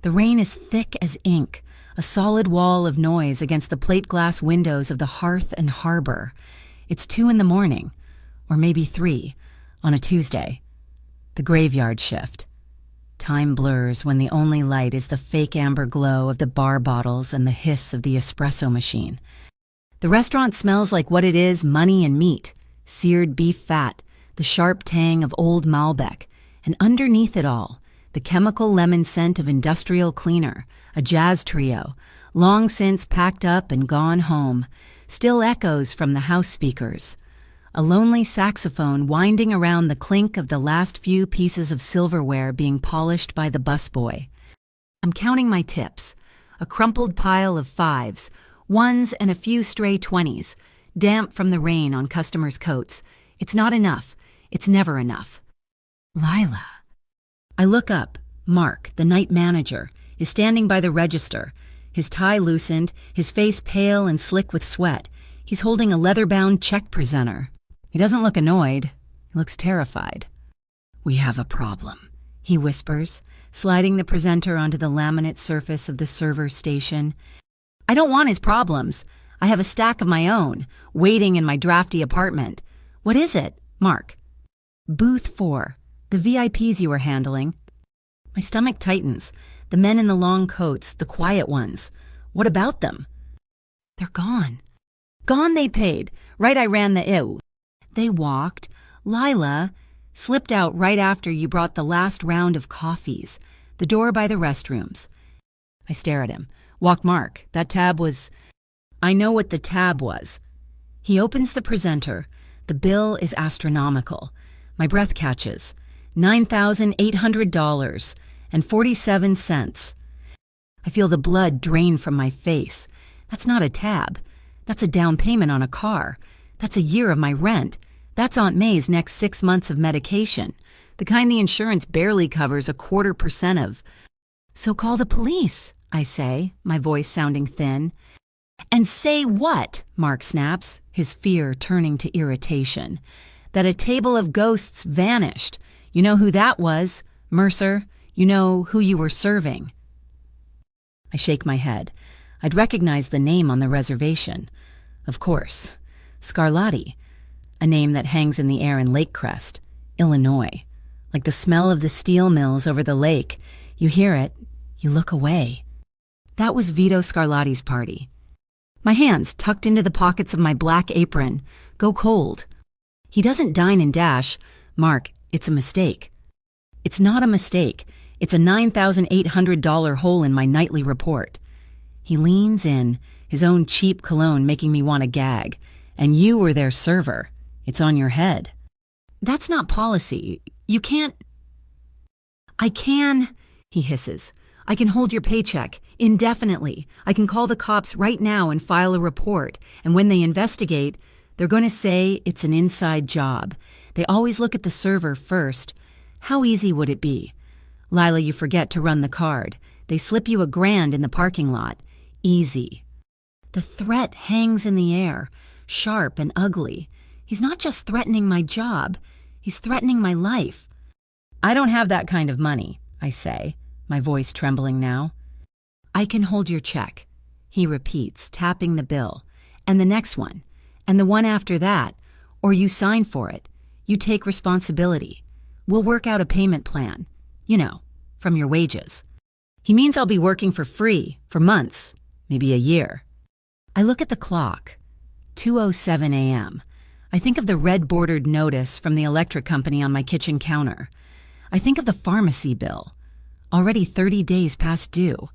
The rain is thick as ink, a solid wall of noise against the plate glass windows of the hearth and harbor. It's 2 in the morning, or maybe 3, on a Tuesday. The graveyard shift. Time blurs when the only light is the fake amber glow of the bar bottles and the hiss of the espresso machine. The restaurant smells like what it is, money and meat, seared beef fat, the sharp tang of old Malbec, and underneath it all, the chemical lemon scent of industrial cleaner, a jazz trio, long since packed up and gone home, still echoes from the house speakers. A lonely saxophone winding around the clink of the last few pieces of silverware being polished by the busboy. I'm counting my tips, a crumpled pile of 5s, 1s and a few stray 20s, damp from the rain on customers' coats. It's not enough. It's never enough. Lila. I look up. Mark, the night manager, is standing by the register, his tie loosened, his face pale and slick with sweat. He's holding a leather-bound check presenter. He doesn't look annoyed. He looks terrified. "We have a problem," he whispers, sliding the presenter onto the laminate surface of the server station. I don't want his problems. I have a stack of my own, waiting in my drafty apartment. "What is it, Mark?" "Booth 4, the VIPs you were handling." My stomach tightens. The men in the long coats, the quiet ones. What about them? "They're gone." "Gone they paid. Right, I ran the ew." "They walked. Lila slipped out right after you brought the last round of coffees. The door by the restrooms." I stare at him. "Walk, Mark. That tab was—" I know what the tab was. He opens the presenter. The bill is astronomical. My breath catches. $9,800.47. I feel the blood drain from my face. That's not a tab. That's a down payment on a car. That's a year of my rent. That's Aunt May's next 6 months of medication, the kind the insurance barely covers 0.25% of. "So call the police," I say, my voice sounding thin. "And say what?" Mark snaps, his fear turning to irritation. "That a table of ghosts vanished. You know who that was, Mercer. You know who you were serving." I shake my head. I'd recognize the name on the reservation. Of course. Scarlatti. A name that hangs in the air in Lake Crest, Illinois. Like the smell of the steel mills over the lake. You hear it, you look away. That was Vito Scarlatti's party. My hands, tucked into the pockets of my black apron, go cold. He doesn't dine and dash. "Mark, it's a mistake." "It's not a mistake. It's a $9,800 hole in my nightly report." He leans in, his own cheap cologne making me want to gag. "And you were their server. It's on your head." "That's not policy. You can't—" "I can," he hisses. "I can hold your paycheck indefinitely. I can call the cops right now and file a report. And when they investigate, they're going to say it's an inside job. They always look at the server first. How easy would it be? Lila, you forget to run the card. They slip you $1,000 in the parking lot. Easy." The threat hangs in the air, sharp and ugly. He's not just threatening my job. He's threatening my life. "I don't have that kind of money," I say, my voice trembling now. "I can hold your check," he repeats, tapping the bill. "And the next one. And the one after that. Or you sign for it. You take responsibility. We'll work out a payment plan. You know, from your wages." He means I'll be working for free, for months, maybe a year. I look at the clock. 2:07 a.m. I think of the red-bordered notice from the electric company on my kitchen counter. I think of the pharmacy bill. Already 30 days past due.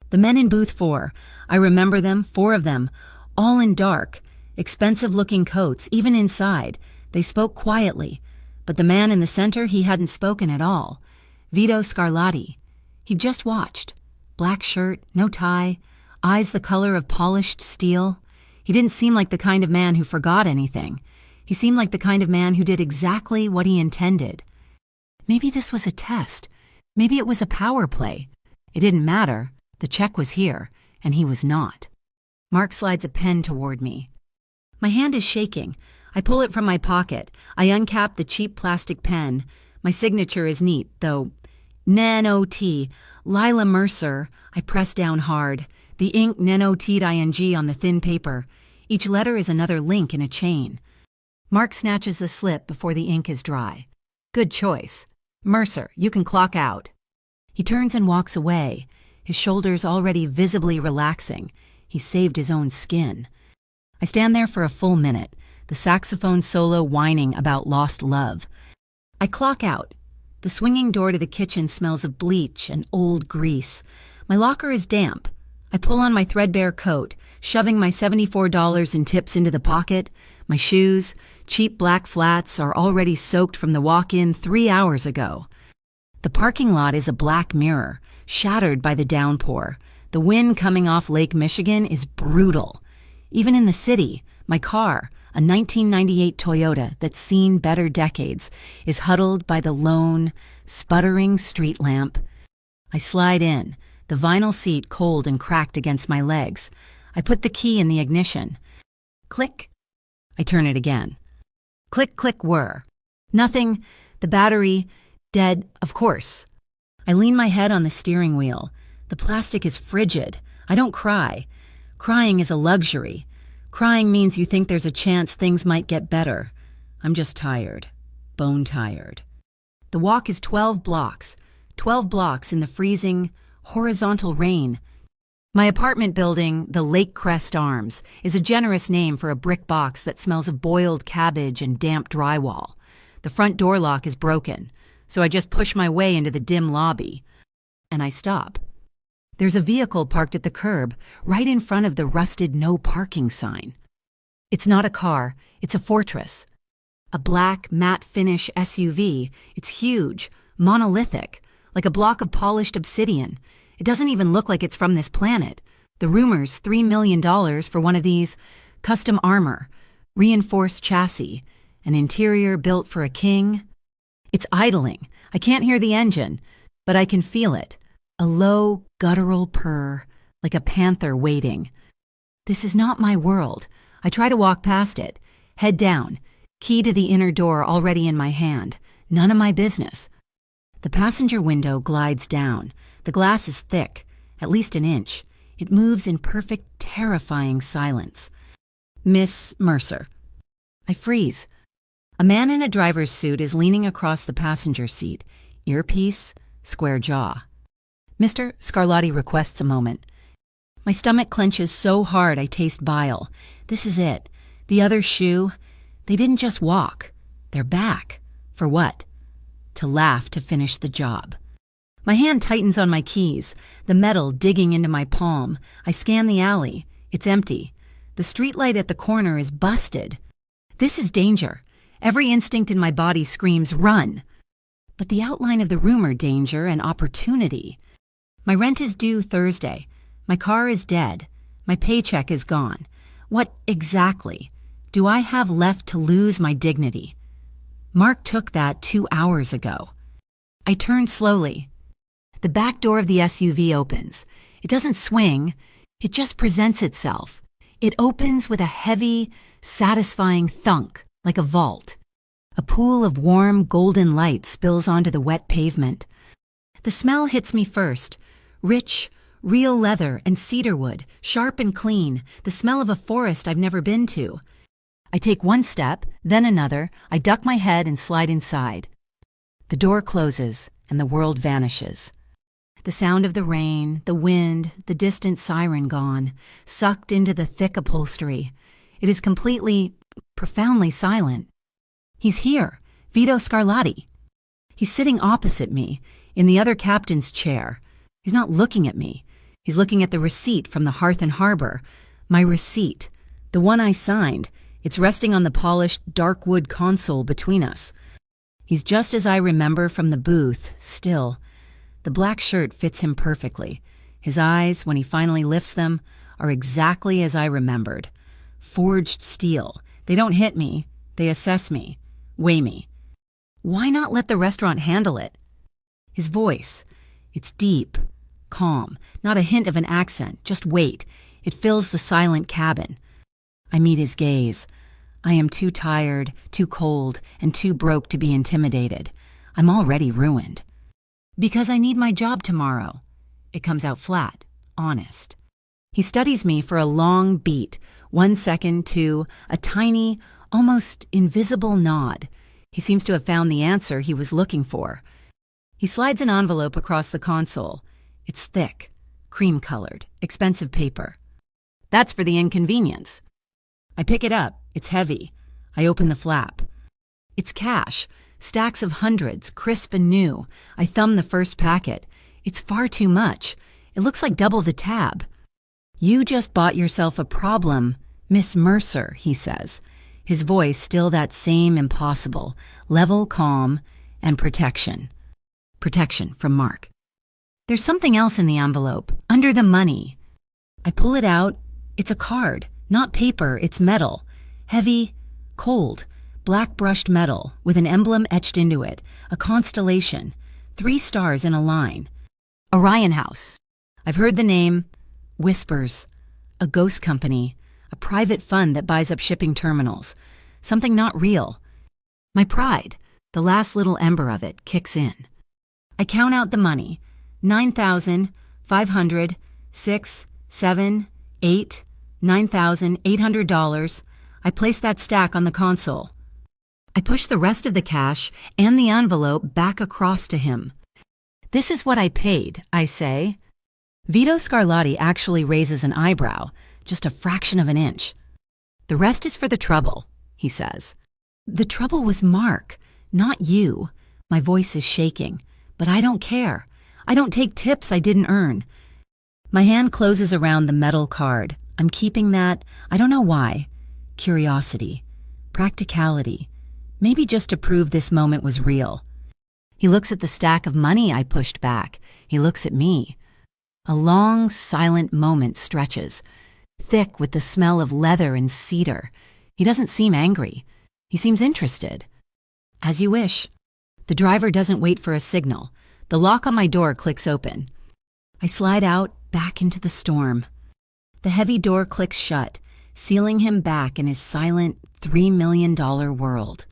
The men in booth 4, I remember them, 4 of them, all in dark, expensive-looking coats, even inside. They spoke quietly, but the man in the center, he hadn't spoken at all. Vito Scarlatti. He'd just watched. Black shirt, no tie, eyes the color of polished steel. He didn't seem like the kind of man who forgot anything. He seemed like the kind of man who did exactly what he intended. Maybe this was a test. Maybe it was a power play. It didn't matter. The check was here, and he was not. Mark slides a pen toward me. My hand is shaking. I pull it from my pocket. I uncap the cheap plastic pen. My signature is neat, though Nan-O-T. Lila Mercer. I press down hard. The ink Nan-O-T'd ing on the thin paper. Each letter is another link in a chain. Mark snatches the slip before the ink is dry. Good choice. Mercer, you can clock out. He turns and walks away, his shoulders already visibly relaxing. He saved his own skin. I stand there for a full minute, the saxophone solo whining about lost love. I clock out. The swinging door to the kitchen smells of bleach and old grease. My locker is damp. I pull on my threadbare coat, shoving my $74 in tips into the pocket. My shoes, cheap black flats, are already soaked from the walk-in 3 hours ago. The parking lot is a black mirror, shattered by the downpour. The wind coming off Lake Michigan is brutal. Even in the city, my car, a 1998 Toyota that's seen better decades, is huddled by the lone, sputtering street lamp. I slide in, the vinyl seat cold and cracked against my legs. I put the key in the ignition. Click. I turn it again. Click, click, whir. Nothing. The battery, dead, of course. I lean my head on the steering wheel. The plastic is frigid. I don't cry. Crying is a luxury. Crying means you think there's a chance things might get better. I'm just tired. Bone tired. The walk is 12 blocks. 12 blocks in the freezing, horizontal rain. My apartment building, the Lake Crest Arms, is a generous name for a brick box that smells of boiled cabbage and damp drywall. The front door lock is broken, so I just push my way into the dim lobby. And I stop. There's a vehicle parked at the curb, right in front of the rusted no parking sign. It's not a car, it's a Fortress. A black, matte finish SUV. It's huge, monolithic, like a block of polished obsidian. It doesn't even look like it's from this planet. The rumor's $3 million for one of these custom armor, reinforced chassis, an interior built for a king. It's idling. I can't hear the engine, but I can feel it. A low, guttural purr, like a panther waiting. This is not my world. I try to walk past it, head down, key to the inner door already in my hand. None of my business. The passenger window glides down. The glass is thick, at least an inch. It moves in perfect, terrifying silence. Miss Mercer. I freeze. A man in a driver's suit is leaning across the passenger seat, earpiece, square jaw. Mr. Scarlatti requests a moment. My stomach clenches so hard I taste bile. This is it. The other shoe. They didn't just walk. They're back. For what? To laugh to finish the job. My hand tightens on my keys, the metal digging into my palm. I scan the alley. It's empty. The streetlight at the corner is busted. This is danger. Every instinct in my body screams, run. But the outline of the room are danger and opportunity. My rent is due Thursday. My car is dead. My paycheck is gone. What exactly do I have left to lose my dignity? Mark took that 2 hours ago. I turn slowly. The back door of the SUV opens. It doesn't swing. It just presents itself. It opens with a heavy, satisfying thunk, like a vault. A pool of warm, golden light spills onto the wet pavement. The smell hits me first. Rich, real leather and cedarwood, sharp and clean, the smell of a forest I've never been to. I take one step, then another. I duck my head and slide inside. The door closes, and the world vanishes. The sound of the rain, the wind, the distant siren gone, sucked into the thick upholstery. It is completely, profoundly silent. He's here, Vito Scarlatti. He's sitting opposite me, in the other captain's chair. He's not looking at me. He's looking at the receipt from the Hearth and Harbor. My receipt, the one I signed. It's resting on the polished, dark wood console between us. He's just as I remember from the booth, still. The black shirt fits him perfectly. His eyes, when he finally lifts them, are exactly as I remembered. Forged steel. They don't hit me. They assess me. Weigh me. Why not let the restaurant handle it? His voice. It's deep, calm, not a hint of an accent, just weight. It fills the silent cabin. I meet his gaze. I am too tired, too cold, and too broke to be intimidated. I'm already ruined. Because I need my job tomorrow. It comes out flat, honest. He studies me for a long beat, 1 second to a tiny, almost invisible nod. He seems to have found the answer he was looking for. He slides an envelope across the console. It's thick, cream-colored, expensive paper. That's for the inconvenience. I pick it up. It's heavy. I open the flap. It's cash, stacks of hundreds, crisp and new. I thumb the first packet. It's far too much. It looks like double the tab. You just bought yourself a problem, Miss Mercer, he says. His voice still that same impossible, level calm, and protection. Protection from Mark. There's something else in the envelope, under the money. I pull it out. It's a card, not paper, it's metal. Heavy, cold, black-brushed metal with an emblem etched into it, a constellation, 3 stars in a line. Orion House. I've heard the name. Whispers. A ghost company, a private fund that buys up shipping terminals. Something not real. My pride, the last little ember of it, kicks in. I count out the money. 9,500, 6, 7, 8, $9,800. I place that stack on the console. I push the rest of the cash and the envelope back across to him. This is what I paid, I say. Vito Scarlatti actually raises an eyebrow, just a fraction of an inch. The rest is for the trouble, he says. The trouble was Mark, not you. My voice is shaking, but I don't care. I don't take tips I didn't earn. My hand closes around the metal card. I'm keeping that, I don't know why. Curiosity, practicality, maybe just to prove this moment was real. He looks at the stack of money I pushed back. He looks at me. A long, silent moment stretches, thick with the smell of leather and cedar. He doesn't seem angry. He seems interested. As you wish. The driver doesn't wait for a signal. The lock on my door clicks open. I slide out, back into the storm. The heavy door clicks shut, sealing him back in his silent $3 million world.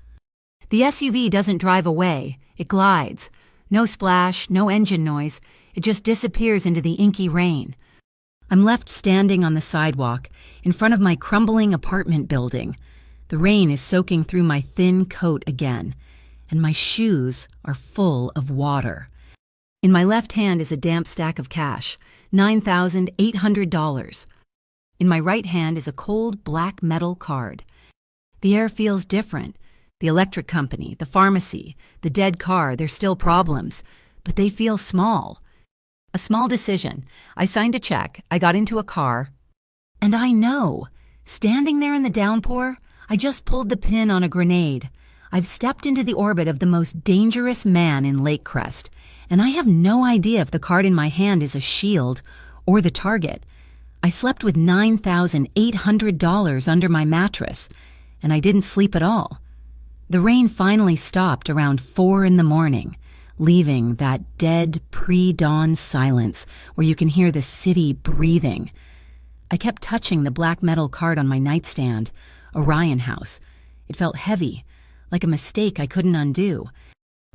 The SUV doesn't drive away. It glides. No splash, no engine noise. It just disappears into the inky rain. I'm left standing on the sidewalk in front of my crumbling apartment building. The rain is soaking through my thin coat again, and my shoes are full of water. In my left hand is a damp stack of cash, $9,800. In my right hand is a cold black metal card. The air feels different. The electric company, the pharmacy, the dead car, they're still problems, but they feel small. A small decision. I signed a check, I got into a car, and I know, standing there in the downpour, I just pulled the pin on a grenade. I've stepped into the orbit of the most dangerous man in Lake Crest, and I have no idea if the card in my hand is a shield or the target. I slept with $9,800 under my mattress, and I didn't sleep at all. The rain finally stopped around 4 in the morning, leaving that dead pre-dawn silence where you can hear the city breathing. I kept touching the black metal card on my nightstand, Orion House. It felt heavy, like a mistake I couldn't undo.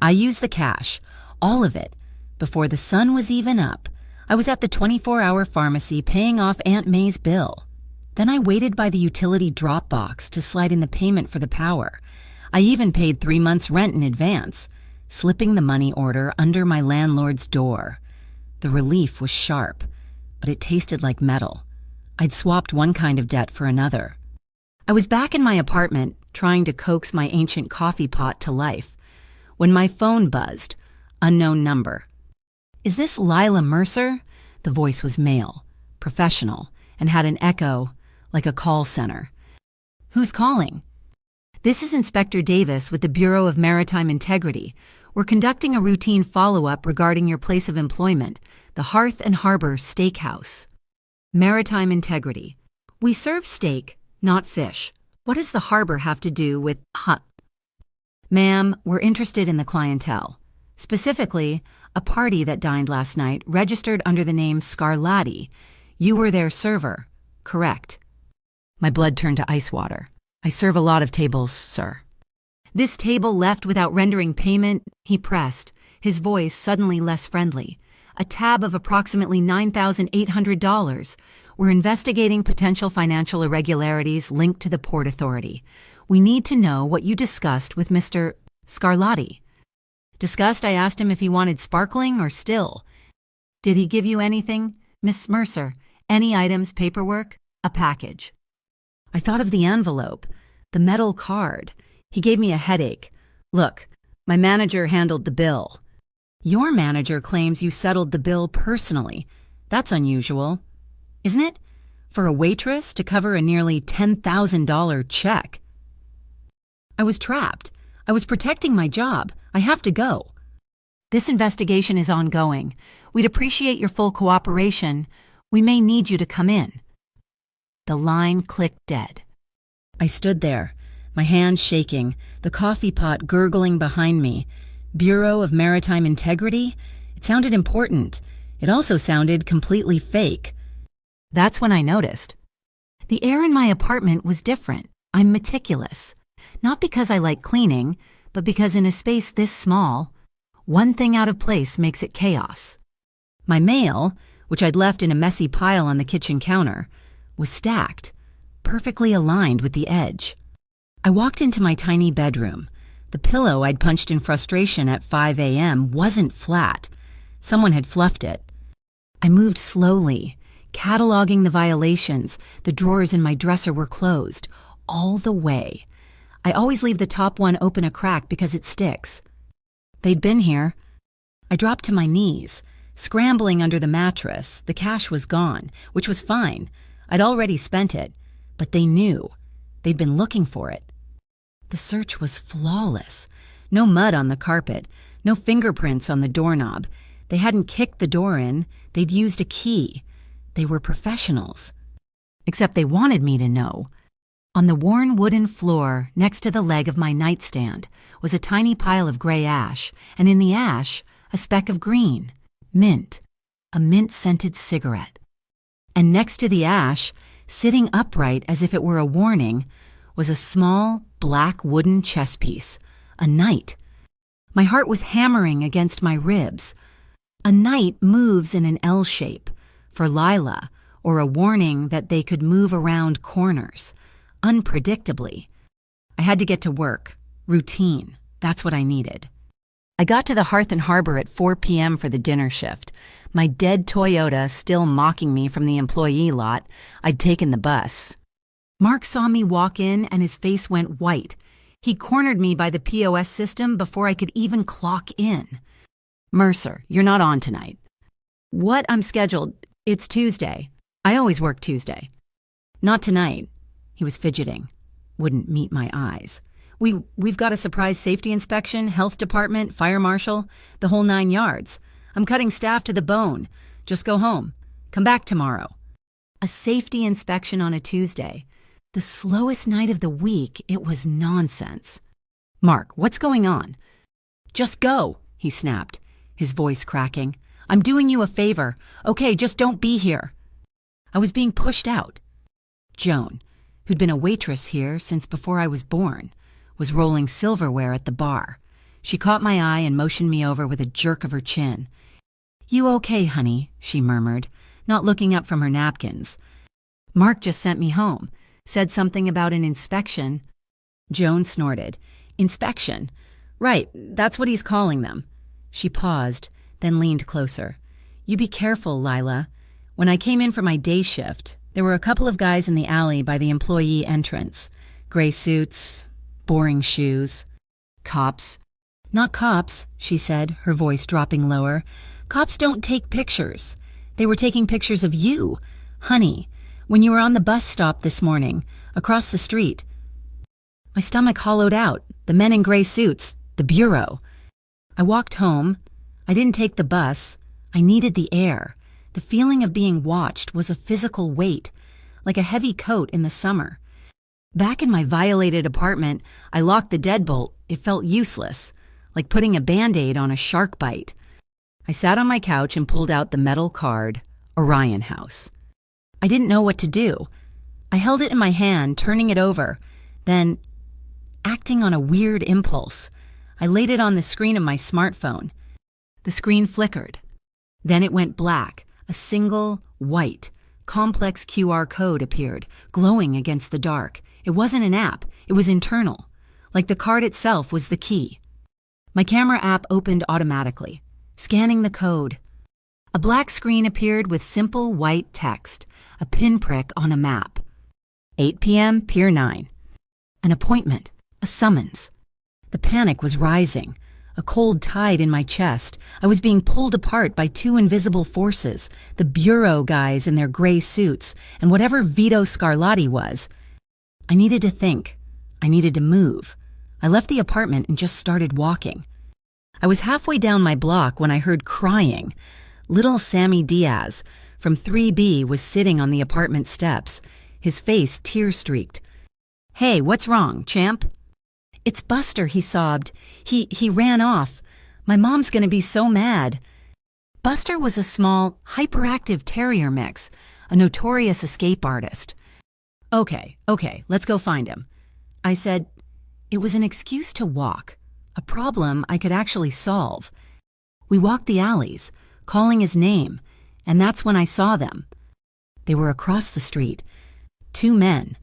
I used the cash, all of it, before the sun was even up. I was at the 24-hour pharmacy paying off Aunt May's bill. Then I waited by the utility drop box to slide in the payment for the power. I even paid 3 months' rent in advance, slipping the money order under my landlord's door. The relief was sharp, but it tasted like metal. I'd swapped one kind of debt for another. I was back in my apartment, trying to coax my ancient coffee pot to life, when my phone buzzed. Unknown number. Is this Lila Mercer? The voice was male, professional, and had an echo like a call center. Who's calling? This is Inspector Davis with the Bureau of Maritime Integrity. We're conducting a routine follow-up regarding your place of employment, the Hearth and Harbor Steakhouse. Maritime Integrity. We serve steak, not fish. What does the harbor have to do with Ma'am, we're interested in the clientele. Specifically, a party that dined last night registered under the name Scarlatti. You were their server, correct? My blood turned to ice water. I serve a lot of tables, sir. This table left without rendering payment, he pressed, his voice suddenly less friendly. "A tab of approximately $9,800. We're investigating potential financial irregularities linked to the Port Authority. We need to know what you discussed with Mr. Scarlatti." "Discussed?" I asked him if he wanted sparkling or still. "Did he give you anything, Miss Mercer? Any items, paperwork?" "A package." I thought of the envelope, the metal card. He gave me a headache. "Look, my manager handled the bill." "Your manager claims you settled the bill personally. That's unusual, isn't it? For a waitress to cover a nearly $10,000 check." I was trapped. I was protecting my job. I have to go. "This investigation is ongoing. We'd appreciate your full cooperation. We may need you to come in." The line clicked dead. I stood there, my hands shaking, the coffee pot gurgling behind me. Bureau of Maritime Integrity? It sounded important. It also sounded completely fake. That's when I noticed. The air in my apartment was different. I'm meticulous. Not because I like cleaning, but because in a space this small, one thing out of place makes it chaos. My mail, which I'd left in a messy pile on the kitchen counter, was stacked, perfectly aligned with the edge. I walked into my tiny bedroom. The pillow I'd punched in frustration at 5 a.m. wasn't flat. Someone had fluffed it. I moved slowly, cataloging the violations. The drawers in my dresser were closed, all the way. I always leave the top one open a crack because it sticks. They'd been here. I dropped to my knees, scrambling under the mattress. The cash was gone, which was fine. I'd already spent it, but they knew. They'd been looking for it. The search was flawless. No mud on the carpet, no fingerprints on the doorknob. They hadn't kicked the door in. They'd used a key. They were professionals. Except they wanted me to know. On the worn wooden floor, next to the leg of my nightstand, was a tiny pile of gray ash, and in the ash, a speck of green. Mint. A mint-scented cigarette. And next to the ash, sitting upright as if it were a warning, was a small, black wooden chess piece. A knight. My heart was hammering against my ribs. A knight moves in an L shape, for Lila, or a warning that they could move around corners, unpredictably. I had to get to work. Routine. That's what I needed. I got to the Hearth and Harbor at 4 p.m. for the dinner shift. My dead Toyota still mocking me from the employee lot. I'd taken the bus. Mark saw me walk in and his face went white. He cornered me by the POS system before I could even clock in. "Mercer, you're not on tonight." "What? I'm scheduled. It's Tuesday. I always work Tuesday." "Not tonight." He was fidgeting. Wouldn't meet my eyes. We've got a surprise safety inspection, health department, fire marshal, the whole 9 yards. I'm cutting staff to the bone. Just go home. Come back tomorrow." A safety inspection on a Tuesday. The slowest night of the week. It was nonsense. "Mark, what's going on?" "Just go," he snapped, his voice cracking. "I'm doing you a favor. Okay, just don't be here." I was being pushed out. Joan, who'd been a waitress here since before I was born, was rolling silverware at the bar. She caught my eye and motioned me over with a jerk of her chin. "You okay, honey?" she murmured, not looking up from her napkins. "Mark just sent me home. Said something about an inspection." Joan snorted. "Inspection? Right, that's what he's calling them." She paused, then leaned closer. "You be careful, Lila. When I came in for my day shift, there were a couple of guys in the alley by the employee entrance. Gray suits, boring shoes. Cops." "Not cops," she said, her voice dropping lower. "Cops don't take pictures. They were taking pictures of you, honey, when you were on the bus stop this morning, across the street." My stomach hollowed out. The men in gray suits, the bureau. I walked home. I didn't take the bus. I needed the air. The feeling of being watched was a physical weight, like a heavy coat in the summer. Back in my violated apartment, I locked the deadbolt. It felt useless, like putting a Band-Aid on a shark bite. I sat on my couch and pulled out the metal card, Orion House. I didn't know what to do. I held it in my hand, turning it over. Then, acting on a weird impulse, I laid it on the screen of my smartphone. The screen flickered. Then it went black. A single, white, complex QR code appeared, glowing against the dark. It wasn't an app. It was internal. Like the card itself was the key. My camera app opened automatically. Scanning the code. A black screen appeared with simple white text, a pinprick on a map. 8 p.m., Pier 9. An appointment, a summons. The panic was rising. A cold tide in my chest. I was being pulled apart by two invisible forces, the bureau guys in their gray suits, and whatever Vito Scarlatti was. I needed to think. I needed to move. I left the apartment and just started walking. I was halfway down my block when I heard crying. Little Sammy Diaz from 3B was sitting on the apartment steps, his face tear-streaked. "Hey, what's wrong, champ?" "It's Buster," he sobbed. He ran off. My mom's gonna be so mad." Buster was a small, hyperactive terrier mix, a notorious escape artist. Okay, let's go find him." I said. It was an excuse to walk, a problem I could actually solve. We walked the alleys, calling his name, and that's when I saw them. They were across the street. Two men.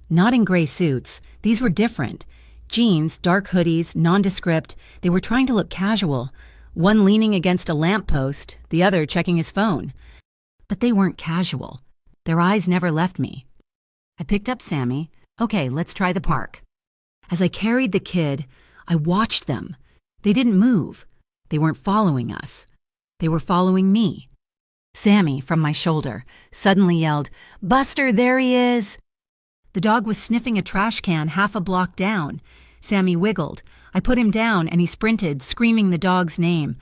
Not in gray suits. These were different. Jeans, dark hoodies, nondescript. They were trying to look casual, one leaning against a lamppost, the other checking his phone. But they weren't casual. Their eyes never left me. I picked up Sammy. Okay, let's try the park. As I carried the kid, I watched them. They didn't move. They weren't following us. They were following me. Sammy, from my shoulder, suddenly yelled, "Buster, there he is!" The dog was sniffing a trash can half a block down. Sammy wiggled. I put him down and he sprinted, screaming the dog's name.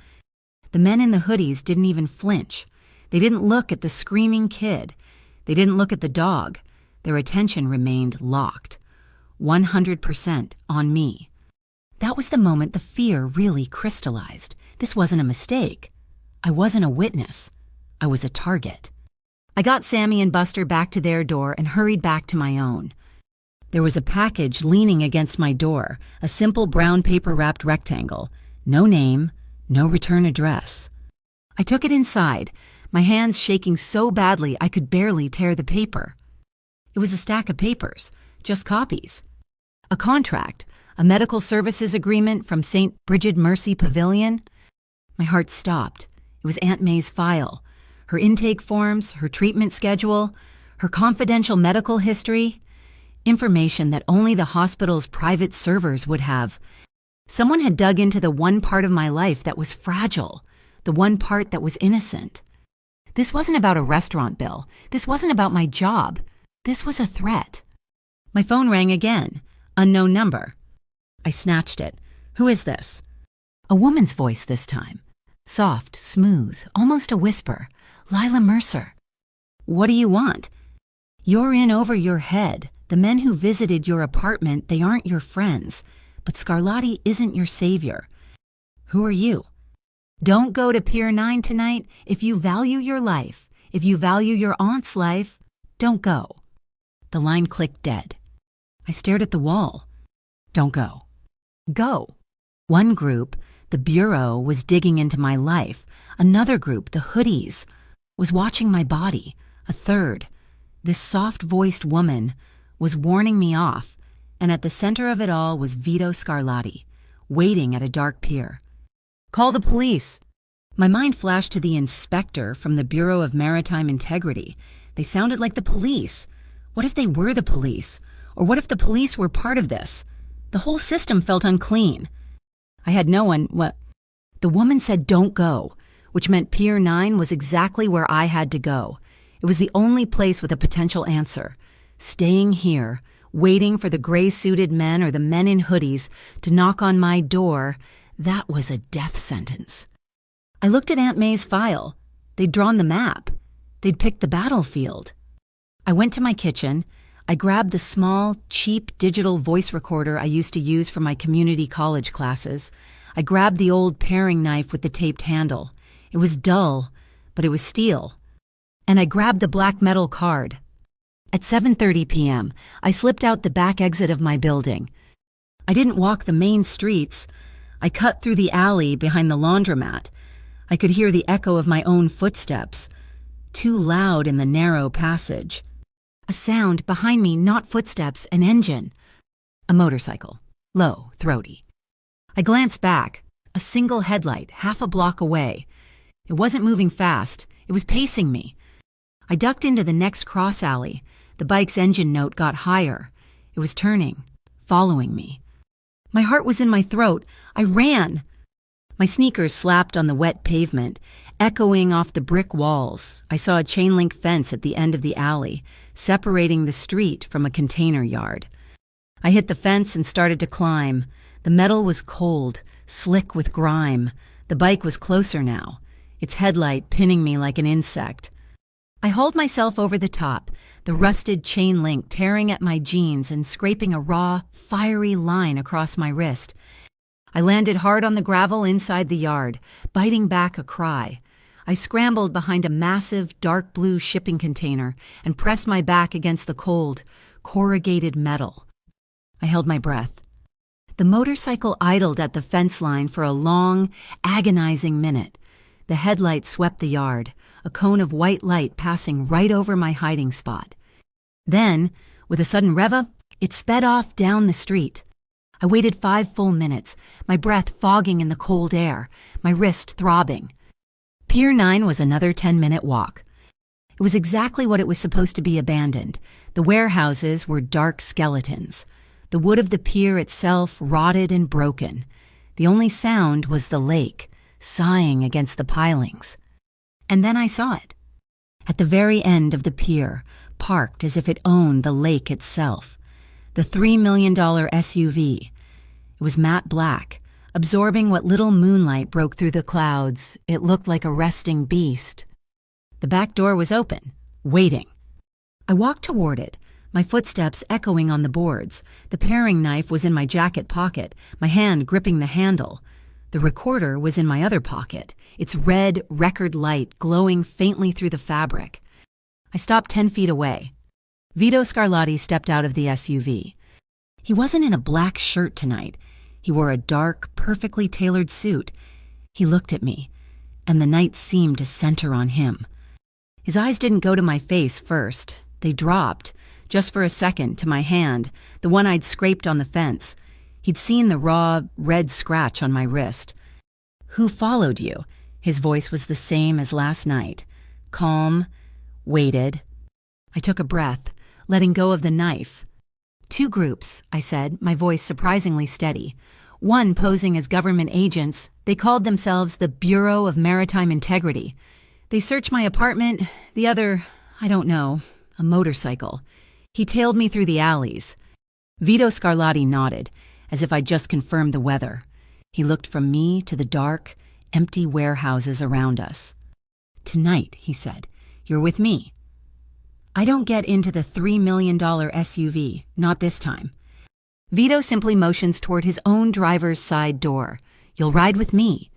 The men in the hoodies didn't even flinch. They didn't look at the screaming kid. They didn't look at the dog. Their attention remained locked. 100% on me. That was the moment the fear really crystallized. This wasn't a mistake. I wasn't a witness. I was a target. I got Sammy and Buster back to their door and hurried back to my own. There was a package leaning against my door, a simple brown paper-wrapped rectangle. No name, no return address. I took it inside, my hands shaking so badly I could barely tear the paper. It was a stack of papers, just copies. A contract, a medical services agreement from St. Bridget Mercy Pavilion. My heart stopped. It was Aunt May's file. Her intake forms, her treatment schedule, her confidential medical history. Information that only the hospital's private servers would have. Someone had dug into the one part of my life that was fragile, the one part that was innocent. This wasn't about a restaurant bill. This wasn't about my job. This was a threat. My phone rang again. Unknown number. I snatched it. Who is this? A woman's voice this time. Soft, smooth, almost a whisper. Lila Mercer. What do you want? You're in over your head. The men who visited your apartment, they aren't your friends. But Scarlatti isn't your savior. Who are you? Don't go to Pier 9 tonight. If you value your life, if you value your aunt's life, don't go. The line clicked dead. I stared at the wall. Don't go. Go. One group, the Bureau, was digging into my life. Another group, the Hoodies, was watching my body. A third, this soft-voiced woman, was warning me off, and at the center of it all was Vito Scarlatti, waiting at a dark pier. Call the police. My mind flashed to the inspector from the Bureau of Maritime Integrity. They sounded like the police. What if they were the police? Or what if the police were part of this? The whole system felt unclean. I had no one. What? The woman said don't go, which meant Pier 9 was exactly where I had to go. It was the only place with a potential answer. Staying here, waiting for the gray-suited men or the men in hoodies to knock on my door, that was a death sentence. I looked at Aunt May's file. They'd drawn the map. They'd picked the battlefield. I went to my kitchen. I grabbed the small, cheap digital voice recorder I used to use for my community college classes. I grabbed the old paring knife with the taped handle. It was dull, but it was steel. And I grabbed the black metal card. At 7:30 p.m., I slipped out the back exit of my building. I didn't walk the main streets. I cut through the alley behind the laundromat. I could hear the echo of my own footsteps, too loud in the narrow passage. A sound behind me, not footsteps, an engine. A motorcycle, low, throaty. I glanced back, a single headlight, half a block away. It wasn't moving fast, it was pacing me. I ducked into the next cross alley. The bike's engine note got higher. It was turning, following me. My heart was in my throat. I ran. My sneakers slapped on the wet pavement, echoing off the brick walls. I saw a chain-link fence at the end of the alley, separating the street from a container yard. I hit the fence and started to climb. The metal was cold, slick with grime. The bike was closer now, its headlight pinning me like an insect. I hauled myself over the top, the rusted chain link tearing at my jeans and scraping a raw, fiery line across my wrist. I landed hard on the gravel inside the yard, biting back a cry. I scrambled behind a massive, dark blue shipping container and pressed my back against the cold, corrugated metal. I held my breath. The motorcycle idled at the fence line for a long, agonizing minute. The headlight swept the yard, a cone of white light passing right over my hiding spot. Then, with a sudden rev-up, it sped off down the street. I waited 5 full minutes, my breath fogging in the cold air, my wrist throbbing. Pier 9 was another 10-minute walk. It was exactly what it was supposed to be, abandoned. The warehouses were dark skeletons. The wood of the pier itself rotted and broken. The only sound was the lake, sighing against the pilings. And then I saw it. At the very end of the pier, parked as if it owned the lake itself. The $3 million SUV. It was matte black, absorbing what little moonlight broke through the clouds. It looked like a resting beast. The back door was open, waiting. I walked toward it, my footsteps echoing on the boards. The paring knife was in my jacket pocket, my hand gripping the handle. The recorder was in my other pocket, its red record light glowing faintly through the fabric. I stopped 10 feet away. Vito Scarlatti stepped out of the SUV. He wasn't in a black shirt tonight. He wore a dark, perfectly tailored suit. He looked at me, and the night seemed to center on him. His eyes didn't go to my face first. They dropped, just for a second, to my hand, the one I'd scraped on the fence. He'd seen the raw, red scratch on my wrist. "Who followed you?" His voice was the same as last night. Calm, waited. I took a breath, letting go of the knife. "2 groups," I said, my voice surprisingly steady. One posing as government agents. They called themselves the Bureau of Maritime Integrity. They searched my apartment. The other, I don't know, a motorcycle. He tailed me through the alleys. Vito Scarlatti nodded, as if I'd just confirmed the weather. He looked from me to the dark, empty warehouses around us. "Tonight," he said, "you're with me. I don't get into the $3 million SUV, not this time." Vito simply motions toward his own driver's side door. "You'll ride with me."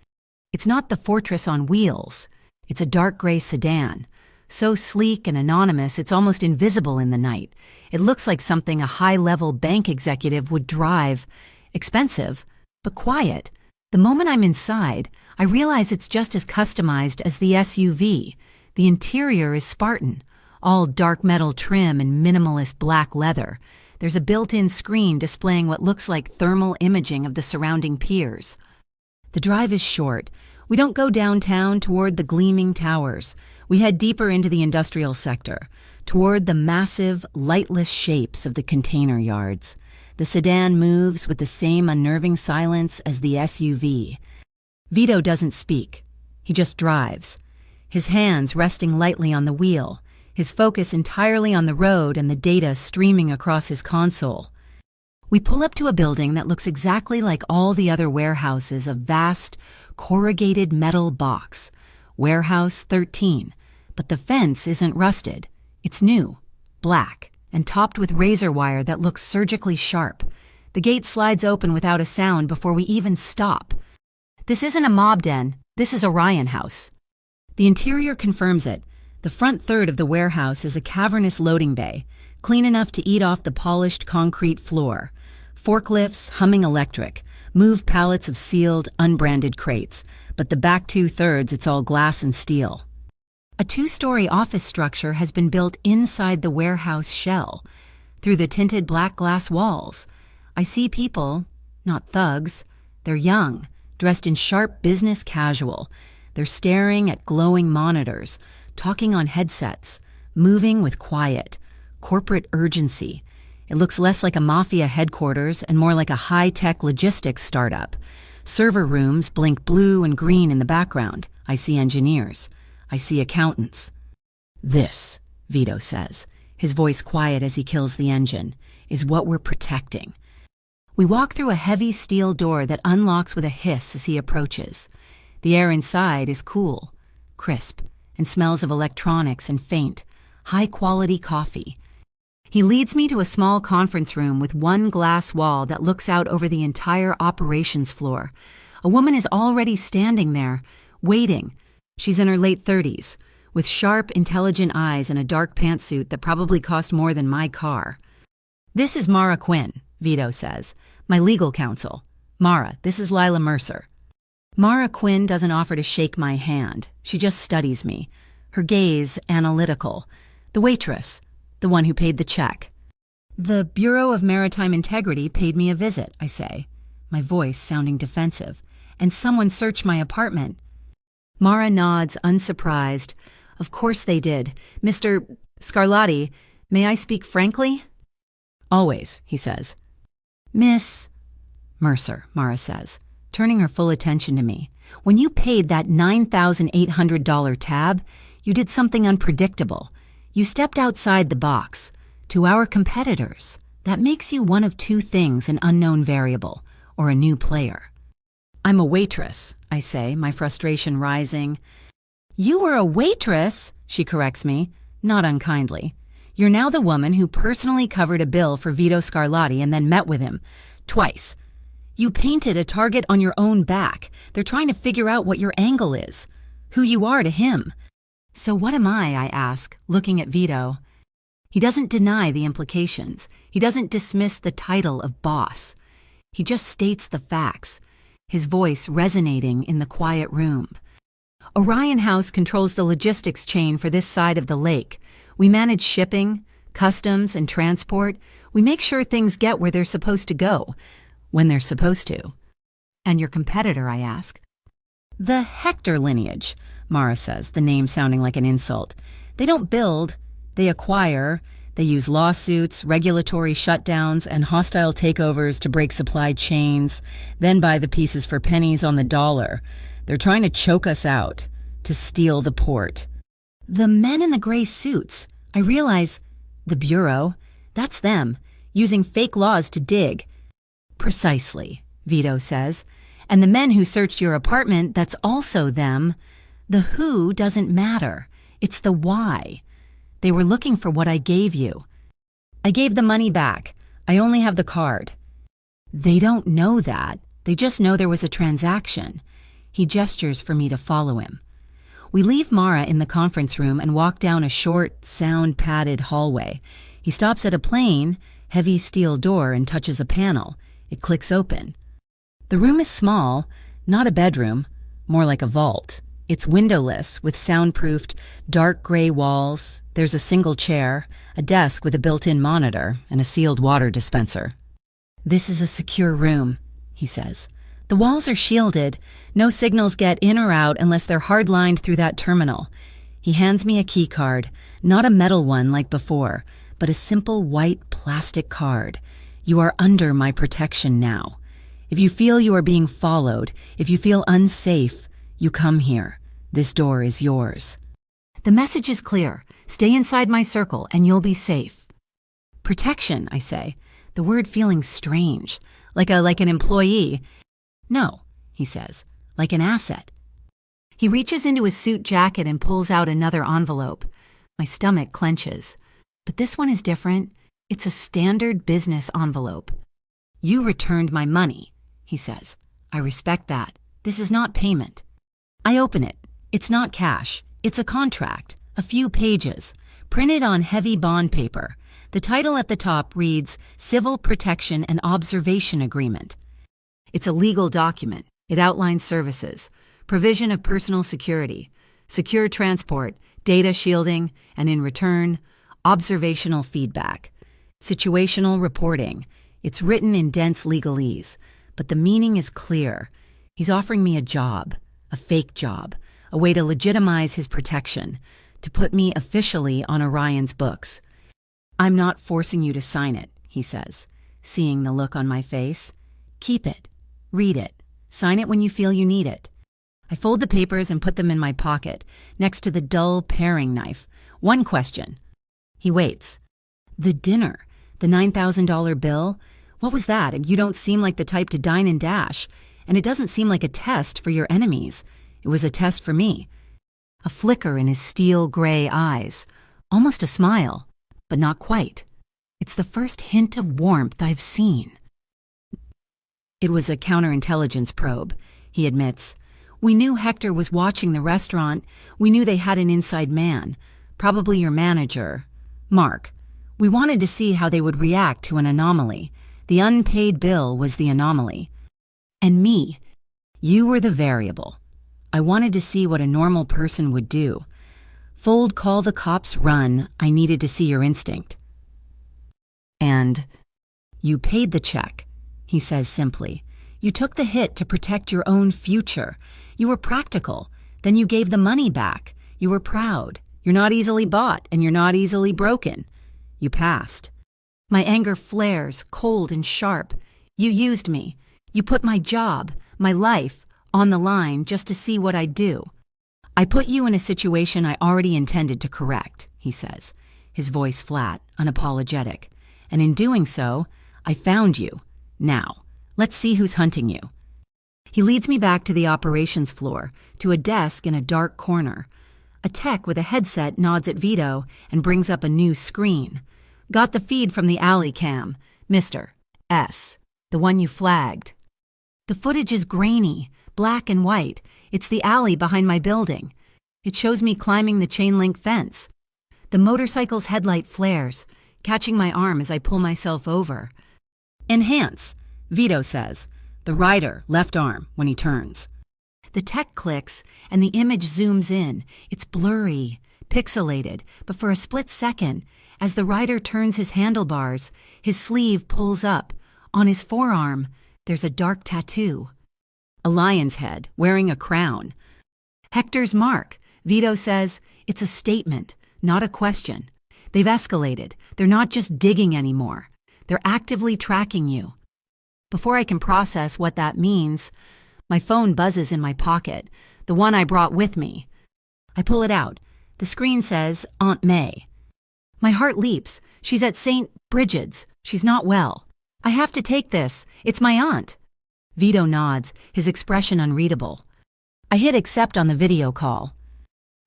It's not the Fortress on wheels. It's a dark gray sedan. So sleek and anonymous, it's almost invisible in the night. It looks like something a high-level bank executive would drive. Expensive, but quiet. The moment I'm inside, I realize it's just as customized as the SUV. The interior is Spartan, all dark metal trim and minimalist black leather. There's a built-in screen displaying what looks like thermal imaging of the surrounding piers. The drive is short. We don't go downtown toward the gleaming towers. We head deeper into the industrial sector, toward the massive, lightless shapes of the container yards. The sedan moves with the same unnerving silence as the SUV. Vito doesn't speak. He just drives, his hands resting lightly on the wheel, his focus entirely on the road and the data streaming across his console. We pull up to a building that looks exactly like all the other warehouses, a vast, corrugated metal box. Warehouse 13. But the fence isn't rusted. It's new, black, and topped with razor wire that looks surgically sharp. The gate slides open without a sound before we even stop. This isn't a mob den. This is Orion House. The interior confirms it. The front third of the warehouse is a cavernous loading bay, clean enough to eat off the polished concrete floor. Forklifts humming electric, Move pallets of sealed, unbranded crates, but the back 2/3, it's all glass and steel. A 2-story office structure has been built inside the warehouse shell. Through the tinted black glass walls, I see people, not thugs. They're young, dressed in sharp business casual. They're staring at glowing monitors, talking on headsets, moving with quiet, corporate urgency. It looks less like a Mafia headquarters and more like a high-tech logistics startup. Server rooms blink blue and green in the background. I see engineers. I see accountants. This, Vito says, his voice quiet as he kills the engine, is what we're protecting. We walk through a heavy steel door that unlocks with a hiss as he approaches. The air inside is cool, crisp, and smells of electronics and faint, high-quality coffee. He leads me to a small conference room with one glass wall that looks out over the entire operations floor. A woman is already standing there, waiting. She's in her late 30s, with sharp, intelligent eyes and a dark pantsuit that probably cost more than my car. "This is Mara Quinn," Vito says, "my legal counsel. Mara, this is Lila Mercer." Mara Quinn doesn't offer to shake my hand. She just studies me, her gaze analytical. The waitress, the one who paid the check. "The Bureau of Maritime Integrity paid me a visit," I say, my voice sounding defensive. "And someone searched my apartment." Mara nods, unsurprised. "Of course they did. Mr. Scarlatti, may I speak frankly?" "Always," he says. "Miss Mercer," Mara says, turning her full attention to me. "When you paid that $9,800 tab, you did something unpredictable. You stepped outside the box. To our competitors, that makes you one of two things: an unknown variable or a new player." "I'm a waitress," I say, my frustration rising. "You were a waitress," she corrects me, not unkindly. "You're now the woman who personally covered a bill for Vito Scarlatti and then met with him. Twice. You painted a target on your own back. They're trying to figure out what your angle is, who you are to him." "So what am I ask, looking at Vito. He doesn't deny the implications. He doesn't dismiss the title of boss. He just states the facts, his voice resonating in the quiet room. "Orion House controls the logistics chain for this side of the lake. We manage shipping, customs, and transport. We make sure things get where they're supposed to go, when they're supposed to." "And your competitor," I ask. "The Hector lineage," Mara says, the name sounding like an insult. "They don't build, they acquire. They use lawsuits, regulatory shutdowns, and hostile takeovers to break supply chains, then buy the pieces for pennies on the dollar. They're trying to choke us out, to steal the port." "The men in the gray suits," I realize. "The Bureau, that's them, using fake laws to dig." "Precisely," Vito says. "And the men who searched your apartment, that's also them. The who doesn't matter. It's the why. They were looking for what I gave you. I gave the money back. I only have the card." "They don't know that. They just know there was a transaction." He gestures for me to follow him. We leave Mara in the conference room and walk down a short, sound-padded hallway. He stops at a plain, heavy steel door and touches a panel. It clicks open. The room is small, not a bedroom, more like a vault. It's windowless, with soundproofed, dark gray walls. There's a single chair, a desk with a built-in monitor, and a sealed water dispenser. "This is a secure room," he says. "The walls are shielded. No signals get in or out unless they're hard-lined through that terminal." He hands me a key card, not a metal one like before, but a simple white plastic card. "You are under my protection now. If you feel you are being followed, if you feel unsafe, you come here. This door is yours." The message is clear. Stay inside my circle and you'll be safe. "Protection," I say, the word feeling strange, like an employee. "No," he says, "like an asset." He reaches into his suit jacket and pulls out another envelope. My stomach clenches. But this one is different. It's a standard business envelope. "You returned my money," he says. "I respect that. This is not payment." I open it. It's not cash. It's a contract, a few pages, printed on heavy bond paper. The title at the top reads Civil Protection and Observation Agreement. It's a legal document. It outlines services, provision of personal security, secure transport, data shielding, and in return, observational feedback. Situational reporting. It's written in dense legalese, but the meaning is clear. He's offering me a job, a fake job, a way to legitimize his protection, to put me officially on Orion's books. I'm not forcing you to sign it, he says, seeing the look on my face. Keep it. Read it. Sign it when you feel you need it. I fold the papers and put them in my pocket, next to the dull paring knife. One question. He waits. The dinner, the $9,000 bill, what was that? And you don't seem like the type to dine and dash. And it doesn't seem like a test for your enemies. It was a test for me. A flicker in his steel gray eyes. Almost a smile, but not quite. It's the first hint of warmth I've seen. It was a counterintelligence probe, he admits. We knew Hector was watching the restaurant. We knew they had an inside man, probably your manager, Mark. We wanted to see how they would react to an anomaly. The unpaid bill was the anomaly. And me, you were the variable. I wanted to see what a normal person would do. Fold, call the cops, run. I needed to see your instinct. And you paid the check, he says simply. You took the hit to protect your own future. You were practical. Then you gave the money back. You were proud. You're not easily bought, and you're not easily broken. You passed. My anger flares, cold and sharp. You used me. You put my job, my life, on the line just to see what I'd do. I put you in a situation I already intended to correct, he says, his voice flat, unapologetic. And in doing so, I found you. Now, let's see who's hunting you. He leads me back to the operations floor, to a desk in a dark corner. A tech with a headset nods at Vito and brings up a new screen. Got the feed from the alley cam. Mr. S. The one you flagged. The footage is grainy, black and white. It's the alley behind my building. It shows me climbing the chain-link fence. The motorcycle's headlight flares, catching my arm as I pull myself over. Enhance, Vito says. The rider, left arm, when he turns. The tech clicks, and the image zooms in. It's blurry, pixelated, but for a split second, as the rider turns his handlebars, his sleeve pulls up. On his forearm, there's a dark tattoo. A lion's head, wearing a crown. Hector's mark, Vito says. It's a statement, not a question. They've escalated. They're not just digging anymore. They're actively tracking you. Before I can process what that means, my phone buzzes in my pocket, the one I brought with me. I pull it out. The screen says, Aunt May. My heart leaps. She's at St. Brigid's. She's not well. I have to take this. It's my aunt. Vito nods, his expression unreadable. I hit accept on the video call.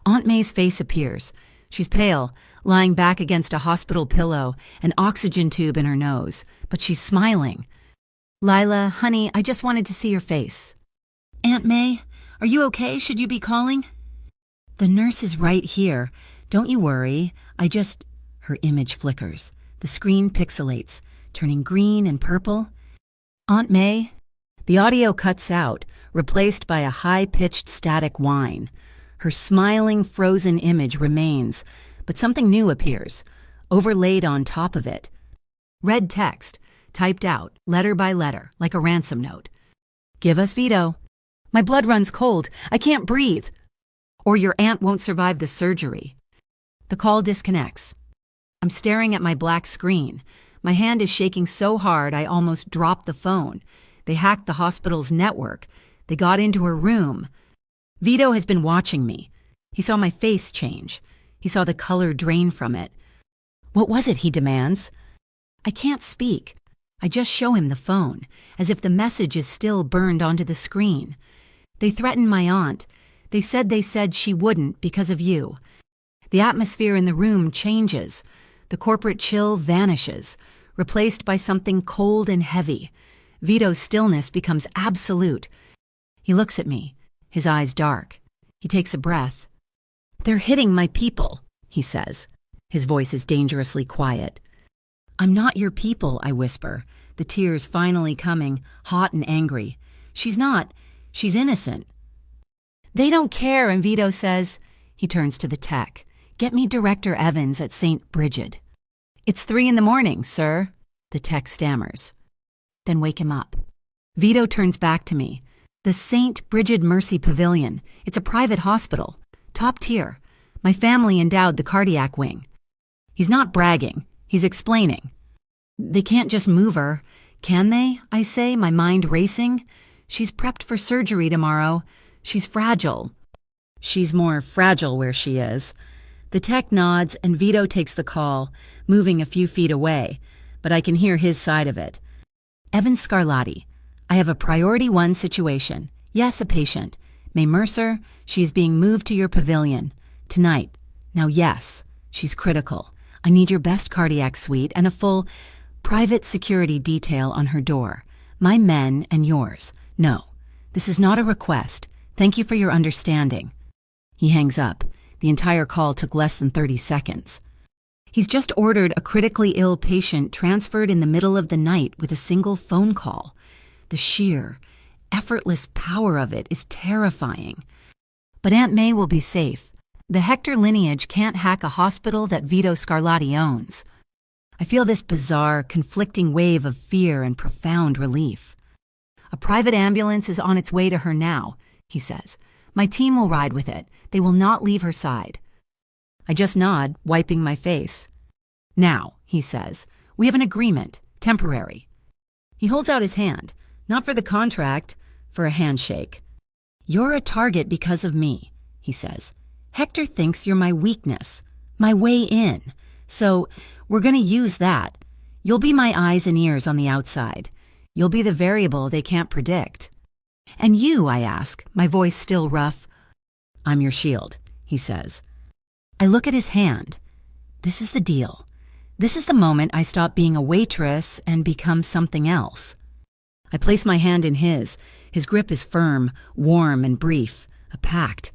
Aunt May's face appears. She's pale, lying back against a hospital pillow, an oxygen tube in her nose, but she's smiling. Lila, honey, I just wanted to see your face. Aunt May, are you okay? Should you be calling? The nurse is right here. Don't you worry. Her image flickers. The screen pixelates, turning green and purple. Aunt May? The audio cuts out, replaced by a high-pitched static whine. Her smiling, frozen image remains, but something new appears, overlaid on top of it. Red text, typed out, letter by letter, like a ransom note. Give us Vito. My blood runs cold. I can't breathe. Or your aunt won't survive the surgery. The call disconnects. I'm staring at my black screen. My hand is shaking so hard I almost dropped the phone. They hacked the hospital's network. They got into her room. Vito has been watching me. He saw my face change. He saw the color drain from it. What was it, he demands? I can't speak. I just show him the phone, as if the message is still burned onto the screen. They threatened my aunt. They said she wouldn't because of you. The atmosphere in the room changes. The corporate chill vanishes, replaced by something cold and heavy. Vito's stillness becomes absolute. He looks at me, his eyes dark. He takes a breath. They're hitting my people, he says. His voice is dangerously quiet. I'm not your people, I whisper. the tears finally coming, hot and angry. She's not. She's innocent. They don't care, and Vito says. He turns to the tech. Get me Director Evans at St. Bridget. It's 3 a.m, sir, the tech stammers. Then wake him up. Vito turns back to me. The St. Bridget Mercy Pavilion. It's a private hospital. Top tier. My family endowed the cardiac wing. He's not bragging. He's explaining. They can't just move her. Can they? I say, my mind racing. She's prepped for surgery tomorrow. She's fragile. She's more fragile where she is. The tech nods and Vito takes the call, moving a few feet away, but I can hear his side of it. Evan Scarlatti, I have a priority 1 situation. Yes, a patient. May Mercer, she is being moved to your pavilion. Tonight. Now yes, she's critical. I need your best cardiac suite and a full private security detail on her door. My men and yours. No, this is not a request. Thank you for your understanding. He hangs up. The entire call took less than 30 seconds. He's just ordered a critically ill patient transferred in the middle of the night with a single phone call. The sheer, effortless power of it is terrifying. But Aunt May will be safe. The Hector lineage can't hack a hospital that Vito Scarlatti owns. I feel this bizarre, conflicting wave of fear and profound relief. A private ambulance is on its way to her now, he says. My team will ride with it. They will not leave her side. I just nod, wiping my face. Now, he says, we have an agreement, temporary. He holds out his hand, not for the contract, for a handshake. You're a target because of me, he says. Hector thinks you're my weakness, my way in. So we're going to use that. You'll be my eyes and ears on the outside. You'll be the variable they can't predict. And you, I ask, my voice still rough. I'm your shield, he says. I look at his hand. This is the deal. This is the moment I stop being a waitress and become something else. I place my hand in his. His grip is firm, warm, and brief, a pact.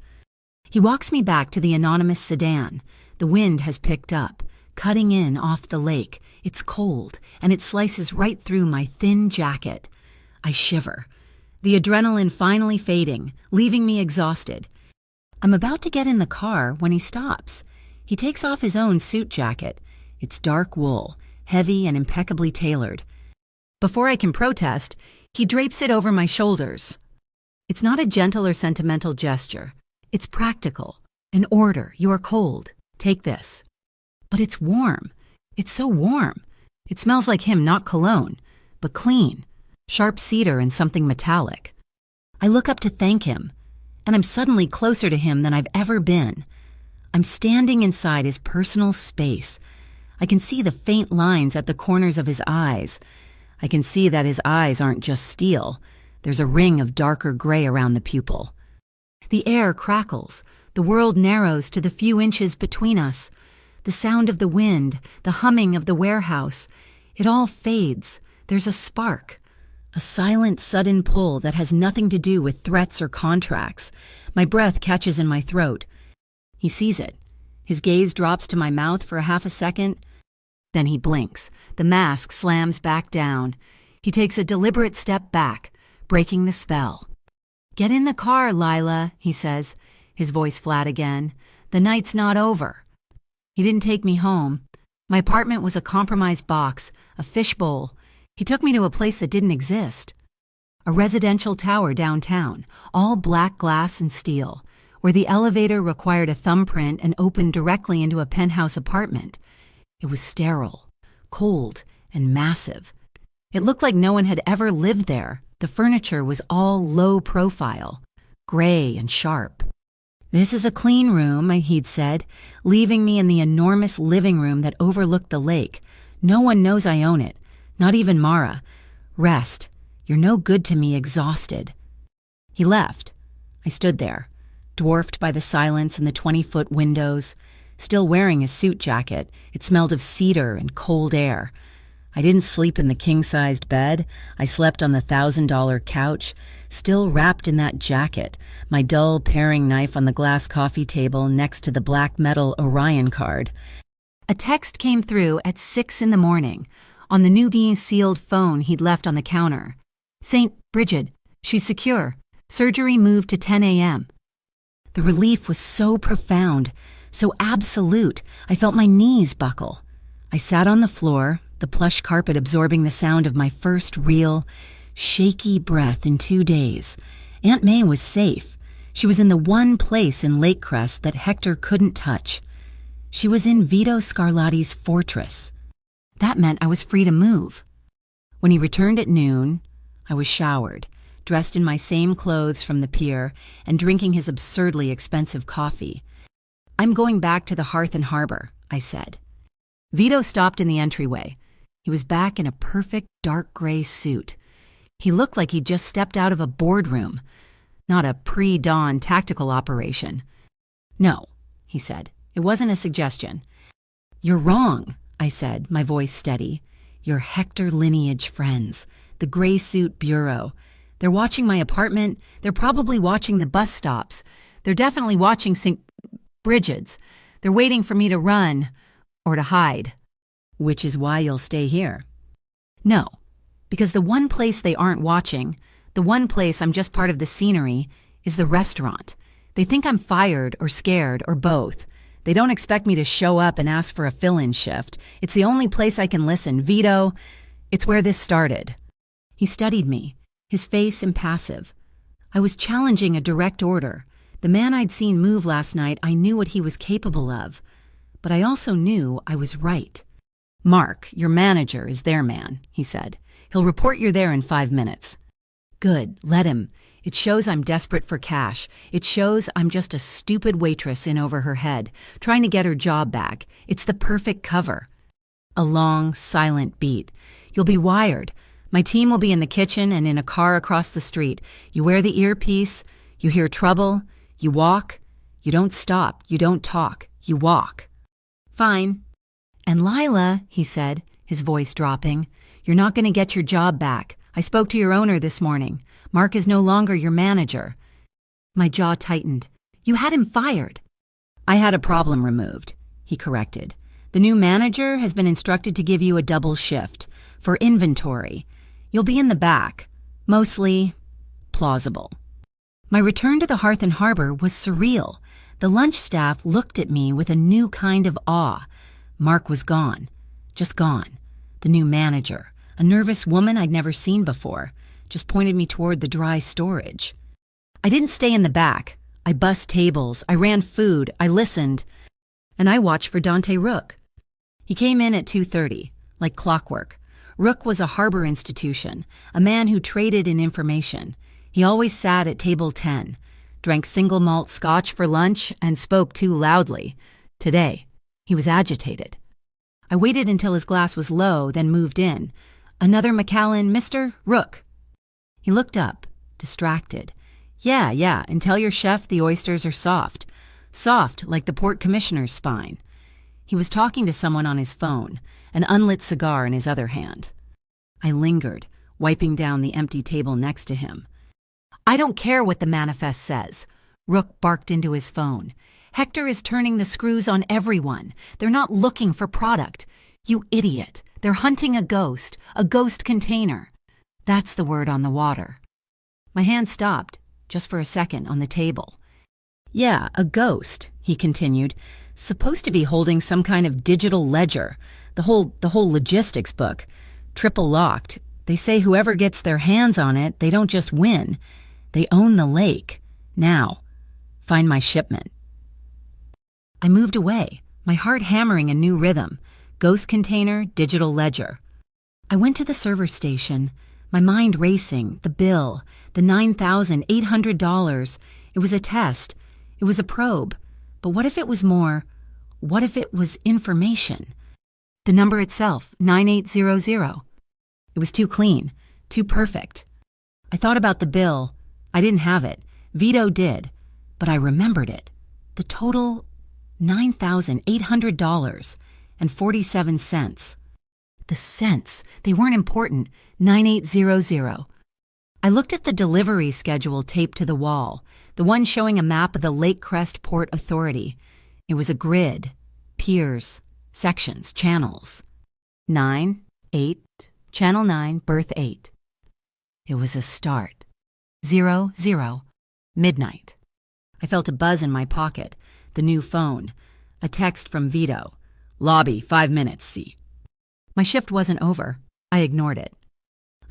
He walks me back to the anonymous sedan. The wind has picked up, cutting in off the lake. It's cold, and it slices right through my thin jacket. I shiver. The adrenaline finally fading, leaving me exhausted. I'm about to get in the car when he stops. He takes off his own suit jacket. It's dark wool, heavy and impeccably tailored. Before I can protest, he drapes it over my shoulders. It's not a gentle or sentimental gesture. It's practical. An order. You are cold. Take this. But it's warm. It's so warm. It smells like him, not cologne, but clean. Sharp cedar and something metallic. I look up to thank him, and I'm suddenly closer to him than I've ever been. I'm standing inside his personal space. I can see the faint lines at the corners of his eyes. I can see that his eyes aren't just steel. There's a ring of darker gray around the pupil. The air crackles. The world narrows to the few inches between us. The sound of the wind, the humming of the warehouse. It all fades. There's a spark. A silent, sudden pull that has nothing to do with threats or contracts. My breath catches in my throat. He sees it. His gaze drops to my mouth for a half a second. Then he blinks. The mask slams back down. He takes a deliberate step back, breaking the spell. Get in the car, Lila, he says, his voice flat again. The night's not over. He didn't take me home. My apartment was a compromised box, a fishbowl. He took me to a place that didn't exist. A residential tower downtown, all black glass and steel, where the elevator required a thumbprint and opened directly into a penthouse apartment. It was sterile, cold, and massive. It looked like no one had ever lived there. The furniture was all low profile, gray and sharp. This is a clean room, he'd said, leaving me in the enormous living room that overlooked the lake. No one knows I own it, not even Mara. Rest. You're no good to me, exhausted. He left. I stood there, dwarfed by the silence and the 20-foot windows, still wearing his suit jacket. It smelled of cedar and cold air. I didn't sleep in the king-sized bed. I slept on the $1,000 couch, still wrapped in that jacket, my dull paring knife on the glass coffee table next to the black metal Orion card. A text came through at 6 a.m. on the new sealed phone he'd left on the counter. St. Bridget, she's secure. Surgery moved to 10 a.m. The relief was so profound, so absolute, I felt my knees buckle. I sat on the floor, the plush carpet absorbing the sound of my first real, shaky breath in 2 days. Aunt May was safe. She was in the one place in Lakecrest that Hector couldn't touch. She was in Vito Scarlatti's fortress. That meant I was free to move. When he returned at noon, I was showered, dressed in my same clothes from the pier, and drinking his absurdly expensive coffee. "I'm going back to the Hearth and Harbor," I said. Vito stopped in the entryway. He was back in a perfect dark gray suit. He looked like he'd just stepped out of a boardroom, not a pre-dawn tactical operation. "No," he said. "It wasn't a suggestion." "You're wrong," I said, my voice steady. "Your Hector lineage friends, the gray suit bureau. They're watching my apartment. They're probably watching the bus stops. They're definitely watching St. Bridget's. They're waiting for me to run or to hide." "Which is why you'll stay here." "No, because the one place they aren't watching, the one place I'm just part of the scenery, is the restaurant. They think I'm fired or scared or both. They don't expect me to show up and ask for a fill-in shift. It's the only place I can listen. Vito, it's where this started." He studied me, his face impassive. I was challenging a direct order. The man I'd seen move last night, I knew what he was capable of. But I also knew I was right. "Mark, your manager, is their man," he said. "He'll report you're there in 5 minutes." "Good, let him. It shows I'm desperate for cash. It shows I'm just a stupid waitress in over her head, trying to get her job back. It's the perfect cover." A long, silent beat. "You'll be wired. My team will be in the kitchen and in a car across the street. You wear the earpiece, you hear trouble, you walk. You don't stop, you don't talk, you walk." "Fine." "And Lila," he said, his voice dropping, "you're not going to get your job back. I spoke to your owner this morning. Mark is no longer your manager." My jaw tightened. "You had him fired." "I had a problem removed," he corrected. "The new manager has been instructed to give you a double shift for inventory. You'll be in the back, mostly plausible." My return to the Hearth and Harbor was surreal. The lunch staff looked at me with a new kind of awe. Mark was gone. Just gone. The new manager, a nervous woman I'd never seen before, just pointed me toward the dry storage. I didn't stay in the back. I bussed tables, I ran food, I listened, and I watched for Dante Rook. He came in at 2:30, like clockwork. Rook was a harbor institution, a man who traded in information. He always sat at table 10, drank single malt scotch for lunch, and spoke too loudly. Today, he was agitated. I waited until his glass was low, then moved in. "Another Macallan, Mr. Rook." He looked up, distracted. Yeah, and tell your chef the oysters are soft. Soft, like the port commissioner's spine." He was talking to someone on his phone, an unlit cigar in his other hand. I lingered, wiping down the empty table next to him. "I don't care what the manifest says," Rook barked into his phone. "Hector is turning the screws on everyone. They're not looking for product. You idiot. They're hunting a ghost container. That's the word on the water." My hand stopped, just for a second, on the table. "Yeah, a ghost," he continued. "Supposed to be holding some kind of digital ledger. The whole logistics book. Triple locked. They say whoever gets their hands on it, they don't just win. They own the lake. Now, find my shipment." I moved away, my heart hammering a new rhythm. Ghost container, digital ledger. I went to the server station, my mind racing, the bill, the $9,800. It was a test. It was a probe. But what if it was more? What if it was information? The number itself, 9800. It was too clean, too perfect. I thought about the bill. I didn't have it. Vito did. But I remembered it. The total, $9,800.47. The cents, they weren't important. 9800. I looked at the delivery schedule taped to the wall, the one showing a map of the Lakecrest Port Authority. It was a grid, piers, sections, channels. 9, 8, Channel 9, berth 8. It was a start. 00, midnight. I felt a buzz in my pocket, the new phone, a text from Vito. Lobby, 5 minutes, see. My shift wasn't over. I ignored it.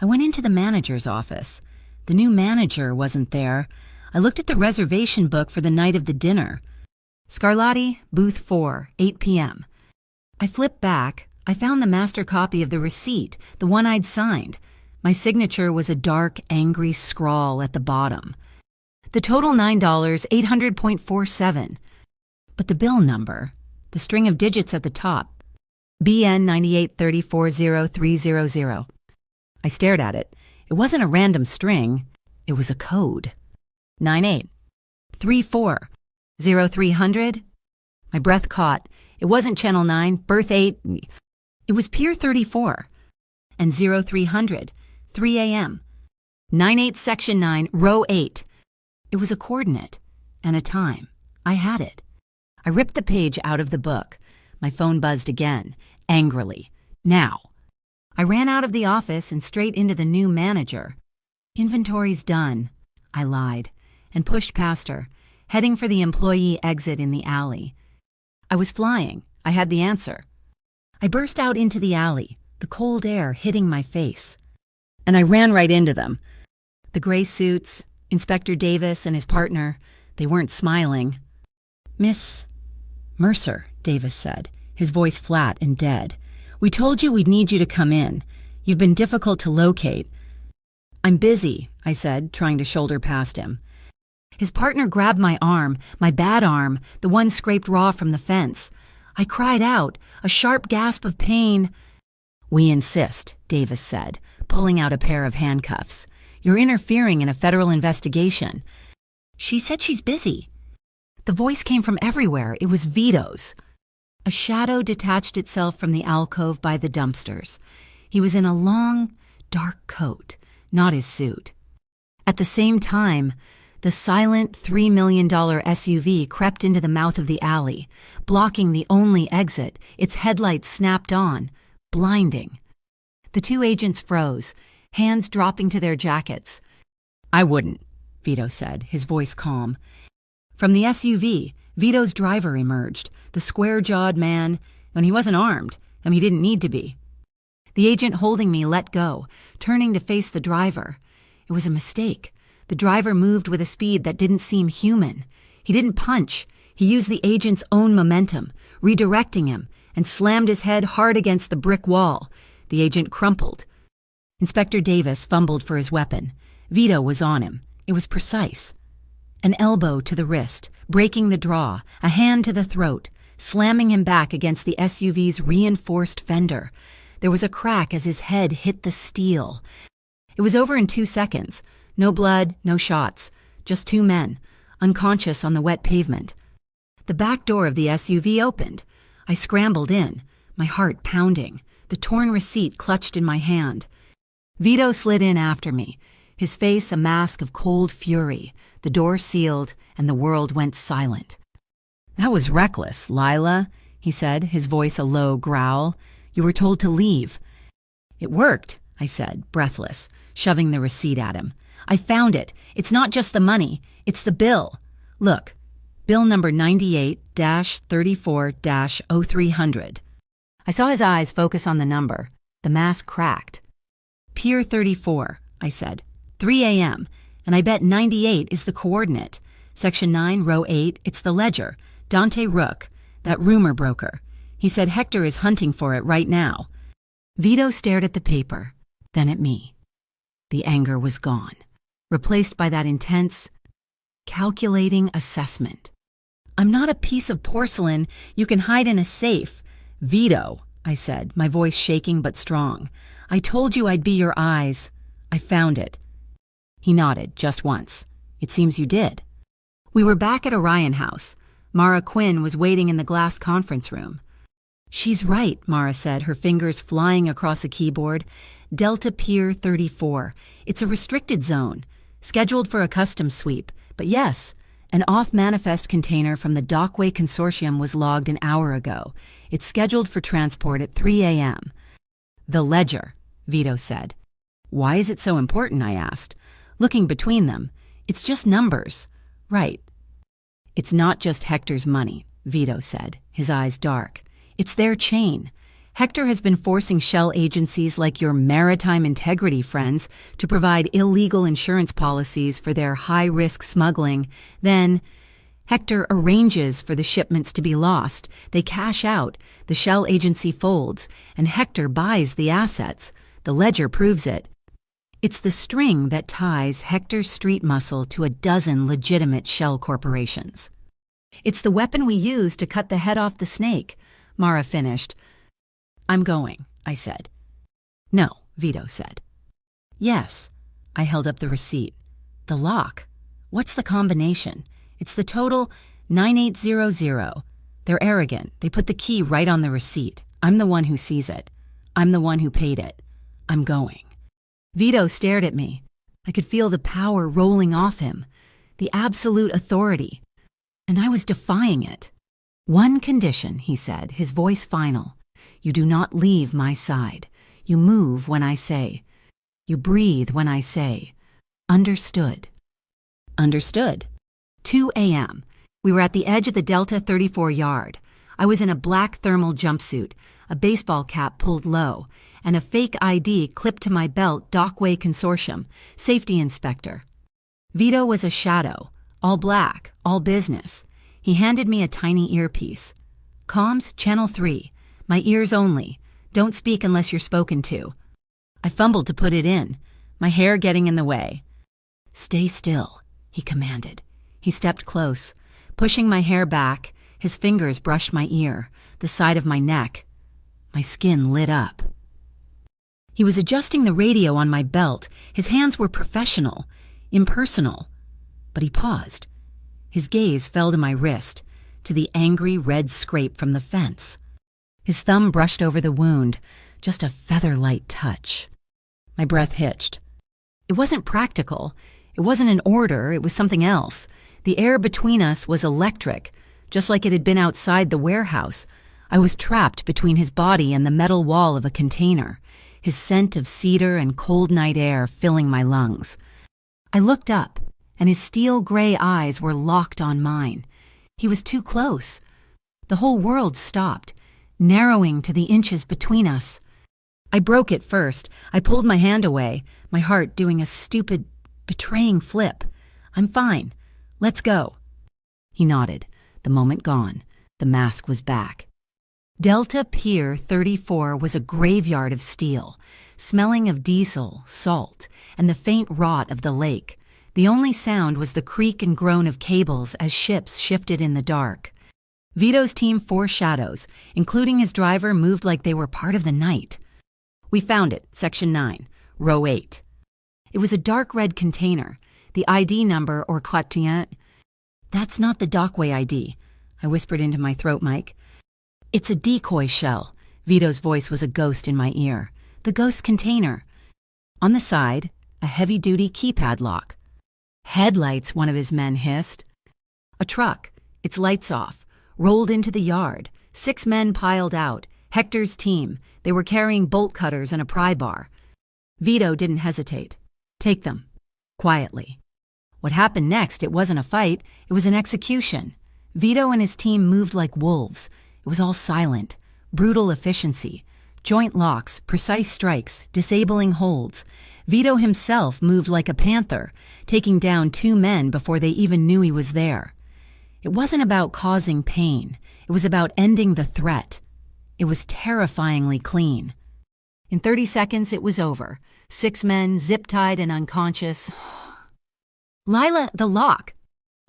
I went into the manager's office. The new manager wasn't there. I looked at the reservation book for the night of the dinner. Scarlatti, booth 4, 8 p.m. I flipped back. I found the master copy of the receipt, the one I'd signed. My signature was a dark, angry scrawl at the bottom. The total $9, 800.47. But the bill number, the string of digits at the top, BN 98340300. I stared at it. It wasn't a random string. It was a code. 9834 0300. My breath caught. It wasn't Channel 9, berth 8. It was Pier 34. And 0300, 3 a.m. 98 Section 9, Row 8. It was a coordinate and a time. I had it. I ripped the page out of the book. My phone buzzed again, angrily. Now. I ran out of the office and straight into the new manager. Inventory's done, I lied, and pushed past her, heading for the employee exit in the alley. I was flying. I had the answer. I burst out into the alley, the cold air hitting my face. And I ran right into them. The gray suits, Inspector Davis and his partner, they weren't smiling. Miss Mercer, Davis said, his voice flat and dead. We told you we'd need you to come in. You've been difficult to locate. I'm busy, I said, trying to shoulder past him. His partner grabbed my arm, my bad arm, the one scraped raw from the fence. I cried out, a sharp gasp of pain. We insist, Davis said, pulling out a pair of handcuffs. You're interfering in a federal investigation. She said she's busy. The voice came from everywhere. It was Vito's. A shadow detached itself from the alcove by the dumpsters. He was in a long, dark coat, not his suit. At the same time, the silent $3 million SUV crept into the mouth of the alley, blocking the only exit, its headlights snapped on, blinding. The two agents froze, hands dropping to their jackets. I wouldn't, Vito said, his voice calm. From the SUV, Vito's driver emerged, the square-jawed man, and he wasn't armed, and he didn't need to be. The agent holding me let go, turning to face the driver. It was a mistake. The driver moved with a speed that didn't seem human. He didn't punch. He used the agent's own momentum, redirecting him, and slammed his head hard against the brick wall. The agent crumpled. Inspector Davis fumbled for his weapon. Vito was on him. It was precise. An elbow to the wrist, breaking the draw, a hand to the throat, slamming him back against the SUV's reinforced fender. There was a crack as his head hit the steel. It was over in 2 seconds. No blood, no shots. Just two men, unconscious on the wet pavement. The back door of the SUV opened. I scrambled in, my heart pounding, the torn receipt clutched in my hand. Vito slid in after me, his face a mask of cold fury. The door sealed, and the world went silent. That was reckless, Lila, he said, his voice a low growl. You were told to leave. It worked, I said, breathless, shoving the receipt at him. I found it. It's not just the money. It's the bill. Look, bill number 98-34-0300. I saw his eyes focus on the number. The mask cracked. Pier 34, I said. 3 a.m., and I bet 98 is the coordinate. Section 9, row 8, it's the ledger. Dante Rook, that rumor broker. He said Hector is hunting for it right now. Vito stared at the paper, then at me. The anger was gone, replaced by that intense, calculating assessment. I'm not a piece of porcelain you can hide in a safe. Vito, I said, my voice shaking but strong. I told you I'd be your eyes. I found it. He nodded, just once. It seems you did. We were back at Orion House. Mara Quinn was waiting in the glass conference room. She's right, Mara said, her fingers flying across a keyboard. Delta Pier 34. It's a restricted zone, scheduled for a customs sweep. But yes, an off-manifest container from the Dockway Consortium was logged an hour ago. It's scheduled for transport at 3 a.m. The ledger, Vito said. Why is it so important, I asked. Looking between them, it's just numbers. Right. It's not just Hector's money, Vito said, his eyes dark. It's their chain. Hector has been forcing shell agencies like your maritime integrity friends to provide illegal insurance policies for their high-risk smuggling. Then Hector arranges for the shipments to be lost. They cash out, the shell agency folds, and Hector buys the assets. The ledger proves it. It's the string that ties Hector's street muscle to a dozen legitimate shell corporations. It's the weapon we use to cut the head off the snake, Mara finished. I'm going, I said. No, Vito said. Yes. I held up the receipt. The lock. What's the combination? It's the total 9800. They're arrogant. They put the key right on the receipt. I'm the one who sees it. I'm the one who paid it. I'm going. Vito stared at me. I could feel the power rolling off him, the absolute authority, and I was defying it. One condition, he said, his voice final. You do not leave my side. You move when I say. You breathe when I say. Understood. Understood. 2 a.m. We were at the edge of the Delta 34 yard. I was in a black thermal jumpsuit, a baseball cap pulled low, and a fake ID clipped to my belt. Dockway Consortium, safety inspector. Vito was a shadow, all black, all business. He handed me a tiny earpiece. Comms, channel 3. My ears only. Don't speak unless you're spoken to. I fumbled to put it in, my hair getting in the way. Stay still, he commanded. He stepped close, pushing my hair back. His fingers brushed my ear, the side of my neck. My skin lit up. He was adjusting the radio on my belt. His hands were professional, impersonal. But he paused. His gaze fell to my wrist, to the angry red scrape from the fence. His thumb brushed over the wound, just a feather-light touch. My breath hitched. It wasn't practical. It wasn't an order. It was something else. The air between us was electric, just like it had been outside the warehouse. I was trapped between his body and the metal wall of a container, his scent of cedar and cold night air filling my lungs. I looked up, and his steel-gray eyes were locked on mine. He was too close. The whole world stopped, narrowing to the inches between us. I broke it first. I pulled my hand away, my heart doing a stupid, betraying flip. I'm fine. Let's go. He nodded. The moment gone. The mask was back. Delta Pier 34 was a graveyard of steel, smelling of diesel, salt, and the faint rot of the lake. The only sound was the creak and groan of cables as ships shifted in the dark. Vito's team, 4 shadows, including his driver, moved like they were part of the night. We found it, Section 9, Row 8. It was a dark red container. The ID number, or quatriant. That's not the Dockway ID, I whispered into my throat mic. It's a decoy shell. Vito's voice was a ghost in my ear. The ghost container. On the side, a heavy-duty keypad lock. Headlights, one of his men hissed. A truck, its lights off, rolled into the yard. 6 men piled out. Hector's team. They were carrying bolt cutters and a pry bar. Vito didn't hesitate. Take them. Quietly. What happened next, it wasn't a fight, it was an execution. Vito and his team moved like wolves. It was all silent, brutal efficiency, joint locks, precise strikes, disabling holds. Vito himself moved like a panther, taking down 2 men before they even knew he was there. It wasn't about causing pain. It was about ending the threat. It was terrifyingly clean. In 30 seconds, it was over. 6 men, zip-tied and unconscious. Lila, the lock!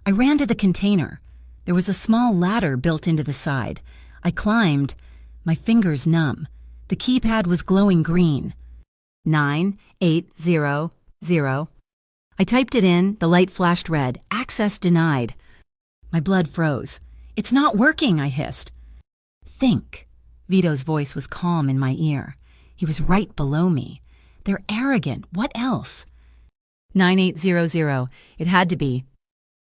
I ran to the container. There was a small ladder built into the side. I climbed, my fingers numb. The keypad was glowing green. 9800. I typed it in, the light flashed red. Access denied. My blood froze. It's not working, I hissed. Think. Vito's voice was calm in my ear. He was right below me. They're arrogant. What else? 9800. It had to be.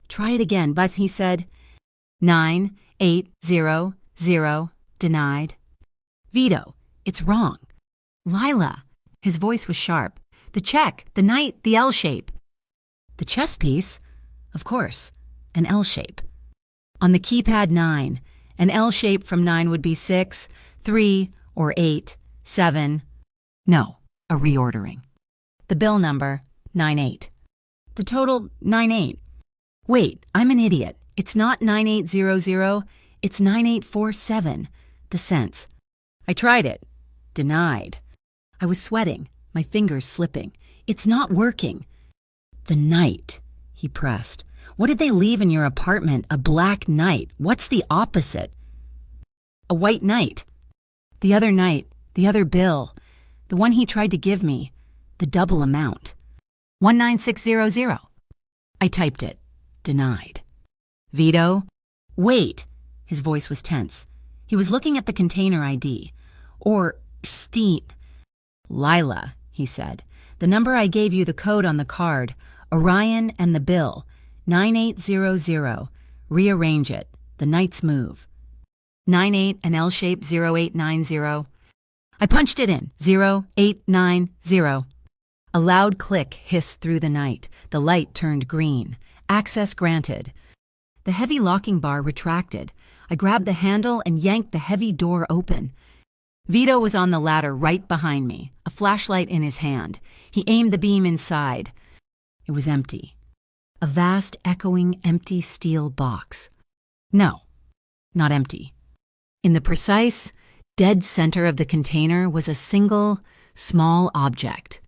Try it again, but he said. 9800. Denied. Vito, it's wrong. Lila. His voice was sharp. The check, the knight, the L shape. The chess piece? Of course, an L shape. On the keypad 9, an L shape from 9 would be 6, 3, or 8, 7. No, a reordering. The bill number, 98. The total, 98. Wait, I'm an idiot. It's not 9800, it's 9847. The cents. I tried it. Denied. I was sweating, my fingers slipping. It's not working. The night, he pressed. What did they leave in your apartment? A black night. What's the opposite? A white knight. The other night, the other bill, the one he tried to give me, the double amount. 19600. I typed it. Denied. Vito? Wait. His voice was tense. He was looking at the container ID. Or Steam. Lila, he said. The number I gave you, the code on the card. Orion and the bill. 9800. Rearrange it. The knight's move. 98 and L shape 0890. I punched it in. 0890. A loud click hissed through the night. The light turned green. Access granted. The heavy locking bar retracted. I grabbed the handle and yanked the heavy door open. Vito was on the ladder right behind me, a flashlight in his hand. He aimed the beam inside. It was empty. A vast, echoing, empty steel box. No, not empty. In the precise, dead center of the container was a single, small object.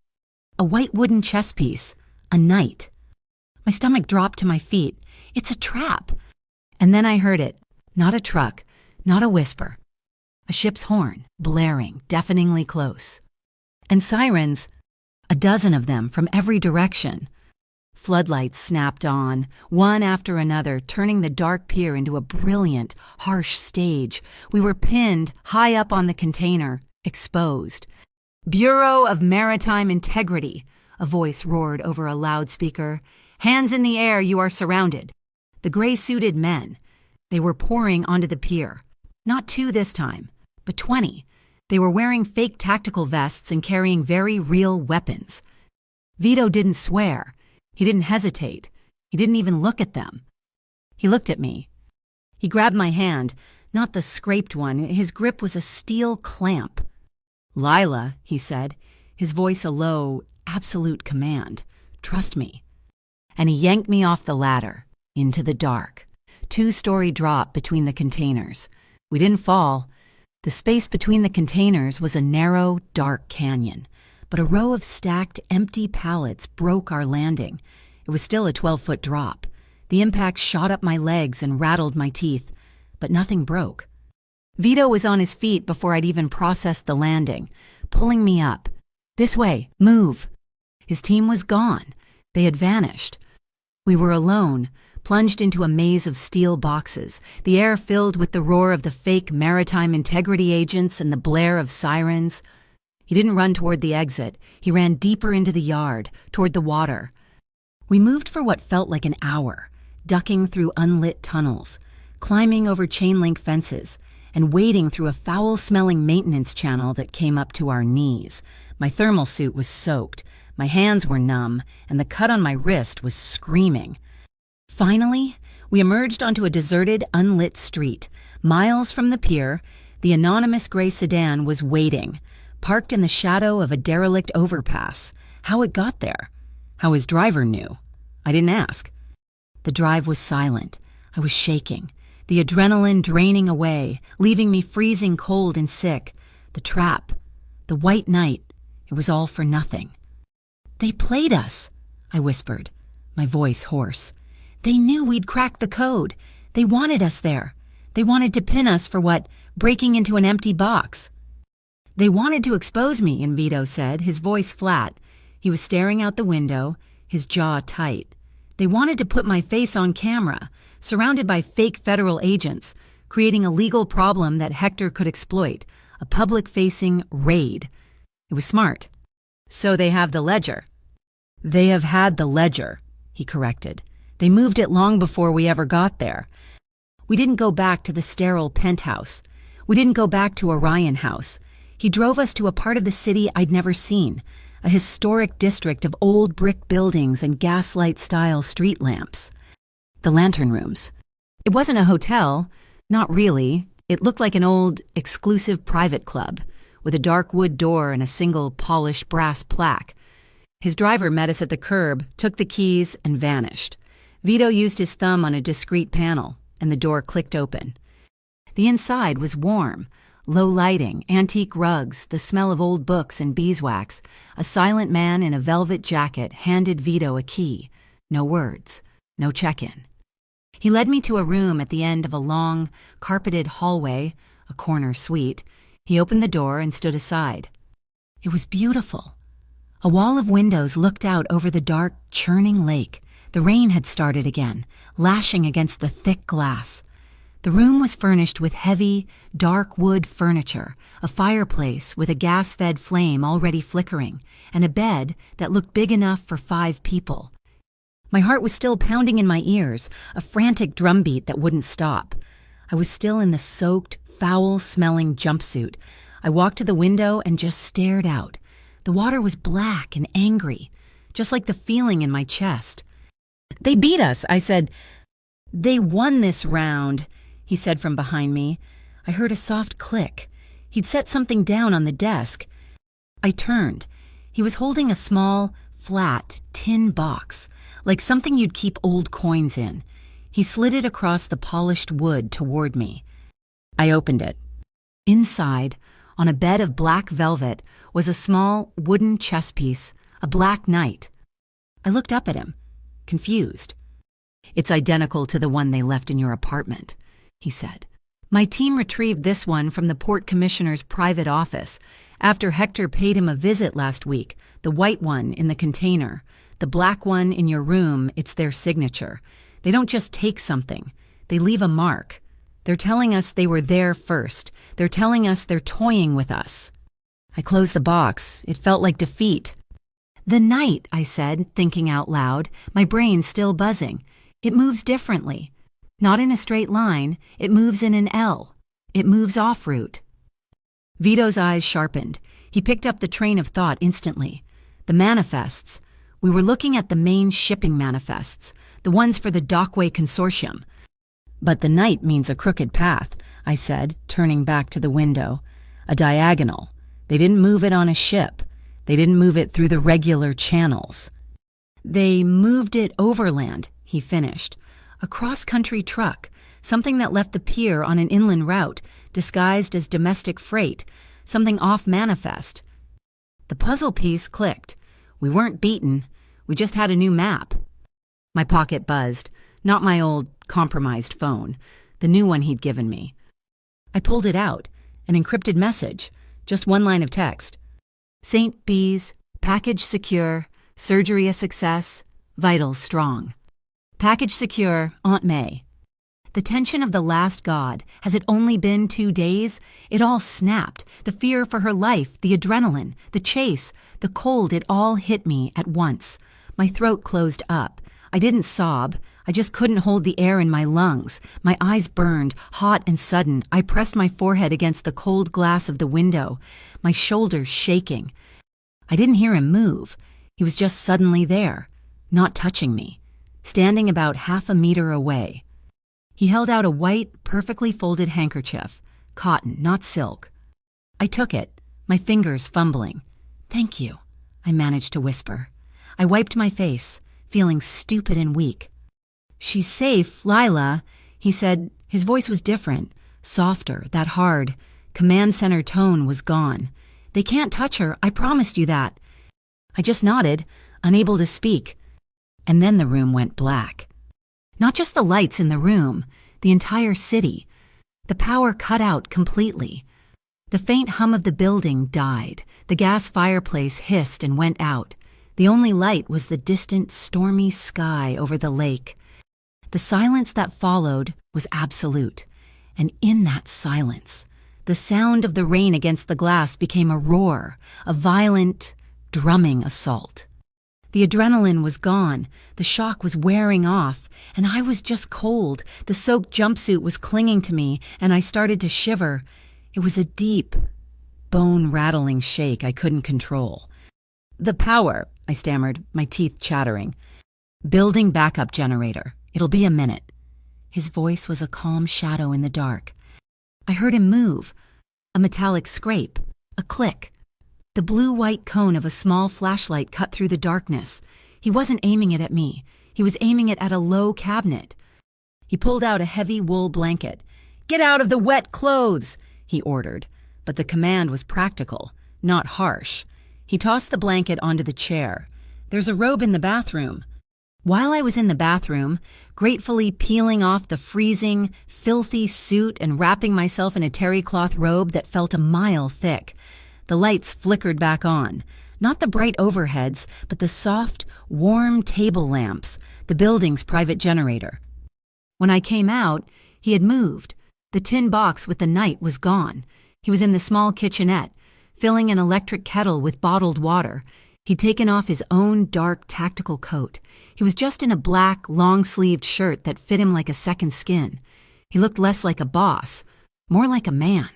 A white wooden chess piece. A knight. My stomach dropped to my feet. It's a trap. And then I heard it. Not a truck, not a whisper. A ship's horn, blaring, deafeningly close. And sirens, a dozen of them from every direction. Floodlights snapped on, one after another, turning the dark pier into a brilliant, harsh stage. We were pinned high up on the container, exposed. Bureau of Maritime Integrity, a voice roared over a loudspeaker. Hands in the air, you are surrounded. The gray-suited men. They were pouring onto the pier. Not 2 this time, but 20. They were wearing fake tactical vests and carrying very real weapons. Vito didn't swear. He didn't hesitate. He didn't even look at them. He looked at me. He grabbed my hand, not the scraped one. His grip was a steel clamp. Lila, he said, his voice a low, absolute command. Trust me. And he yanked me off the ladder, into the dark. 2-story drop between the containers. We didn't fall. The space between the containers was a narrow, dark canyon, but a row of stacked, empty pallets broke our landing. It was still a 12-foot drop. The impact shot up my legs and rattled my teeth, but nothing broke. Vito was on his feet before I'd even processed the landing, pulling me up. This way, move. His team was gone. They had vanished. We were alone, plunged into a maze of steel boxes, the air filled with the roar of the fake maritime integrity agents and the blare of sirens. He didn't run toward the exit. He ran deeper into the yard, toward the water. We moved for what felt like an hour, ducking through unlit tunnels, climbing over chain-link fences, and wading through a foul-smelling maintenance channel that came up to our knees. My thermal suit was soaked, my hands were numb, and the cut on my wrist was screaming. Finally, we emerged onto a deserted, unlit street. Miles from the pier, the anonymous gray sedan was waiting, parked in the shadow of a derelict overpass. How it got there? How his driver knew? I didn't ask. The drive was silent. I was shaking, the adrenaline draining away, leaving me freezing cold and sick. The trap, the white knight, it was all for nothing. They played us, I whispered, my voice hoarse. They knew we'd cracked the code. They wanted us there. They wanted to pin us for what? Breaking into an empty box. They wanted to expose me, Vito said, his voice flat. He was staring out the window, his jaw tight. They wanted to put my face on camera, surrounded by fake federal agents, creating a legal problem that Hector could exploit, a public-facing raid. It was smart. So they have the ledger. They have had the ledger, he corrected. They moved it long before we ever got there. We didn't go back to the sterile penthouse. We didn't go back to Orion House. He drove us to a part of the city I'd never seen, a historic district of old brick buildings and gaslight-style street lamps. The lantern rooms. It wasn't a hotel, not really. It looked like an old, exclusive private club, with a dark wood door and a single polished brass plaque. His driver met us at the curb, took the keys, and vanished. Vito used his thumb on a discreet panel, and the door clicked open. The inside was warm. Low lighting, antique rugs, the smell of old books and beeswax. A silent man in a velvet jacket handed Vito a key. No words, no check-in. He led me to a room at the end of a long, carpeted hallway, a corner suite. He opened the door and stood aside. It was beautiful. A wall of windows looked out over the dark, churning lake. The rain had started again, lashing against the thick glass. The room was furnished with heavy, dark wood furniture, a fireplace with a gas-fed flame already flickering, and a bed that looked big enough for 5 people. My heart was still pounding in my ears, a frantic drumbeat that wouldn't stop. I was still in the soaked, foul-smelling jumpsuit. I walked to the window and just stared out. The water was black and angry, just like the feeling in my chest. "They beat us," I said. "They won this round," he said from behind me. I heard a soft click. He'd set something down on the desk. I turned. He was holding a small, flat, tin box, like something you'd keep old coins in. He slid it across the polished wood toward me. I opened it. Inside, on a bed of black velvet, was a small wooden chess piece, a black knight. I looked up at him, confused. "It's identical to the one they left in your apartment," he said. "My team retrieved this one from the port commissioner's private office after Hector paid him a visit last week, the white one in the container. The black one in your room, it's their signature. They don't just take something. They leave a mark. They're telling us they were there first. They're telling us they're toying with us." I closed the box. It felt like defeat. "The knight," I said, thinking out loud, my brain still buzzing. "It moves differently. Not in a straight line, it moves in an L. It moves off route." Vito's eyes sharpened. He picked up the train of thought instantly. The manifests. We were looking at the main shipping manifests, the ones for the Dockway Consortium. "But the night means a crooked path," I said, turning back to the window. "A diagonal. They didn't move it on a ship. They didn't move it through the regular channels. They moved it overland," he finished. "A cross-country truck, something that left the pier on an inland route, disguised as domestic freight, something off manifest." The puzzle piece clicked. We weren't beaten. We just had a new map. My pocket buzzed. Not my old, compromised phone. The new one he'd given me. I pulled it out. An encrypted message. Just one line of text. "St. B's, package secure, surgery a success, vitals strong. Package secure, Aunt May." The tension of the last god. Has it only been 2 days? It all snapped. The fear for her life, the adrenaline, the chase, the cold, it all hit me at once. My throat closed up. I didn't sob. I just couldn't hold the air in my lungs. My eyes burned, hot and sudden. I pressed my forehead against the cold glass of the window, my shoulders shaking. I didn't hear him move. He was just suddenly there, not touching me, standing about half a meter away. He held out a white, perfectly folded handkerchief, cotton, not silk. I took it, my fingers fumbling. "Thank you," I managed to whisper. I wiped my face, feeling stupid and weak. "She's safe, Lila," he said. His voice was different, softer, that hard, command center tone was gone. "They can't touch her, I promised you that." I just nodded, unable to speak. And then the room went black. Not just the lights in the room, the entire city. The power cut out completely. The faint hum of the building died. The gas fireplace hissed and went out. The only light was the distant, stormy sky over the lake. The silence that followed was absolute. And in that silence, the sound of the rain against the glass became a roar, a violent, drumming assault. The adrenaline was gone, the shock was wearing off, and I was just cold. The soaked jumpsuit was clinging to me, and I started to shiver. It was a deep, bone-rattling shake I couldn't control. "The power," I stammered, my teeth chattering. "Building backup generator. It'll be a minute." His voice was a calm shadow in the dark. I heard him move. A metallic scrape. A click. The blue-white cone of a small flashlight cut through the darkness. He wasn't aiming it at me. He was aiming it at a low cabinet. He pulled out a heavy wool blanket. "Get out of the wet clothes," he ordered. But the command was practical, not harsh. He tossed the blanket onto the chair. "There's a robe in the bathroom." While I was in the bathroom, gratefully peeling off the freezing, filthy suit and wrapping myself in a terry cloth robe that felt a mile thick, the lights flickered back on. Not the bright overheads, but the soft, warm table lamps, the building's private generator. When I came out, he had moved. The tin box with the night was gone. He was in the small kitchenette, filling an electric kettle with bottled water. He'd taken off his own dark tactical coat. He was just in a black, long-sleeved shirt that fit him like a second skin. He looked less like a boss, more like a man.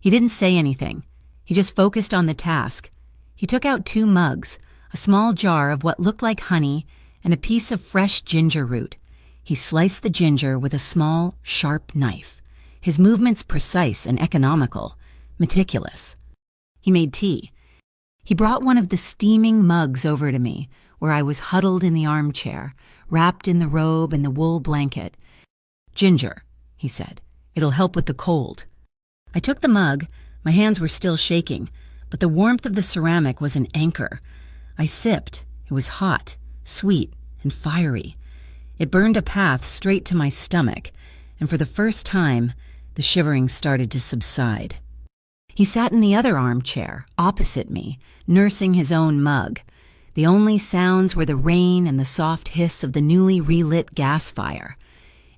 He didn't say anything. He just focused on the task. He took out 2 mugs, a small jar of what looked like honey, and a piece of fresh ginger root. He sliced the ginger with a small, sharp knife. His movements precise and economical, meticulous. He made tea. He brought one of the steaming mugs over to me, where I was huddled in the armchair, wrapped in the robe and the wool blanket. "Ginger," he said. "It'll help with the cold." I took the mug. My hands were still shaking, but the warmth of the ceramic was an anchor. I sipped. It was hot, sweet, and fiery. It burned a path straight to my stomach, and for the first time, the shivering started to subside. He sat in the other armchair, opposite me, nursing his own mug. The only sounds were the rain and the soft hiss of the newly relit gas fire.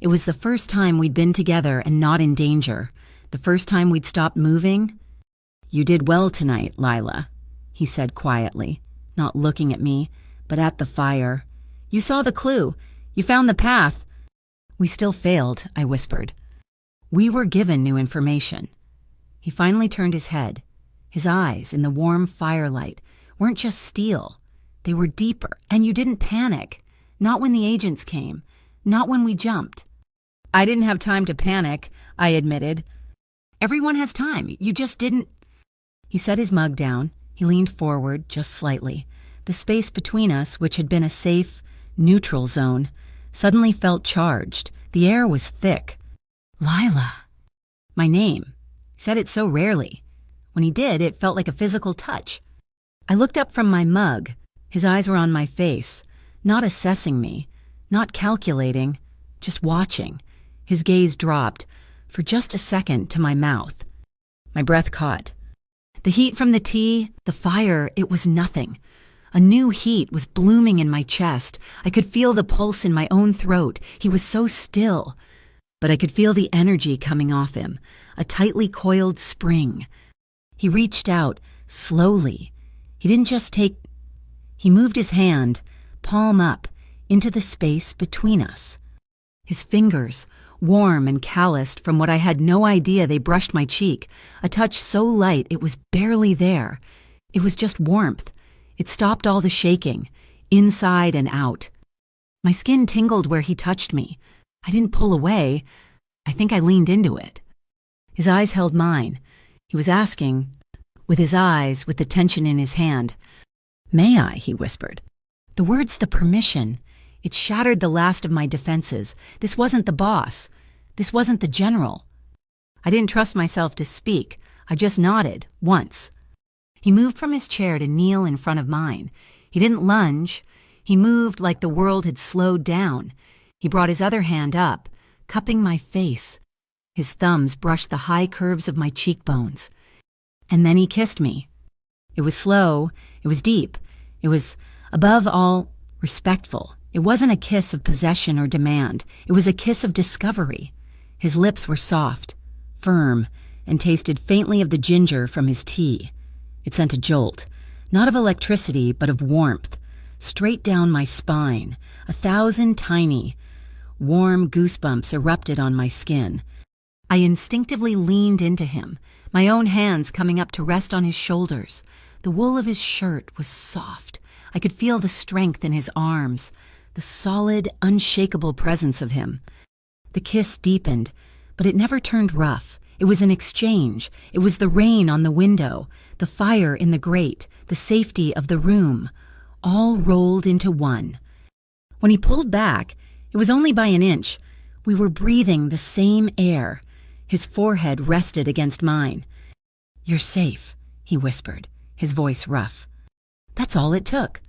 It was the first time we'd been together and not in danger, the first time we'd stopped moving. "You did well tonight, Lila," he said quietly, not looking at me, but at the fire. "You saw the clue. You found the path." "We still failed," I whispered. "We were given new information." He finally turned his head. His eyes, in the warm firelight, weren't just steel. They were deeper, and you didn't panic. Not when the agents came. Not when we jumped. "I didn't have time to panic," I admitted. "Everyone has time. You just didn't." He set his mug down. He leaned forward, just slightly. The space between us, which had been a safe, neutral zone, suddenly felt charged. The air was thick. "Lila." My name. He said it so rarely. When he did, it felt like a physical touch. I looked up from my mug. His eyes were on my face, not assessing me, not calculating, just watching. His gaze dropped, for just a second, to my mouth. My breath caught. The heat from the tea, the fire, it was nothing. A new heat was blooming in my chest. I could feel the pulse in my own throat. He was so still. But I could feel the energy coming off him, a tightly coiled spring. He reached out, slowly. He didn't just take... He moved his hand, palm up, into the space between us. His fingers, warm and calloused from what I had no idea they brushed my cheek, a touch so light it was barely there. It was just warmth. It stopped all the shaking, inside and out. My skin tingled where he touched me. I didn't pull away. I think I leaned into it. His eyes held mine. He was asking, with his eyes, with the tension in his hand. "May I?" he whispered. The words, the permission. It shattered the last of my defenses. This wasn't the boss. This wasn't the general. I didn't trust myself to speak. I just nodded, once. He moved from his chair to kneel in front of mine. He didn't lunge. He moved like the world had slowed down. He brought his other hand up, cupping my face. His thumbs brushed the high curves of my cheekbones. And then he kissed me. It was slow. It was deep. It was, above all, respectful. It wasn't a kiss of possession or demand. It was a kiss of discovery. His lips were soft, firm, and tasted faintly of the ginger from his tea. It sent a jolt, not of electricity, but of warmth, straight down my spine. 1,000 tiny, warm goosebumps erupted on my skin. I instinctively leaned into him, my own hands coming up to rest on his shoulders. The wool of his shirt was soft. I could feel the strength in his arms, the solid, unshakable presence of him. The kiss deepened, but it never turned rough. It was an exchange. It was the rain on the window, the fire in the grate, the safety of the room, all rolled into one. When he pulled back, it was only by an inch. We were breathing the same air. His forehead rested against mine. "You're safe," he whispered, his voice rough. That's all it took.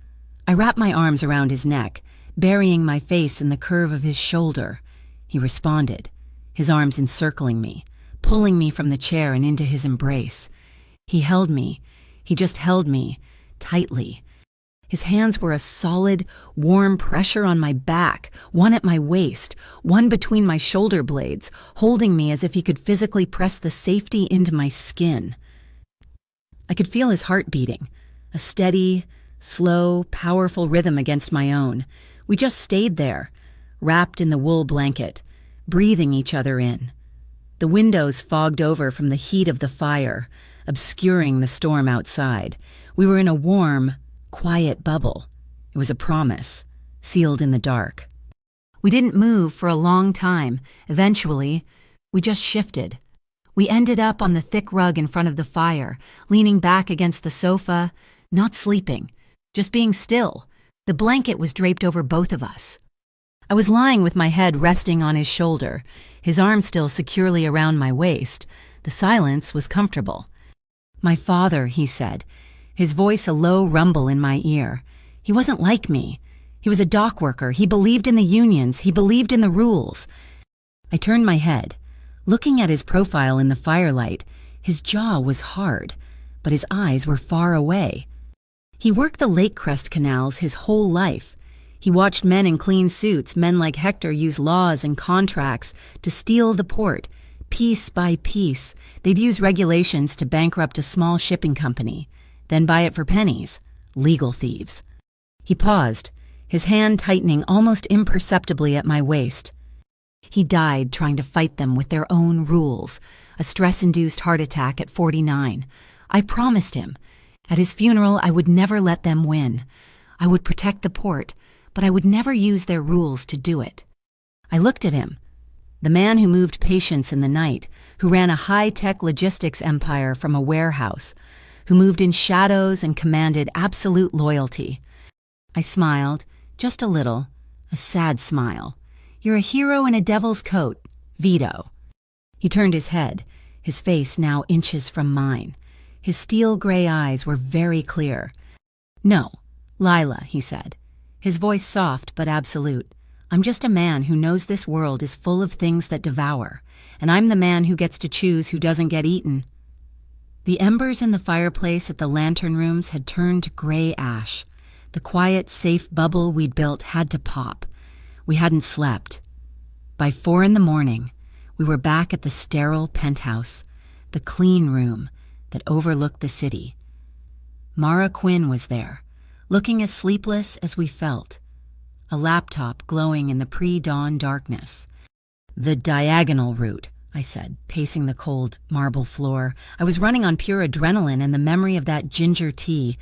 I wrapped my arms around his neck, burying my face in the curve of his shoulder. He responded, his arms encircling me, pulling me from the chair and into his embrace. He held me. He just held me, tightly. His hands were a solid, warm pressure on my back, one at my waist, one between my shoulder blades, holding me as if he could physically press the safety into my skin. I could feel his heart beating, a steady, slow, powerful rhythm against my own. We just stayed there, wrapped in the wool blanket, breathing each other in. The windows fogged over from the heat of the fire, obscuring the storm outside. We were in a warm, quiet bubble. It was a promise, sealed in the dark. We didn't move for a long time. Eventually, we just shifted. We ended up on the thick rug in front of the fire, leaning back against the sofa, not sleeping, just being still. The blanket was draped over both of us. I was lying with my head resting on his shoulder, his arm still securely around my waist. The silence was comfortable. "My father," he said, his voice a low rumble in my ear. He wasn't like me. He was a dock worker. He believed in the unions. He believed in the rules. I turned my head. Looking at his profile in the firelight, his jaw was hard, but his eyes were far away. He worked the Lake Crest canals his whole life. He watched men in clean suits, men like Hector, use laws and contracts to steal the port. Piece by piece, they'd use regulations to bankrupt a small shipping company, then buy it for pennies. Legal thieves. He paused, his hand tightening almost imperceptibly at my waist. He died trying to fight them with their own rules, a stress-induced heart attack at 49. I promised him. At his funeral, I would never let them win. I would protect the port, but I would never use their rules to do it. I looked at him, the man who moved patients in the night, who ran a high-tech logistics empire from a warehouse, who moved in shadows and commanded absolute loyalty. I smiled, just a little, a sad smile. "You're a hero in a devil's coat, Vito." He turned his head, his face now inches from mine. His steel gray eyes were very clear. "No, Lila," he said, his voice soft but absolute. "I'm just a man who knows this world is full of things that devour, and I'm the man who gets to choose who doesn't get eaten." The embers in the fireplace at the lantern rooms had turned to gray ash. The quiet, safe bubble we'd built had to pop. We hadn't slept. By 4 a.m, we were back at the sterile penthouse, the clean room that overlooked the city. Mara Quinn was there, looking as sleepless as we felt, a laptop glowing in the pre-dawn darkness. "The diagonal route," I said, pacing the cold marble floor. I was running on pure adrenaline and the memory of that ginger tea.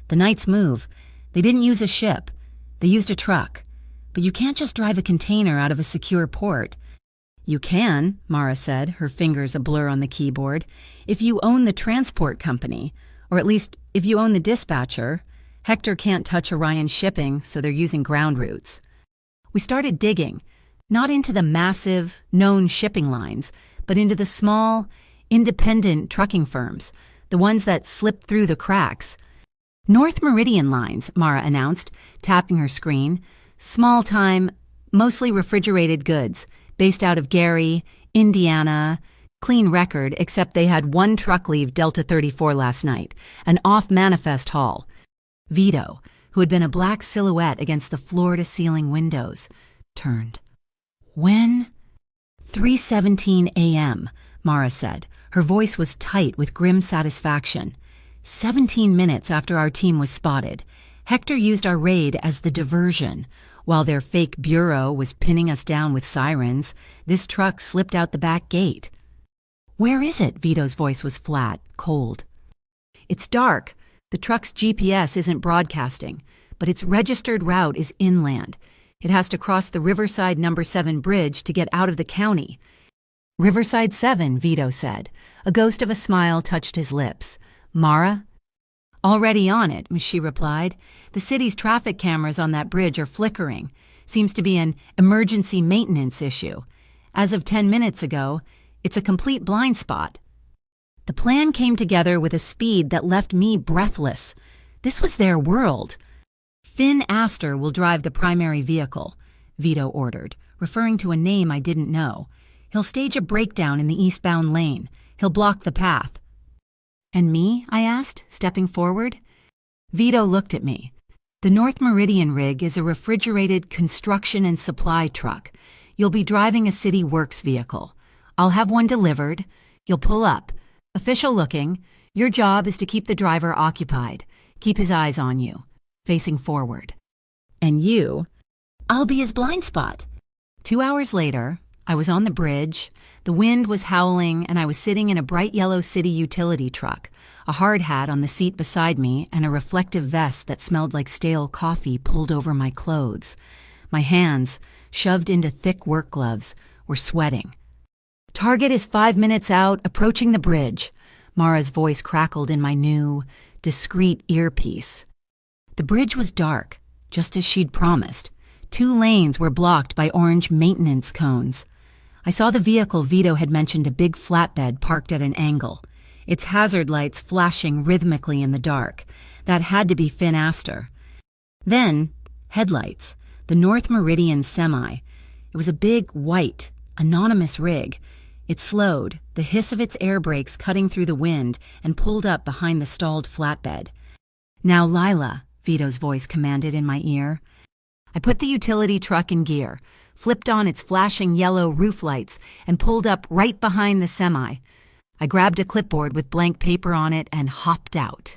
The night's move. They didn't use a ship. They used a truck. But you can't just drive a container out of a secure port. "You can," Mara said, her fingers a blur on the keyboard, "if you own the transport company, or at least if you own the dispatcher. Hector can't touch Orion Shipping, so they're using ground routes." We started digging, not into the massive, known shipping lines, but into the small, independent trucking firms, the ones that slipped through the cracks. "North Meridian Lines," Mara announced, tapping her screen. "Small-time, mostly refrigerated goods, based out of Gary, Indiana. Clean record, except they had one truck leave Delta 34 last night, an off-manifest haul." Vito, who had been a black silhouette against the floor-to-ceiling windows, turned. "When?" 3:17 a.m., Mara said. Her voice was tight with grim satisfaction. 17 minutes after our team was spotted. Hector used our raid as the diversion. While their fake bureau was pinning us down with sirens, this truck slipped out the back gate. Where is it? Vito's voice was flat, cold. It's dark. The truck's GPS isn't broadcasting, but its registered route is inland. It has to cross the Riverside No. 7 bridge to get out of the county. Riverside 7, Vito said. A ghost of a smile touched his lips. Mara? Already on it, she replied. The city's traffic cameras on that bridge are flickering. Seems to be an emergency maintenance issue. As of 10 minutes ago, it's a complete blind spot. The plan came together with a speed that left me breathless. This was their world. Finn Astor will drive the primary vehicle, Vito ordered, referring to a name I didn't know. He'll stage a breakdown in the eastbound lane. He'll block the path. And me? I asked, stepping forward. Vito looked at me. The North Meridian rig is a refrigerated construction and supply truck. You'll be driving a city works vehicle. I'll have one delivered. You'll pull up. Official looking. Your job is to keep the driver occupied. Keep his eyes on you, facing forward. And you? I'll be his blind spot. 2 hours later, I was on the bridge. The wind was howling, and I was sitting in a bright yellow city utility truck, a hard hat on the seat beside me, and a reflective vest that smelled like stale coffee pulled over my clothes. My hands, shoved into thick work gloves, were sweating. Target is 5 minutes out, approaching the bridge. Mara's voice crackled in my new, discreet earpiece. The bridge was dark, just as she'd promised. 2 lanes were blocked by orange maintenance cones. I saw the vehicle Vito had mentioned, a big flatbed parked at an angle, its hazard lights flashing rhythmically in the dark. That had to be Finn Astor. Then, headlights, the North Meridian semi. It was a big, white, anonymous rig. It slowed, the hiss of its air brakes cutting through the wind, and pulled up behind the stalled flatbed. Now, Lila, Vito's voice commanded in my ear. I put the utility truck in gear, flipped on its flashing yellow roof lights, and pulled up right behind the semi. I grabbed a clipboard with blank paper on it and hopped out.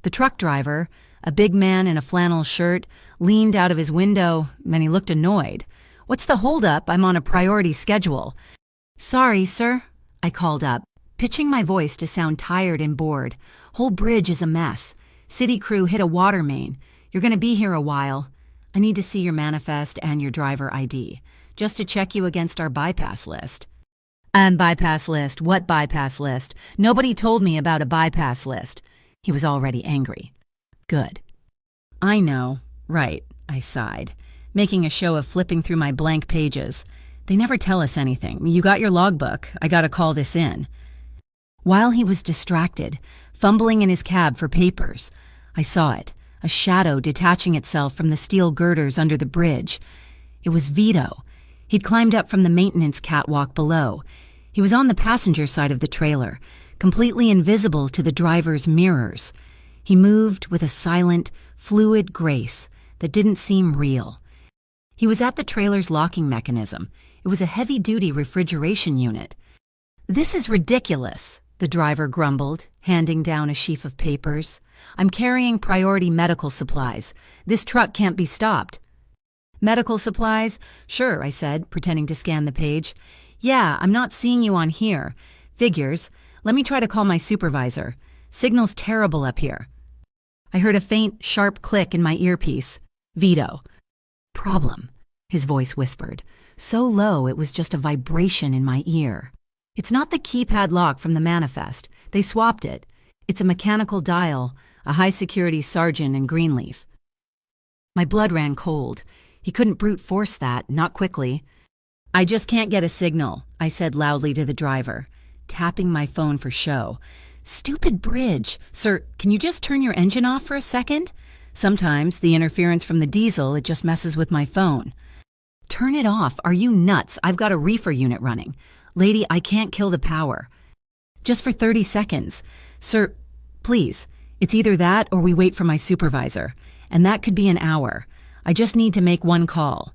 The truck driver, a big man in a flannel shirt, leaned out of his window, and he looked annoyed. What's the holdup? I'm on a priority schedule. Sorry, sir, I called up, pitching my voice to sound tired and bored. Whole bridge is a mess. City crew hit a water main. You're going to be here a while. I need to see your manifest and your driver ID, just to check you against our bypass list. Bypass list? What bypass list? Nobody told me about a bypass list. He was already angry. Good. I know. Right, I sighed, making a show of flipping through my blank pages. They never tell us anything. You got your logbook. I gotta call this in. While he was distracted, fumbling in his cab for papers, I saw it, a shadow detaching itself from the steel girders under the bridge. It was Vito. He'd climbed up from the maintenance catwalk below. He was on the passenger side of the trailer, completely invisible to the driver's mirrors. He moved with a silent, fluid grace that didn't seem real. He was at the trailer's locking mechanism. It was a heavy-duty refrigeration unit. This is ridiculous, the driver grumbled, handing down a sheaf of papers. I'm carrying priority medical supplies. This truck can't be stopped. Medical supplies? Sure, I said, pretending to scan the page. Yeah, I'm not seeing you on here. Figures. Let me try to call my supervisor. Signal's terrible up here. I heard a faint, sharp click in my earpiece. Vito. Problem, his voice whispered, so low it was just a vibration in my ear. It's not the keypad lock from the manifest. They swapped it. It's a mechanical dial, a high-security sergeant in Greenleaf. My blood ran cold. He couldn't brute force that, not quickly. I just can't get a signal, I said loudly to the driver, tapping my phone for show. Stupid bridge. Sir, can you just turn your engine off for a second? Sometimes the interference from the diesel, it just messes with my phone. Turn it off. Are you nuts? I've got a reefer unit running. Lady, I can't kill the power. Just for 30 seconds. Sir, please. It's either that or we wait for my supervisor. And that could be an hour. I just need to make one call.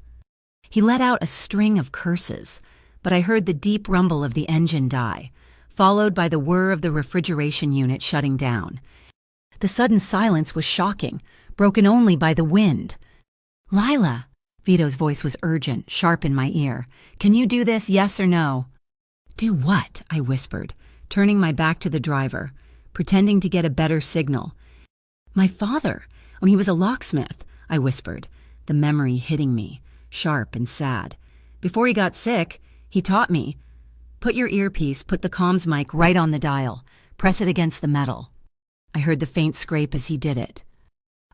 He let out a string of curses, but I heard the deep rumble of the engine die, followed by the whir of the refrigeration unit shutting down. The sudden silence was shocking, broken only by the wind. Lila, Vito's voice was urgent, sharp in my ear. Can you do this, yes or no? Do what? I whispered, turning my back to the driver, pretending to get a better signal. My father, when he was a locksmith, I whispered, the memory hitting me, sharp and sad. Before he got sick, he taught me. Put your earpiece, put the comms mic right on the dial. Press it against the metal. I heard the faint scrape as he did it.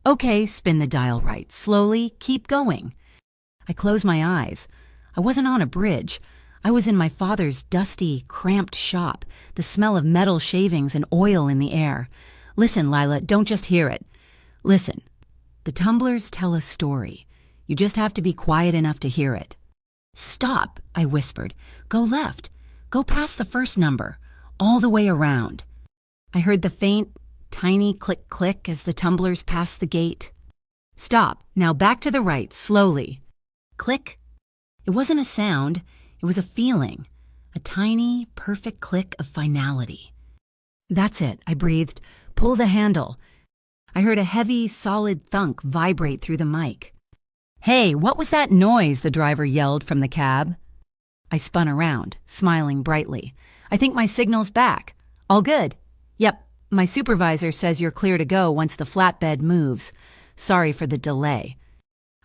Okay, spin the dial right. Slowly, keep going. I closed my eyes. I wasn't on a bridge. I was in my father's dusty, cramped shop, the smell of metal shavings and oil in the air. Listen, Lila, don't just hear it. Listen. The tumblers tell a story. You just have to be quiet enough to hear it. Stop, I whispered. Go left. Go past the first number. All the way around. I heard the faint, tiny click-click as the tumblers passed the gate. Stop. Now back to the right, slowly. Click. It wasn't a sound. It was a feeling. A tiny, perfect click of finality. That's it, I breathed. Pull the handle. I heard a heavy, solid thunk vibrate through the mic. Hey, what was that noise? The driver yelled from the cab. I spun around, smiling brightly. I think my signal's back. All good. Yep, my supervisor says you're clear to go once the flatbed moves. Sorry for the delay.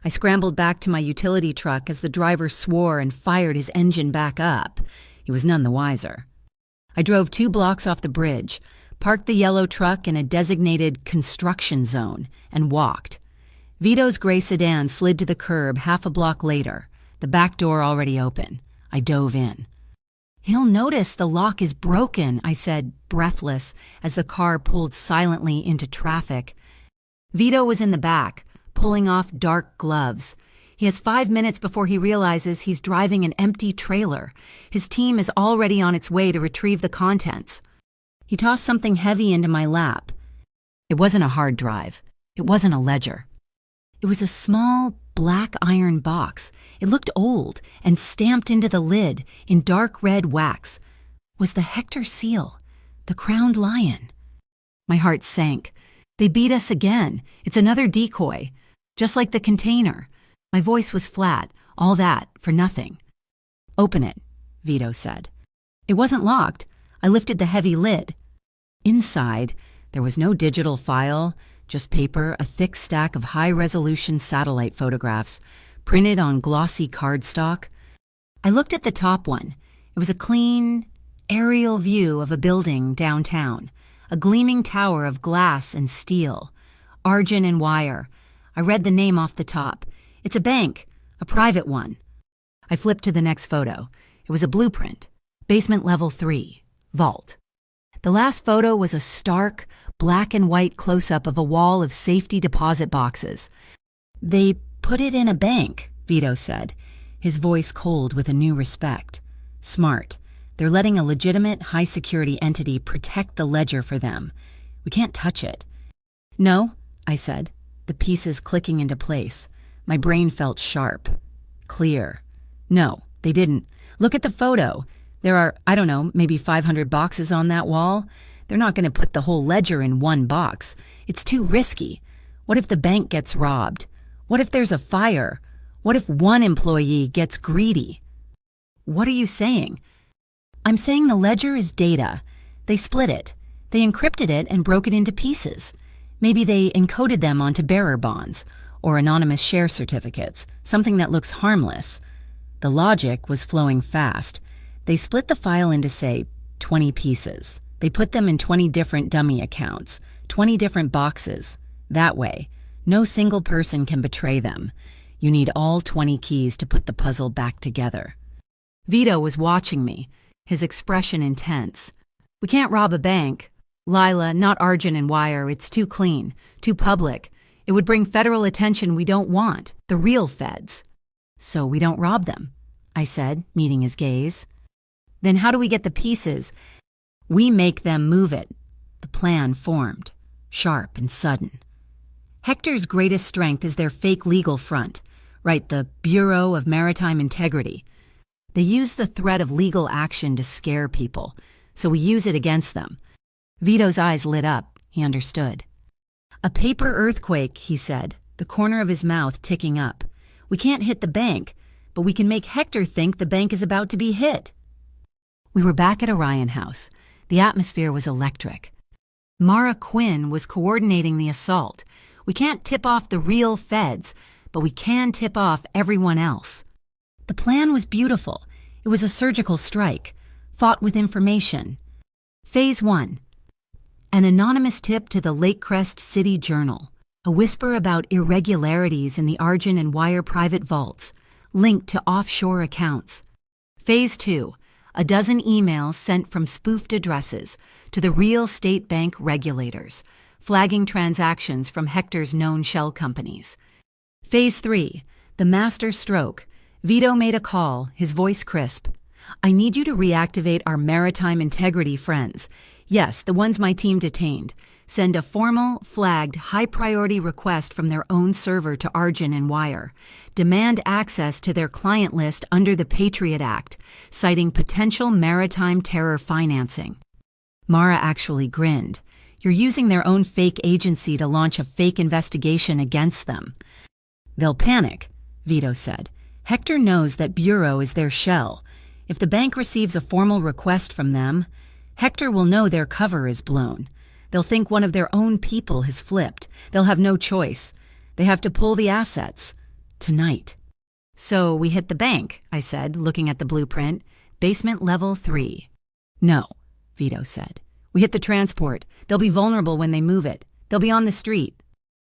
I scrambled back to my utility truck as the driver swore and fired his engine back up. He was none the wiser. I drove 2 blocks off the bridge, parked the yellow truck in a designated construction zone, and walked. Vito's gray sedan slid to the curb half a block later, the back door already open. I dove in. He'll notice the lock is broken, I said, breathless, as the car pulled silently into traffic. Vito was in the back, pulling off dark gloves. He has 5 minutes before he realizes he's driving an empty trailer. His team is already on its way to retrieve the contents. He tossed something heavy into my lap. It wasn't a hard drive. It wasn't a ledger. It was a small, black iron box. It looked old and stamped into the lid in dark red wax was the Hector seal, the crowned lion. My heart sank. They beat us again. It's another decoy, just like the container. My voice was flat, all that for nothing. Open it, Vito said. It wasn't locked. I lifted the heavy lid. Inside, there was no digital file, just paper, a thick stack of high-resolution satellite photographs, printed on glossy cardstock. I looked at the top one. It was a clean, aerial view of a building downtown, a gleaming tower of glass and steel, argent and wire. I read the name off the top. It's a bank, a private one. I flipped to the next photo. It was a blueprint, basement level 3, vault. The last photo was a stark, black and white close-up of a wall of safety deposit boxes. They put it in a bank, Vito said, his voice cold with a new respect. Smart. They're letting a legitimate, high-security entity protect the ledger for them. We can't touch it. No, I said, the pieces clicking into place. My brain felt sharp, clear. No, they didn't. Look at the photo. There are, I don't know, maybe 500 boxes on that wall. They're not going to put the whole ledger in one box. It's too risky. What if the bank gets robbed? What if there's a fire? What if one employee gets greedy? What are you saying? I'm saying the ledger is data. They split it. They encrypted it and broke it into pieces. Maybe they encoded them onto bearer bonds or anonymous share certificates, something that looks harmless. The logic was flowing fast. They split the file into, say, 20 pieces. They put them in 20 different dummy accounts, 20 different boxes. That way, no single person can betray them. You need all 20 keys to put the puzzle back together. Vito was watching me, his expression intense. We can't rob a bank. Lila, not argent and wire. It's too clean, too public. It would bring federal attention we don't want, the real feds. So we don't rob them, I said, meeting his gaze. Then how do we get the pieces? We make them move it. The plan formed, sharp and sudden. Hector's greatest strength is their fake legal front, right, the Bureau of Maritime Integrity. They use the threat of legal action to scare people, so we use it against them. Vito's eyes lit up. He understood. A paper earthquake, he said, the corner of his mouth ticking up. We can't hit the bank, but we can make Hector think the bank is about to be hit. We were back at Orion House. The atmosphere was electric. Mara Quinn was coordinating the assault. We can't tip off the real feds, but we can tip off everyone else. The plan was beautiful. It was a surgical strike, fought with information. Phase 1. An anonymous tip to the Lake Crest City Journal. A whisper about irregularities in the Argent and Wire private vaults, linked to offshore accounts. Phase 2. A dozen emails sent from spoofed addresses to the real state bank regulators, flagging transactions from Hector's known shell companies. Phase 3. The master stroke. Vito made a call, his voice crisp. I need you to reactivate our maritime integrity friends. Yes, the ones my team detained. Send a formal, flagged, high-priority request from their own server to Argent and Wire. Demand access to their client list under the Patriot Act, citing potential maritime terror financing. Mara actually grinned. You're using their own fake agency to launch a fake investigation against them. They'll panic, Vito said. Hector knows that Bureau is their shell. If the bank receives a formal request from them, Hector will know their cover is blown. They'll think one of their own people has flipped. They'll have no choice. They have to pull the assets. Tonight. So we hit the bank, I said, looking at the blueprint. Basement level 3. No, Vito said. We hit the transport. They'll be vulnerable when they move it. They'll be on the street.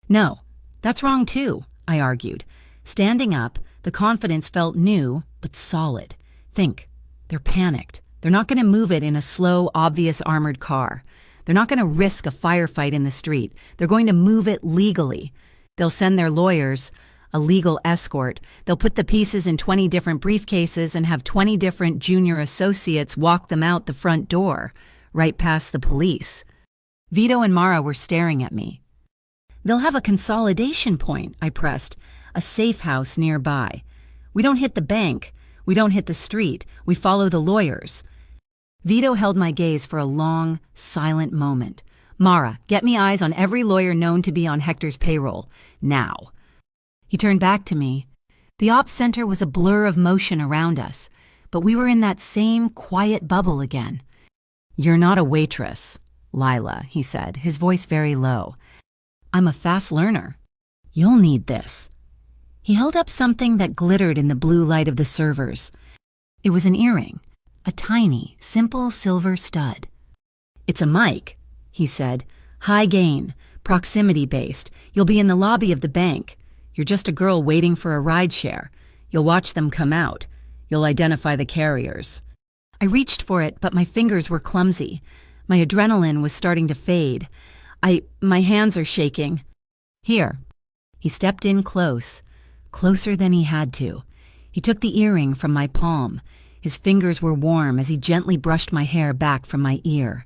No, that's wrong too, I argued. Standing up, the confidence felt new, but solid. Think, they're panicked. They're not going to move it in a slow, obvious armored car. They're not going to risk a firefight in the street. They're going to move it legally. They'll send their lawyers, a legal escort. They'll put the pieces in 20 different briefcases and have 20 different junior associates walk them out the front door, right past the police. Vito and Mara were staring at me. They'll have a consolidation point, I pressed, a safe house nearby. We don't hit the bank. We don't hit the street. We follow the lawyers. Vito held my gaze for a long, silent moment. Mara, get me eyes on every lawyer known to be on Hector's payroll. Now. He turned back to me. The ops center was a blur of motion around us, but we were in that same quiet bubble again. You're not a waitress, Lila, he said, his voice very low. I'm a fast learner. You'll need this. He held up something that glittered in the blue light of the servers. It was an earring. A tiny, simple silver stud. It's a mic, he said. High gain, proximity-based. You'll be in the lobby of the bank. You're just a girl waiting for a rideshare. You'll watch them come out. You'll identify the carriers. I reached for it, but my fingers were clumsy. My adrenaline was starting to fade. My hands are shaking. Here. He stepped in closer than he had to. He took the earring from my palm. His fingers were warm as he gently brushed my hair back from my ear.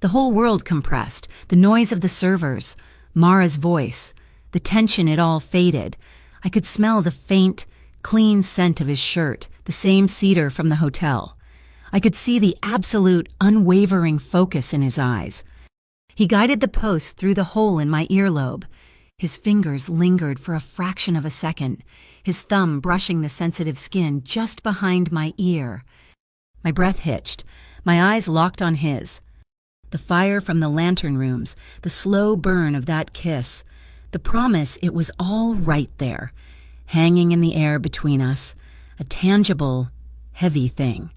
The whole world compressed, the noise of the servers, Mara's voice, the tension, it all faded. I could smell the faint, clean scent of his shirt, the same cedar from the hotel. I could see the absolute, unwavering focus in his eyes. He guided the post through the hole in my earlobe. His fingers lingered for a fraction of a second, his thumb brushing the sensitive skin just behind my ear. My breath hitched. My eyes locked on his. The fire from the lantern rooms, the slow burn of that kiss, the promise it was all right there, hanging in the air between us, a tangible, heavy thing.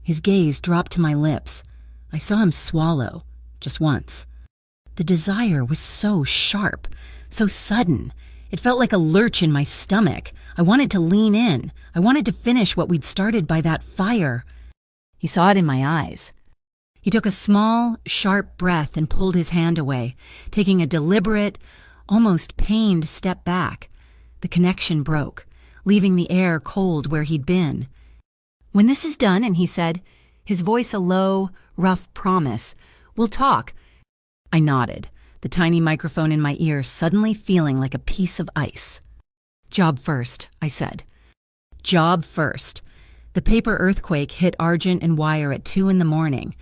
His gaze dropped to my lips. I saw him swallow, just once. The desire was so sharp, so sudden. It felt like a lurch in my stomach. I wanted to lean in. I wanted to finish what we'd started by that fire. He saw it in my eyes. He took a small, sharp breath and pulled his hand away, taking a deliberate, almost pained step back. The connection broke, leaving the air cold where he'd been. When this is done, and he said, his voice a low, rough promise, we'll talk. I nodded, the tiny microphone in my ear suddenly feeling like a piece of ice. Job first, I said. Job first. The paper earthquake hit Argent and Wire at 2 a.m.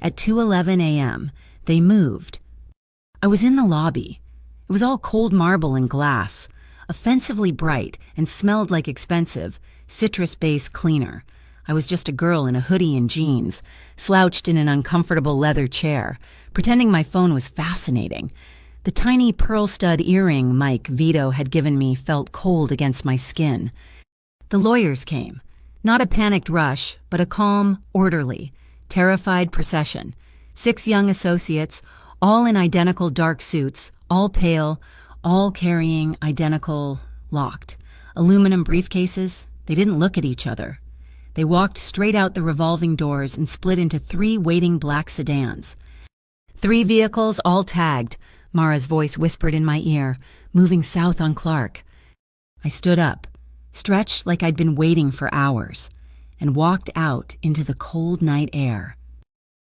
At 2:11 a.m., they moved. I was in the lobby. It was all cold marble and glass, offensively bright and smelled like expensive, citrus-based cleaner. I was just a girl in a hoodie and jeans, slouched in an uncomfortable leather chair, pretending my phone was fascinating. The tiny pearl stud earring Mike Vito had given me felt cold against my skin. The lawyers came. Not a panicked rush, but a calm, orderly, terrified procession. 6 young associates, all in identical dark suits, all pale, all carrying identical, locked, aluminum briefcases. They didn't look at each other. They walked straight out the revolving doors and split into 3 waiting black sedans. 3 vehicles, all tagged, Mara's voice whispered in my ear, moving south on Clark. I stood up, stretched like I'd been waiting for hours, and walked out into the cold night air.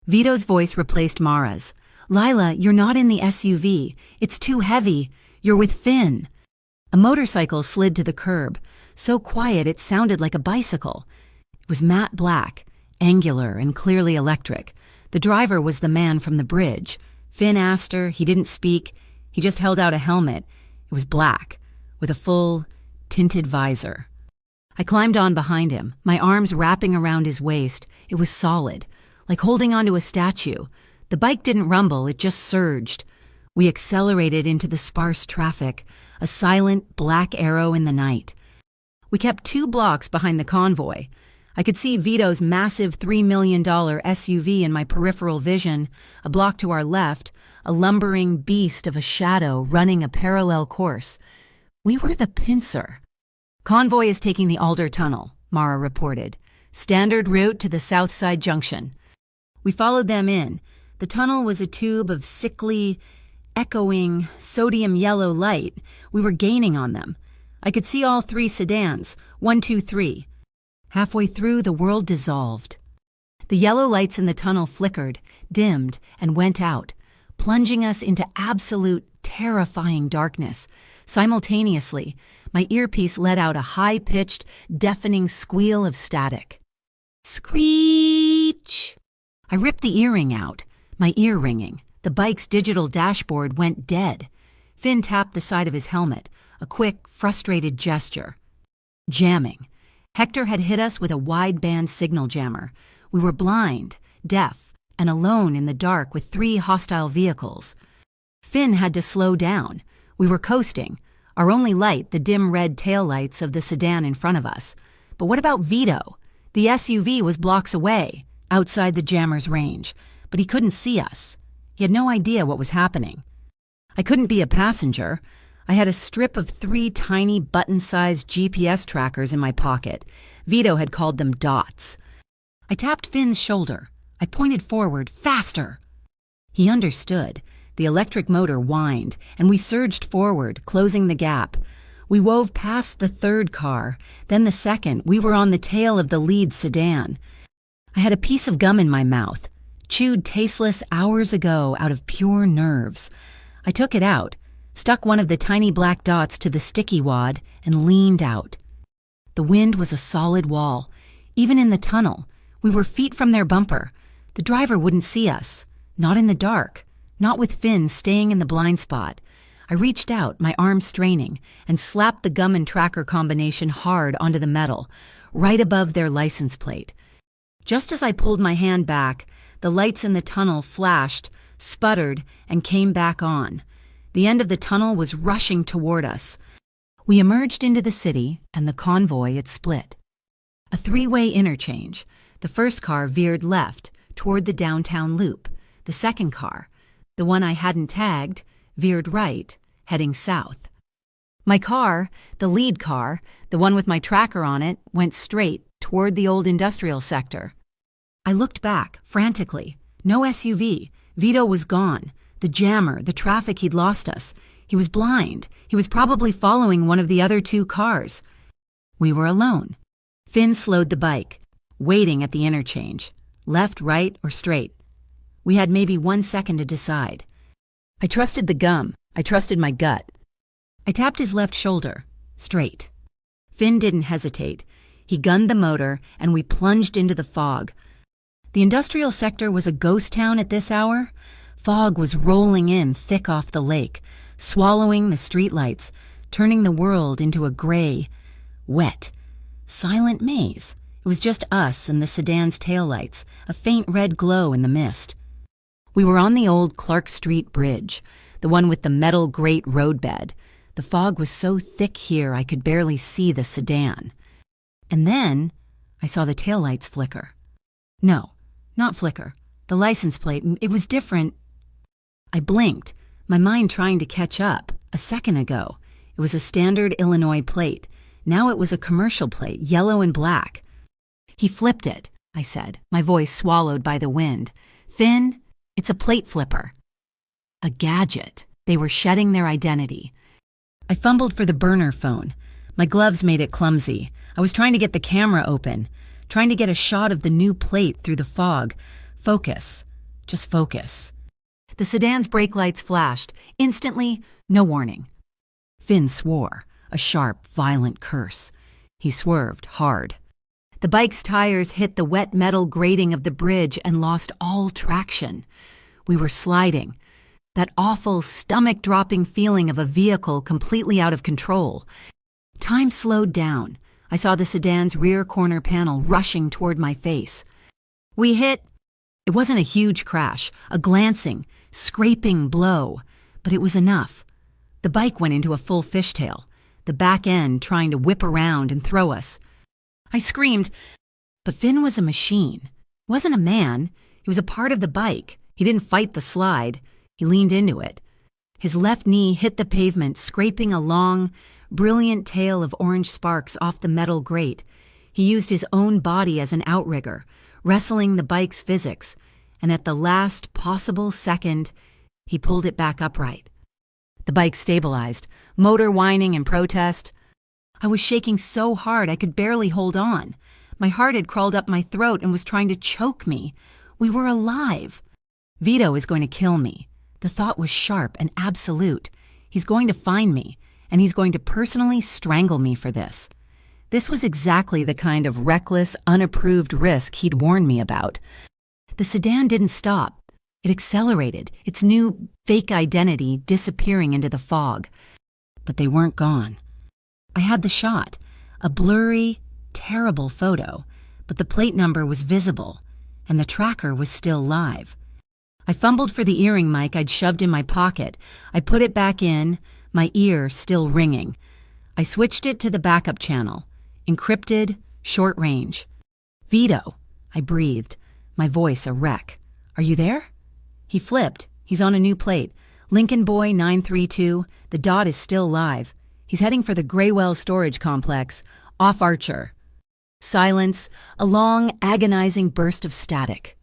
Vito's voice replaced Mara's. "Lila, you're not in the SUV. It's too heavy. You're with Finn." A motorcycle slid to the curb, so quiet it sounded like a bicycle. It was matte black, angular and clearly electric. The driver was the man from the bridge. Finn asked her. He didn't speak. He just held out a helmet. It was black, with a full, tinted visor. I climbed on behind him, my arms wrapping around his waist. It was solid, like holding onto a statue. The bike didn't rumble, it just surged. We accelerated into the sparse traffic, a silent black arrow in the night. We kept 2 blocks behind the convoy. I could see Vito's massive $3 million SUV in my peripheral vision. A block to our left, a lumbering beast of a shadow running a parallel course. We were the pincer. "Convoy is taking the Alder Tunnel," Mara reported. "Standard route to the Southside Junction." We followed them in. The tunnel was a tube of sickly, echoing, sodium yellow light. We were gaining on them. I could see all 3 sedans, 1, 2, 3. Halfway through, the world dissolved. The yellow lights in the tunnel flickered, dimmed, and went out, plunging us into absolute, terrifying darkness. Simultaneously, my earpiece let out a high-pitched, deafening squeal of static. Screech! I ripped the earring out, my ear ringing. The bike's digital dashboard went dead. Finn tapped the side of his helmet, a quick, frustrated gesture. Jamming. Hector had hit us with a wideband signal jammer. We were blind, deaf, and alone in the dark with 3 hostile vehicles. Finn had to slow down. We were coasting. Our only light, the dim red taillights of the sedan in front of us. But what about Vito? The SUV was blocks away, outside the jammer's range, but he couldn't see us. He had no idea what was happening. I couldn't be a passenger. I had a strip of 3 tiny button-sized GPS trackers in my pocket. Vito had called them dots. I tapped Finn's shoulder. I pointed forward, faster. He understood. The electric motor whined, and we surged forward, closing the gap. We wove past the 3rd car, then the 2nd. We were on the tail of the lead sedan. I had a piece of gum in my mouth, chewed tasteless hours ago out of pure nerves. I took it out, stuck one of the tiny black dots to the sticky wad, and leaned out. The wind was a solid wall. Even in the tunnel, we were feet from their bumper. The driver wouldn't see us. Not in the dark. Not with Finn staying in the blind spot. I reached out, my arm straining, and slapped the gum and tracker combination hard onto the metal, right above their license plate. Just as I pulled my hand back, the lights in the tunnel flashed, sputtered, and came back on. The end of the tunnel was rushing toward us. We emerged into the city, and the convoy had split. A 3-way interchange. The first car veered left, toward the downtown loop. The second car, the one I hadn't tagged, veered right, heading south. My car, the lead car, the one with my tracker on it, went straight toward the old industrial sector. I looked back, frantically. No SUV. Vito was gone. The jammer, the traffic, he'd lost us. He was blind. He was probably following one of the other 2 cars. We were alone. Finn slowed the bike, waiting at the interchange. Left, right, or straight. We had maybe 1 second to decide. I trusted the gum. I trusted my gut. I tapped his left shoulder. Straight. Finn didn't hesitate. He gunned the motor, and we plunged into the fog. The industrial sector was a ghost town at this hour. Fog was rolling in thick off the lake, swallowing the streetlights, turning the world into a gray, wet, silent maze. It was just us and the sedan's taillights, a faint red glow in the mist. We were on the old Clark Street Bridge, the one with the metal grate roadbed. The fog was so thick here I could barely see the sedan. And then I saw the taillights flicker. No, not flicker. The license plate, it was different. I blinked, my mind trying to catch up. A second ago, it was a standard Illinois plate. Now it was a commercial plate, yellow and black. "He flipped it," I said, my voice swallowed by the wind. "Finn, it's a plate flipper." A gadget. They were shedding their identity. I fumbled for the burner phone. My gloves made it clumsy. I was trying to get the camera open, trying to get a shot of the new plate through the fog. Focus. Just focus. The sedan's brake lights flashed. Instantly, no warning. Finn swore, a sharp, violent curse. He swerved hard. The bike's tires hit the wet metal grating of the bridge and lost all traction. We were sliding. That awful, stomach-dropping feeling of a vehicle completely out of control. Time slowed down. I saw the sedan's rear corner panel rushing toward my face. We hit. It wasn't a huge crash, a glancing, scraping blow, but it was enough. The bike went into a full fishtail, the back end trying to whip around and throw us. I screamed, but Finn was a machine. He wasn't a man. He was a part of the bike. He didn't fight the slide. He leaned into it. His left knee hit the pavement, scraping a long, brilliant tail of orange sparks off the metal grate. He used his own body as an outrigger, wrestling the bike's physics, and at the last possible second, he pulled it back upright. The bike stabilized, motor whining in protest. I was shaking so hard I could barely hold on. My heart had crawled up my throat and was trying to choke me. We were alive. Vito is going to kill me. The thought was sharp and absolute. He's going to find me, and he's going to personally strangle me for this. This was exactly the kind of reckless, unapproved risk he'd warned me about. The sedan didn't stop. It accelerated, its new fake identity disappearing into the fog. But they weren't gone. I had the shot, a blurry, terrible photo, but the plate number was visible, and the tracker was still live. I fumbled for the earring mic I'd shoved in my pocket. I put it back in, my ear still ringing. I switched it to the backup channel, encrypted, short range. "Vito," I breathed, my voice a wreck. "Are you there?" He flipped. He's on a new plate. Lincoln Boy 932. The dot is still live. He's heading for the Graywell storage complex, off Archer. Silence, a long, agonizing burst of static.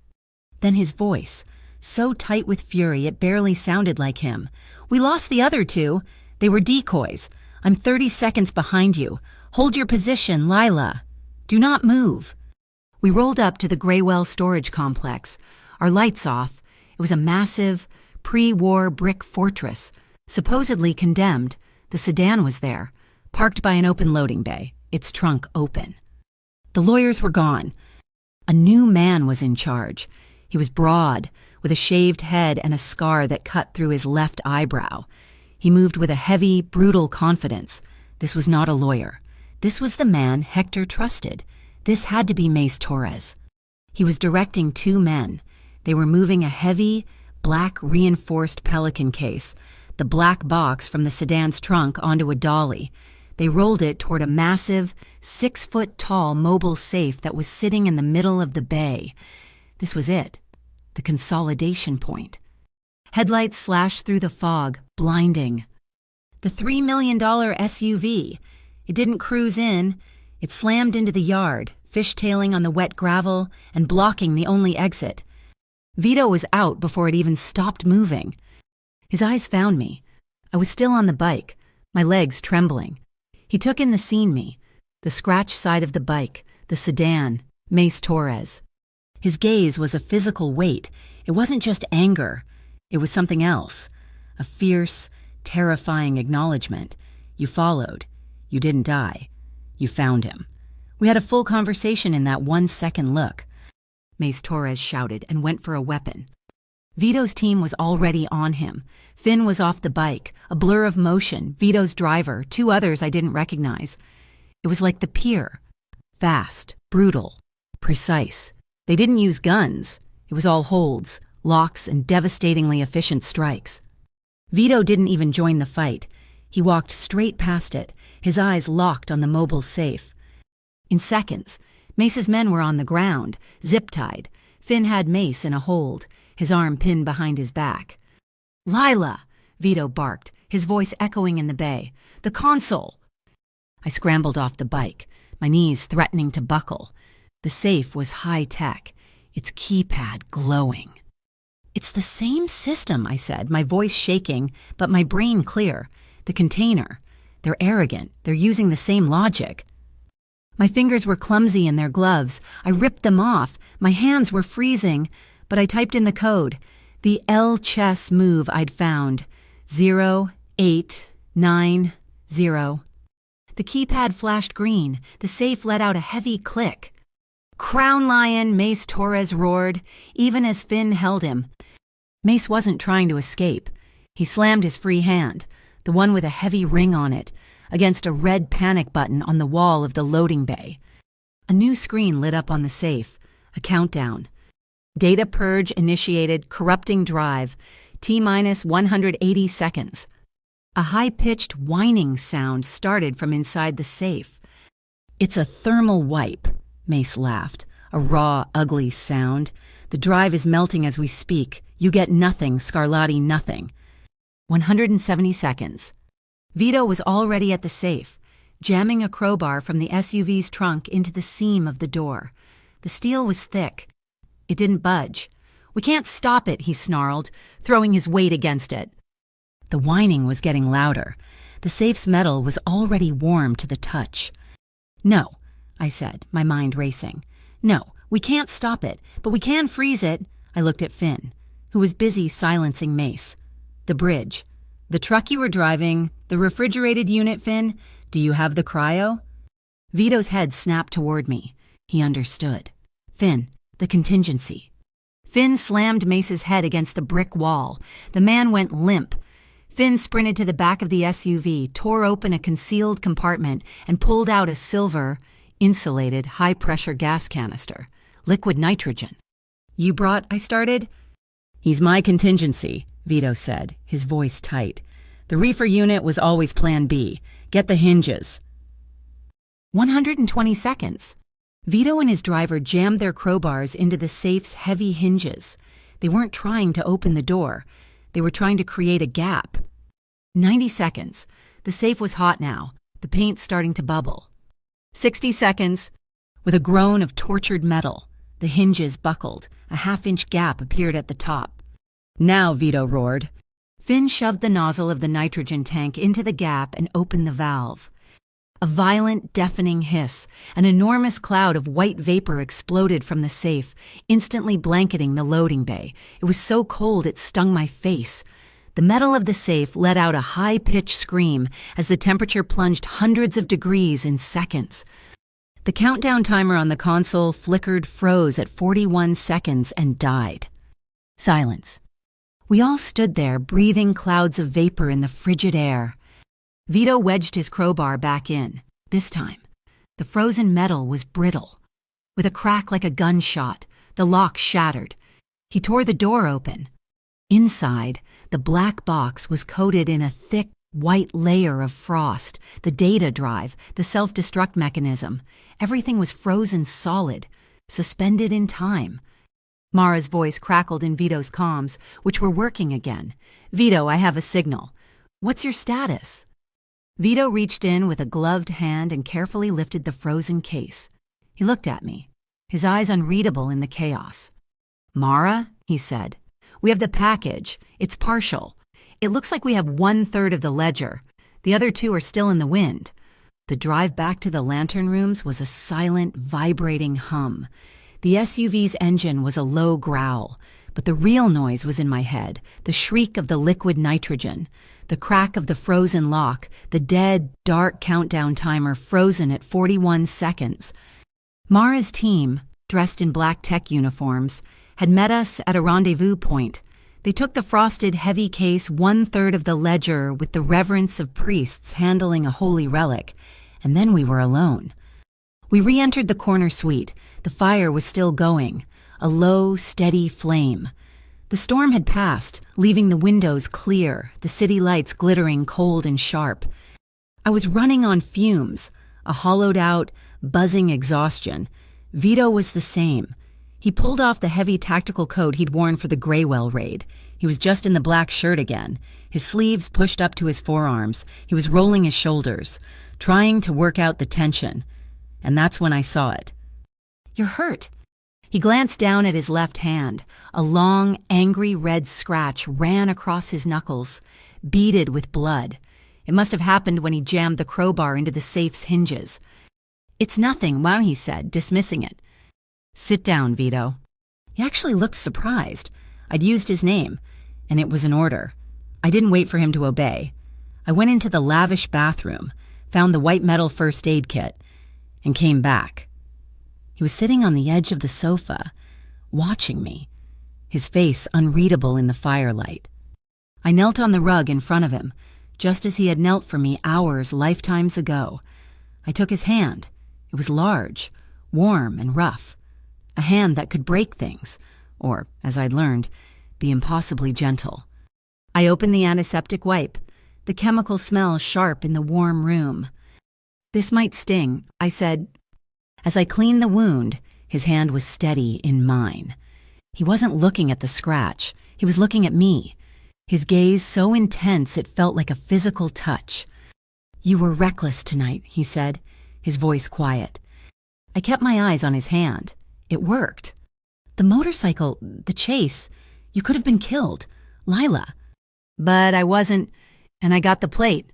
Then his voice, so tight with fury it barely sounded like him. "We lost the other two. They were decoys. I'm 30 seconds behind you. Hold your position, Lila. Do not move." We rolled up to the Graywell storage complex, our lights off. It was a massive, pre-war brick fortress, supposedly condemned. The sedan was there, parked by an open loading bay, its trunk open. The lawyers were gone. A new man was in charge. He was broad, with a shaved head and a scar that cut through his left eyebrow. He moved with a heavy, brutal confidence. This was not a lawyer. This was the man Hector trusted. This had to be Mace Torres. He was directing two men. They were moving a heavy, black reinforced Pelican case, the black box from the sedan's trunk, onto a dolly. They rolled it toward a massive, 6-foot-tall mobile safe that was sitting in the middle of the bay. This was it, the consolidation point. Headlights slashed through the fog, blinding. The $3 million SUV. It didn't cruise in. It slammed into the yard, fishtailing on the wet gravel and blocking the only exit. Vito was out before it even stopped moving. His eyes found me. I was still on the bike, my legs trembling. He took in the scene me, the scratched side of the bike, the sedan, Mace Torres. His gaze was a physical weight. It wasn't just anger. It was something else. A fierce, terrifying acknowledgement. You followed. You didn't die. You found him. We had a full conversation in that 1-second look. Mace Torres shouted and went for a weapon. Vito's team was already on him. Finn was off the bike, a blur of motion, Vito's driver, two others I didn't recognize. It was like the pier. Fast, Brutal. Precise. They didn't use guns. It was all holds, locks, and devastatingly efficient strikes. Vito didn't even join the fight. He walked straight past it, his eyes locked on the mobile safe. In seconds, Mace's men were on the ground, zip-tied. Finn had Mace in a hold, his arm pinned behind his back. "Lila!" Vito barked, his voice echoing in the bay. "The console!" I scrambled off the bike, my knees threatening to buckle. The safe was high-tech, its keypad glowing. "It's the same system," I said, my voice shaking, but my brain clear. "The container. They're arrogant. They're using the same logic." My fingers were clumsy in their gloves. I ripped them off. My hands were freezing, but I typed in the code. The L chess move I'd found. 0890. The keypad flashed green. The safe let out a heavy click. "Crown Lion," Mace Torres roared, even as Finn held him. Mace wasn't trying to escape. He slammed his free hand, the one with a heavy ring on it, against a red panic button on the wall of the loading bay. A new screen lit up on the safe, a countdown. Data purge initiated, corrupting drive, T-minus 180 seconds. A high-pitched whining sound started from inside the safe. "It's a thermal wipe," Mace laughed, a raw, ugly sound. "The drive is melting as we speak. You get nothing, Scarlatti, nothing." 170 seconds. Vito was already at the safe, jamming a crowbar from the SUV's trunk into the seam of the door. The steel was thick. It didn't budge. "We can't stop it," he snarled, throwing his weight against it. The whining was getting louder. The safe's metal was already warm to the touch. "No," I said, my mind racing. "No, we can't stop it, but we can freeze it." I looked at Finn, who was busy silencing Mace. "The bridge. The truck you were driving, the refrigerated unit, Finn, do you have the cryo?" Vito's head snapped toward me. He understood. "Finn, the contingency." Finn slammed Mace's head against the brick wall. The man went limp. Finn sprinted to the back of the SUV, tore open a concealed compartment, and pulled out a silver, insulated, high-pressure gas canister. Liquid nitrogen. "You brought," I started. "He's my contingency," Vito said, his voice tight. "The reefer unit was always plan B. Get the hinges." 120 seconds. Vito and his driver jammed their crowbars into the safe's heavy hinges. They weren't trying to open the door. They were trying to create a gap. 90 seconds. The safe was hot now, the paint starting to bubble. 60 seconds. With a groan of tortured metal, the hinges buckled. A half-inch gap appeared at the top. "Now," Vito roared. Finn shoved the nozzle of the nitrogen tank into the gap and opened the valve. A violent, deafening hiss, an enormous cloud of white vapor exploded from the safe, instantly blanketing the loading bay. It was so cold it stung my face. The metal of the safe let out a high-pitched scream as the temperature plunged hundreds of degrees in seconds. The countdown timer on the console froze at 41 seconds and died. Silence. We all stood there, breathing clouds of vapor in the frigid air. Vito wedged his crowbar back in. This time, the frozen metal was brittle. With a crack like a gunshot, the lock shattered. He tore the door open. Inside, the black box was coated in a thick, white layer of frost, the data drive, the self-destruct mechanism. Everything was frozen solid, suspended in time. Mara's voice crackled in Vito's comms, which were working again. "Vito, I have a signal. What's your status?" Vito reached in with a gloved hand and carefully lifted the frozen case. He looked at me, his eyes unreadable in the chaos. "Mara," he said, "we have the package. It's partial. It looks like we have 1/3 of the ledger. The other 2 are still in the wind." The drive back to the lantern rooms was a silent, vibrating hum. The SUV's engine was a low growl, but the real noise was in my head, the shriek of the liquid nitrogen, the crack of the frozen lock, the dead, dark countdown timer frozen at 41 seconds. Mara's team, dressed in black tech uniforms, had met us at a rendezvous point. They took the frosted, heavy case 1/3 of the ledger with the reverence of priests handling a holy relic, and then we were alone. We re-entered the corner suite. The fire was still going, a low, steady flame. The storm had passed, leaving the windows clear, the city lights glittering cold and sharp. I was running on fumes, a hollowed-out, buzzing exhaustion. Vito was the same. He pulled off the heavy tactical coat he'd worn for the Graywell raid. He was just in the black shirt again, his sleeves pushed up to his forearms. He was rolling his shoulders, trying to work out the tension. And that's when I saw it. "You're hurt." He glanced down at his left hand. A long, angry red scratch ran across his knuckles, beaded with blood. It must have happened when he jammed the crowbar into the safe's hinges. "It's nothing," Wow, he said, dismissing it. "Sit down, Vito." He actually looked surprised. I'd used his name, and it was an order. I didn't wait for him to obey. I went into the lavish bathroom, found the white metal first aid kit, and came back. He was sitting on the edge of the sofa, watching me, his face unreadable in the firelight. I knelt on the rug in front of him, just as he had knelt for me hours, lifetimes ago. I took his hand. It was large, warm, and rough. A hand that could break things, or, as I'd learned, be impossibly gentle. I opened the antiseptic wipe, the chemical smell sharp in the warm room. "This might sting," I said. As I cleaned the wound, his hand was steady in mine. He wasn't looking at the scratch. He was looking at me, his gaze so intense it felt like a physical touch. "You were reckless tonight," he said, his voice quiet. I kept my eyes on his hand. It worked. "The motorcycle, the chase, you could have been killed. Lila." "But I wasn't, and I got the plate."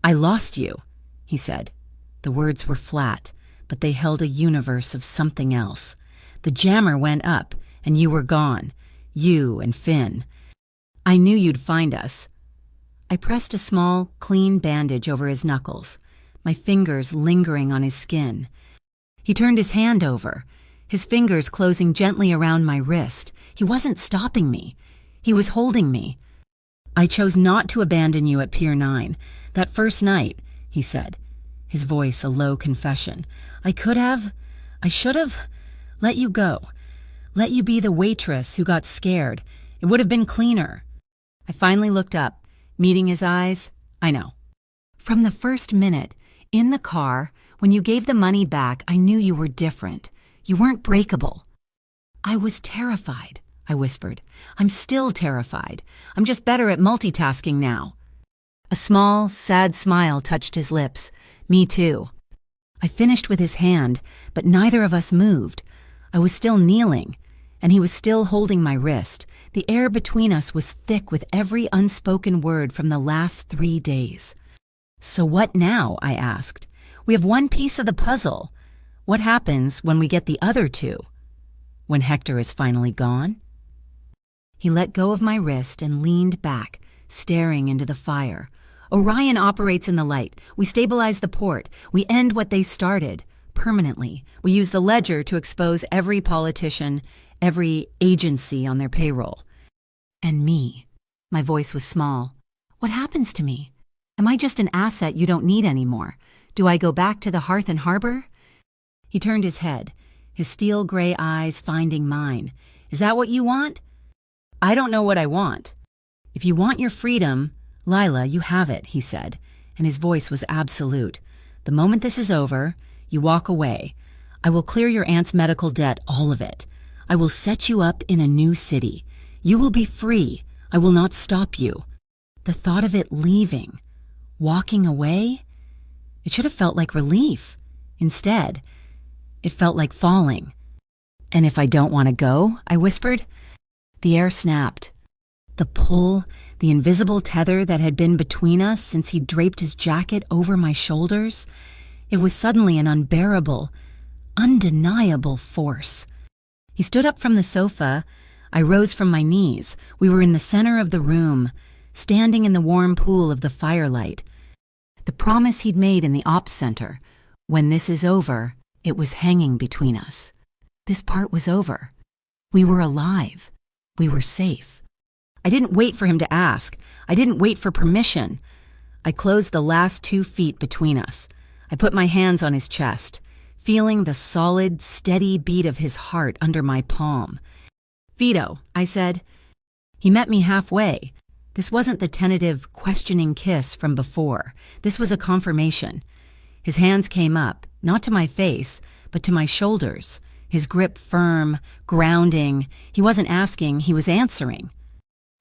"I lost you," he said. The words were flat, but they held a universe of something else. "The jammer went up, and you were gone. You and Finn. I knew you'd find us." I pressed a small, clean bandage over his knuckles, my fingers lingering on his skin. He turned his hand over, his fingers closing gently around my wrist. He wasn't stopping me. He was holding me. "I chose not to abandon you at Pier 9. That first night," he said, his voice a low confession. I should have let you go. Let you be the waitress who got scared. It would have been cleaner." I finally looked up, meeting his eyes. "I know. From the first minute, in the car, when you gave the money back, I knew you were different. You weren't breakable." "I was terrified," I whispered. "I'm still terrified. I'm just better at multitasking now." A small, sad smile touched his lips. "Me too." I finished with his hand, but neither of us moved. I was still kneeling, and he was still holding my wrist. The air between us was thick with every unspoken word from the last 3 days. "So what now?" I asked. "We have one piece of the puzzle. What happens when we get the other two? When Hector is finally gone?" He let go of my wrist and leaned back, staring into the fire. "Orion operates in the light. We stabilize the port. We end what they started, permanently. We use the ledger to expose every politician, every agency on their payroll. And me." My voice was small. "What happens to me? Am I just an asset you don't need anymore? Do I go back to the Hearth and Harbor?" He turned his head, his steel gray eyes finding mine. "Is that what you want?" "I don't know what I want." "If you want your freedom, Lila, you have it," he said, and his voice was absolute. "The moment this is over, you walk away. I will clear your aunt's medical debt, all of it. I will set you up in a new city. You will be free. I will not stop you." The thought of it leaving, walking away, it should have felt like relief. Instead, it felt like falling. "And if I don't want to go?" I whispered. The air snapped. The pull, the invisible tether that had been between us since he draped his jacket over my shoulders, it was suddenly an unbearable, undeniable force. He stood up from the sofa. I rose from my knees. We were in the center of the room, standing in the warm pool of the firelight. The promise he'd made in the ops center, when this is over, it was hanging between us. This part was over. We were alive. We were safe. I didn't wait for him to ask. I didn't wait for permission. I closed the last 2 feet between us. I put my hands on his chest, feeling the solid, steady beat of his heart under my palm. "Vito," I said. He met me halfway. This wasn't the tentative, questioning kiss from before. This was a confirmation. His hands came up, not to my face, but to my shoulders, his grip firm, grounding. He wasn't asking, he was answering.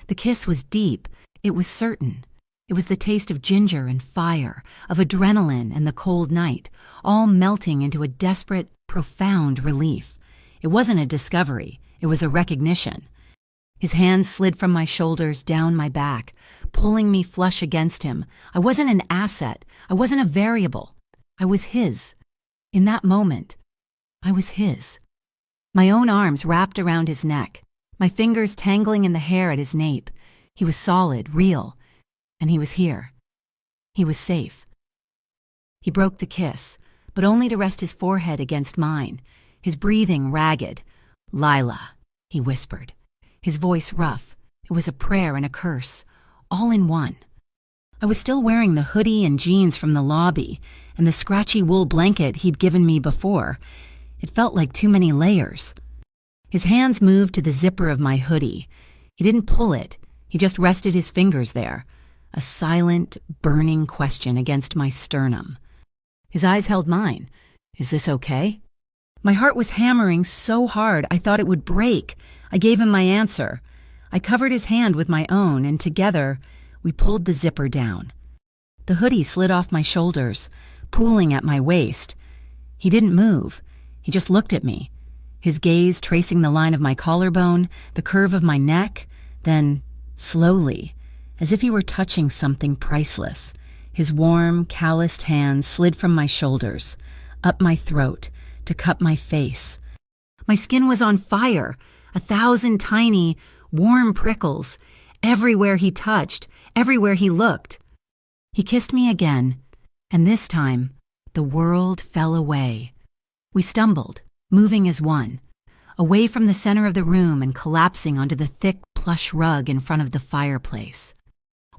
The kiss was deep. It was certain. It was the taste of ginger and fire, of adrenaline and the cold night, all melting into a desperate, profound relief. It wasn't a discovery. It was a recognition. His hands slid from my shoulders down my back, pulling me flush against him. I wasn't an asset. I wasn't a variable. I was his. In that moment, I was his. My own arms wrapped around his neck, my fingers tangling in the hair at his nape. He was solid, real, and he was here. He was safe. He broke the kiss, but only to rest his forehead against mine, his breathing ragged. "Lila," he whispered, his voice rough. It was a prayer and a curse, all in one. I was still wearing the hoodie and jeans from the lobby and the scratchy wool blanket he'd given me before. It felt like too many layers. His hands moved to the zipper of my hoodie. He didn't pull it. He just rested his fingers there, a silent, burning question against my sternum. His eyes held mine. "Is this okay?" My heart was hammering so hard I thought it would break. I gave him my answer. I covered his hand with my own, and together, we pulled the zipper down. The hoodie slid off my shoulders, pooling at my waist. He didn't move. He just looked at me, his gaze tracing the line of my collarbone, the curve of my neck, then, slowly, as if he were touching something priceless, his warm, calloused hands slid from my shoulders, up my throat, to cup my face. My skin was on fire, 1,000 tiny, warm prickles, everywhere he touched, everywhere he looked. He kissed me again, and this time, the world fell away. We stumbled, moving as one, away from the center of the room and collapsing onto the thick, plush rug in front of the fireplace.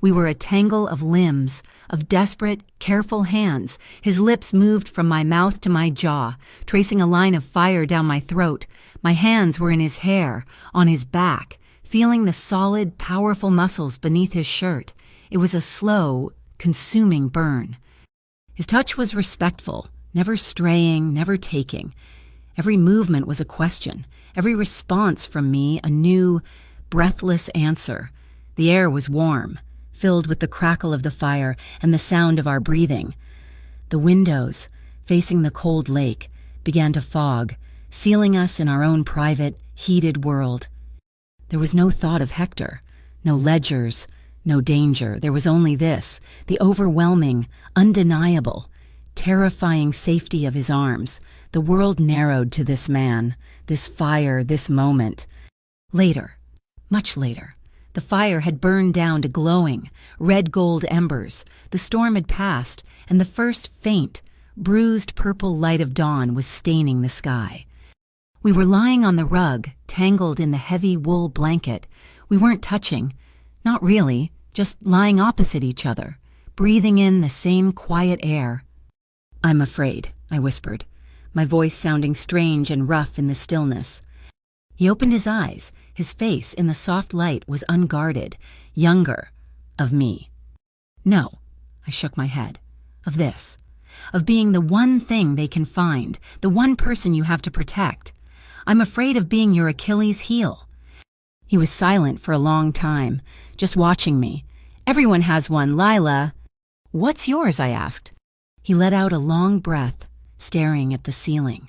We were a tangle of limbs, of desperate, careful hands. His lips moved from my mouth to my jaw, tracing a line of fire down my throat. My hands were in his hair, on his back, feeling the solid, powerful muscles beneath his shirt. It was a slow, consuming burn. His touch was respectful, never straying, never taking. Every movement was a question, every response from me a new, breathless answer. The air was warm, filled with the crackle of the fire and the sound of our breathing. The windows, facing the cold lake, began to fog, sealing us in our own private, heated world. There was no thought of Hector, no ledgers, no danger. There was only this, the overwhelming, undeniable, terrifying safety of his arms. The world narrowed to this man, this fire, this moment. Later, much later, the fire had burned down to glowing, red-gold embers. The storm had passed, and the first faint, bruised purple light of dawn was staining the sky. We were lying on the rug, tangled in the heavy wool blanket. We weren't touching. Not really, just lying opposite each other, breathing in the same quiet air. "I'm afraid," I whispered, my voice sounding strange and rough in the stillness. He opened his eyes. His face in the soft light was unguarded, younger, of me. "No," I shook my head, "of this, of being the one thing they can find, the one person you have to protect. I'm afraid of being your Achilles heel." He was silent for a long time, just watching me. "Everyone has one, Lila." "What's yours?" I asked. He let out a long breath, staring at the ceiling.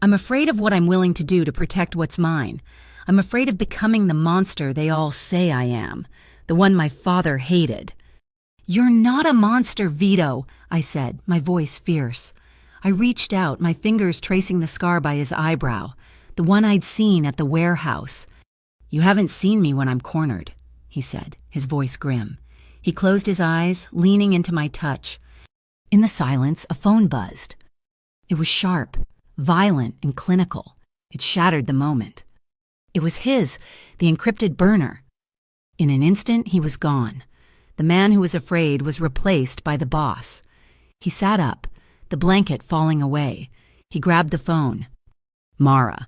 "I'm afraid of what I'm willing to do to protect what's mine. I'm afraid of becoming the monster they all say I am, the one my father hated." "You're not a monster, Vito," I said, my voice fierce. I reached out, my fingers tracing the scar by his eyebrow, the one I'd seen at the warehouse. "You haven't seen me when I'm cornered," he said, his voice grim. He closed his eyes, leaning into my touch. In the silence, a phone buzzed. It was sharp, violent, and clinical. It shattered the moment. It was his, the encrypted burner. In an instant, he was gone. The man who was afraid was replaced by the boss. He sat up, the blanket falling away. He grabbed the phone. Mara.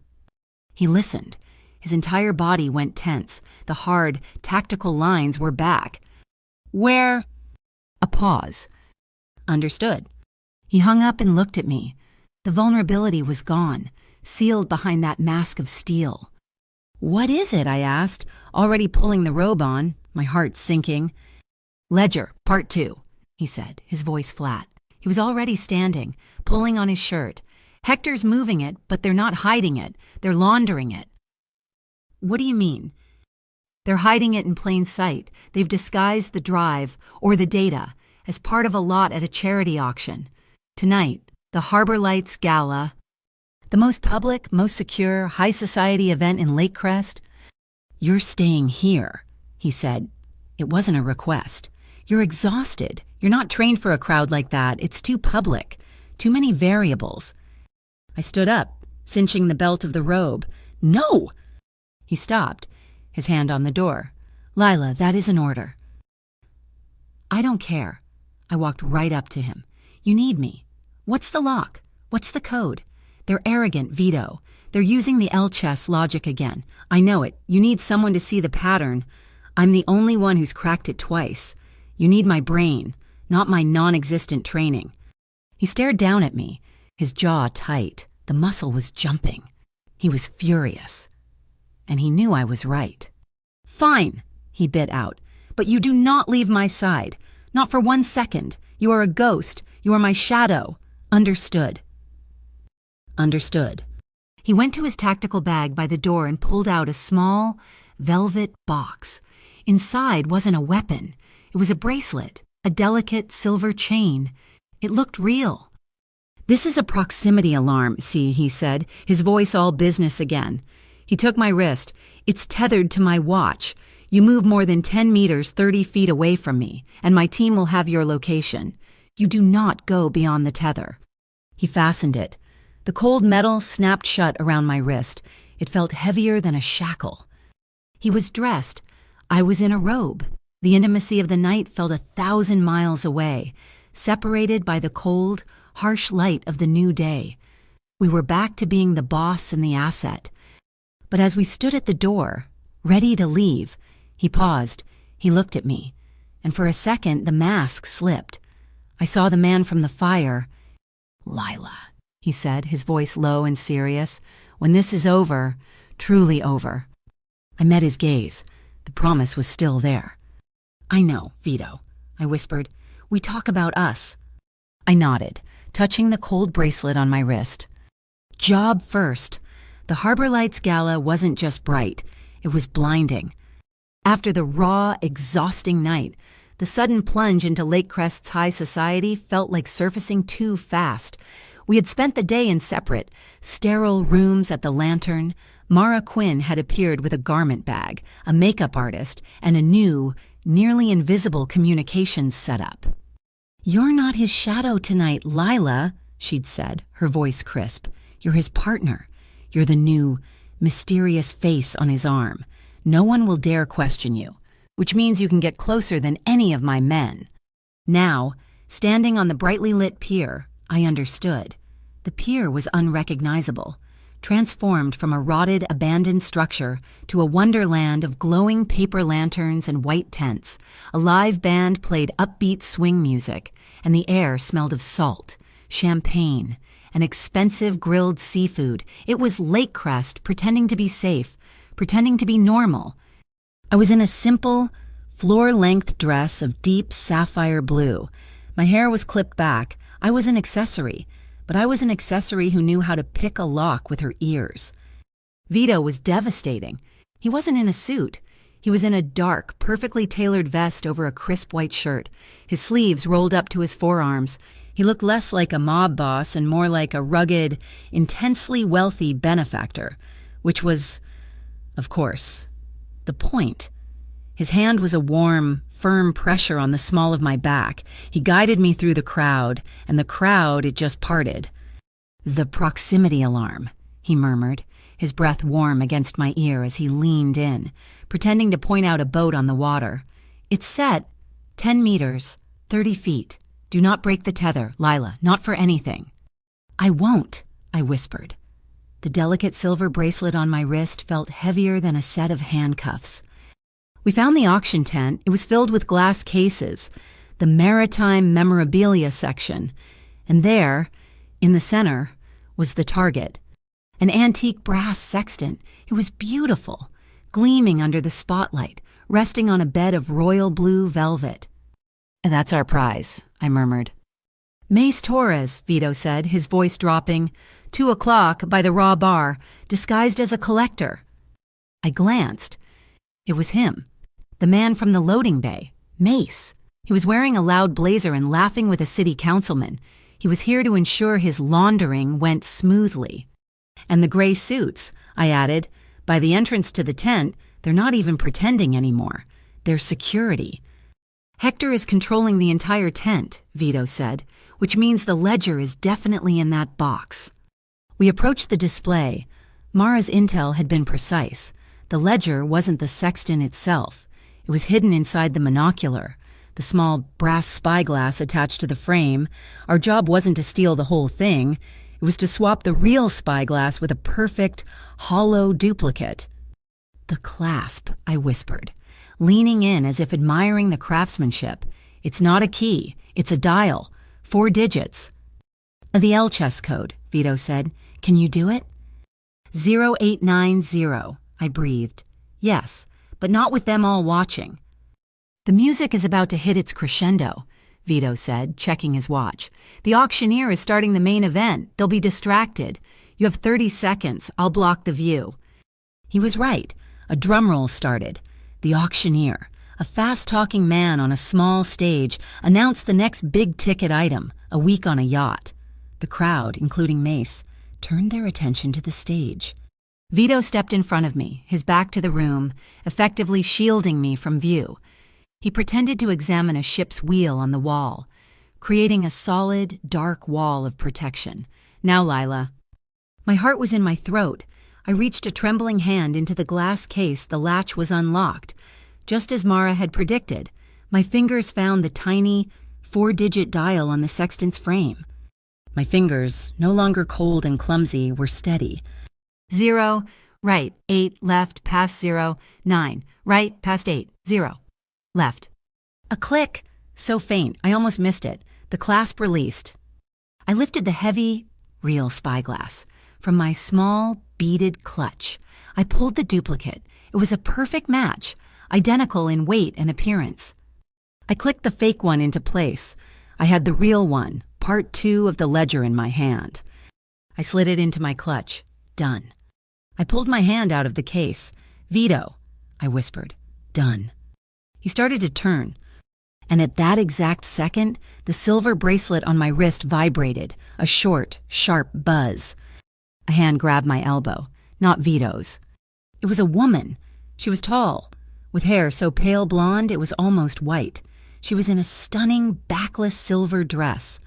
He listened. His entire body went tense. The hard, tactical lines were back. Where? A pause. Understood. He hung up and looked at me. The vulnerability was gone, sealed behind that mask of steel. What is it? I asked, already pulling the robe on, my heart sinking. Ledger, part 2, he said, his voice flat. He was already standing, pulling on his shirt. Hector's moving it, but they're not hiding it. They're laundering it. What do you mean? They're hiding it in plain sight. They've disguised the drive, or the data, as part of a lot at a charity auction. Tonight, the Harbor Lights Gala, the most public, most secure, high society event in Lake Crest. You're staying here, he said. It wasn't a request. You're exhausted. You're not trained for a crowd like that. It's too public. Too many variables. I stood up, cinching the belt of the robe. No! He stopped, his hand on the door. Lila, that is an order. I don't care. I walked right up to him. You need me. What's the lock? What's the code? They're arrogant, Vito. They're using the L-chess logic again. I know it. You need someone to see the pattern. I'm the only one who's cracked it twice. You need my brain, not my non-existent training. He stared down at me, his jaw tight. The muscle was jumping. He was furious. And he knew I was right. Fine, he bit out. But you do not leave my side. Not for 1 second. You are a ghost. You are my shadow. Understood. Understood. He went to his tactical bag by the door and pulled out a small, velvet box. Inside wasn't a weapon. It was a bracelet, a delicate silver chain. It looked real. This is a proximity alarm, see, he said, his voice all business again. He took my wrist. It's tethered to my watch. You move more than 10 meters 30 feet away from me, and my team will have your location. You do not go beyond the tether. He fastened it. The cold metal snapped shut around my wrist. It felt heavier than a shackle. He was dressed. I was in a robe. The intimacy of the night felt 1,000 miles away, separated by the cold, harsh light of the new day. We were back to being the boss and the asset. But as we stood at the door, ready to leave, he paused. He looked at me, and for a second the mask slipped. I saw the man from the fire. Lila, he said, his voice low and serious. When this is over, truly over. I met his gaze. The promise was still there. I know, Vito, I whispered. We talk about us. I nodded, touching the cold bracelet on my wrist. Job first. The Harbor Lights Gala wasn't just bright. It was blinding. After the raw, exhausting night, the sudden plunge into Lake Crest's high society felt like surfacing too fast. We had spent the day in separate, sterile rooms at the Lantern. Mara Quinn had appeared with a garment bag, a makeup artist, and a new, nearly invisible communications setup. You're not his shadow tonight, Lila, she'd said, her voice crisp. You're his partner. You're the new, mysterious face on his arm. No one will dare question you, which means you can get closer than any of my men. Now, standing on the brightly lit pier, I understood. The pier was unrecognizable, transformed from a rotted, abandoned structure to a wonderland of glowing paper lanterns and white tents. A live band played upbeat swing music, and the air smelled of salt, champagne, and expensive grilled seafood. It was Lake Crest pretending to be safe, pretending to be normal. I was in a simple, floor-length dress of deep sapphire blue. My hair was clipped back. I was an accessory, but I was an accessory who knew how to pick a lock with her ears. Vito was devastating. He wasn't in a suit. He was in a dark, perfectly tailored vest over a crisp white shirt, his sleeves rolled up to his forearms. He looked less like a mob boss and more like a rugged, intensely wealthy benefactor, which was, of course, the point. His hand was a warm, firm pressure on the small of my back. He guided me through the crowd, and the crowd, it just parted. The proximity alarm, he murmured, his breath warm against my ear as he leaned in, pretending to point out a boat on the water. It's set 10 meters, 30 feet. Do not break the tether, Lila, not for anything. I won't, I whispered. The delicate silver bracelet on my wrist felt heavier than a set of handcuffs. We found the auction tent. It was filled with glass cases, the maritime memorabilia section, and there, in the center, was the target. An antique brass sextant. It was beautiful, gleaming under the spotlight, resting on a bed of royal blue velvet. That's our prize, I murmured. Mace Torres, Vito said, his voice dropping. 2:00 by the Raw Bar, disguised as a collector. I glanced. It was him, the man from the loading bay, Mace. He was wearing a loud blazer and laughing with a city councilman. He was here to ensure his laundering went smoothly. And the gray suits, I added. By the entrance to the tent, they're not even pretending anymore. They're security. Hector is controlling the entire tent, Vito said, which means the ledger is definitely in that box. We approached the display. Mara's intel had been precise. The ledger wasn't the sextant itself. It was hidden inside the monocular, the small brass spyglass attached to the frame. Our job wasn't to steal the whole thing. It was to swap the real spyglass with a perfect, hollow duplicate. The clasp, I whispered, leaning in as if admiring the craftsmanship. It's not a key. It's a dial. 4 digits. The L chess code, Vito said. Can you do it? 0890, I breathed. Yes, but not with them all watching. The music is about to hit its crescendo, Vito said, checking his watch. The auctioneer is starting the main event. They'll be distracted. You have 30 seconds. I'll block the view. He was right. A drum roll started. The auctioneer, a fast-talking man on a small stage, announced the next big-ticket item, a week on a yacht. The crowd, including Mace, turned their attention to the stage. Vito stepped in front of me, his back to the room, effectively shielding me from view. He pretended to examine a ship's wheel on the wall, creating a solid, dark wall of protection. Now, Lila. My heart was in my throat. I reached a trembling hand into the glass case. The latch was unlocked. Just as Mara had predicted, my fingers found the tiny, 4-digit dial on the sextant's frame. My fingers, no longer cold and clumsy, were steady. 0, right, 8, left, past 0, 9, right, past 8, 0, left. A click, so faint, I almost missed it. The clasp released. I lifted the heavy, real spyglass from my small, beaded clutch. I pulled the duplicate. It was a perfect match, identical in weight and appearance. I clicked the fake one into place. I had the real one, part 2 of the ledger in my hand. I slid it into my clutch. Done. I pulled my hand out of the case. Vito, I whispered. Done. He started to turn, and at that exact second, the silver bracelet on my wrist vibrated, a short, sharp buzz. A hand grabbed my elbow, not Vito's. It was a woman. She was tall, with hair so pale blonde it was almost white. She was in a stunning, backless silver dress.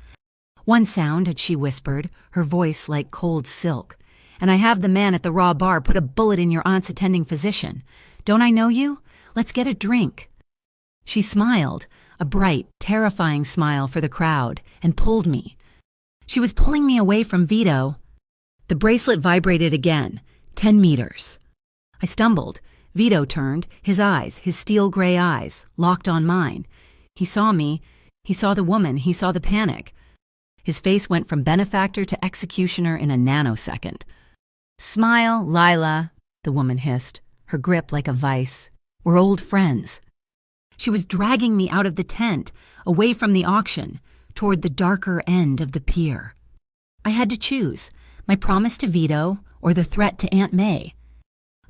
One sound, had she whispered, her voice like cold silk. And I have the man at the Raw Bar put a bullet in your aunt's attending physician. Don't I know you? Let's get a drink. She smiled, a bright, terrifying smile for the crowd, and pulled me. She was pulling me away from Vito. The bracelet vibrated again, 10 meters. I stumbled. Vito turned, his eyes, his steel-gray eyes, locked on mine. He saw me. He saw the woman. He saw the panic. His face went from benefactor to executioner in a nanosecond. Smile, Lila, the woman hissed, her grip like a vice. We're old friends. She was dragging me out of the tent, away from the auction, toward the darker end of the pier. I had to choose, my promise to Vito or the threat to Aunt May.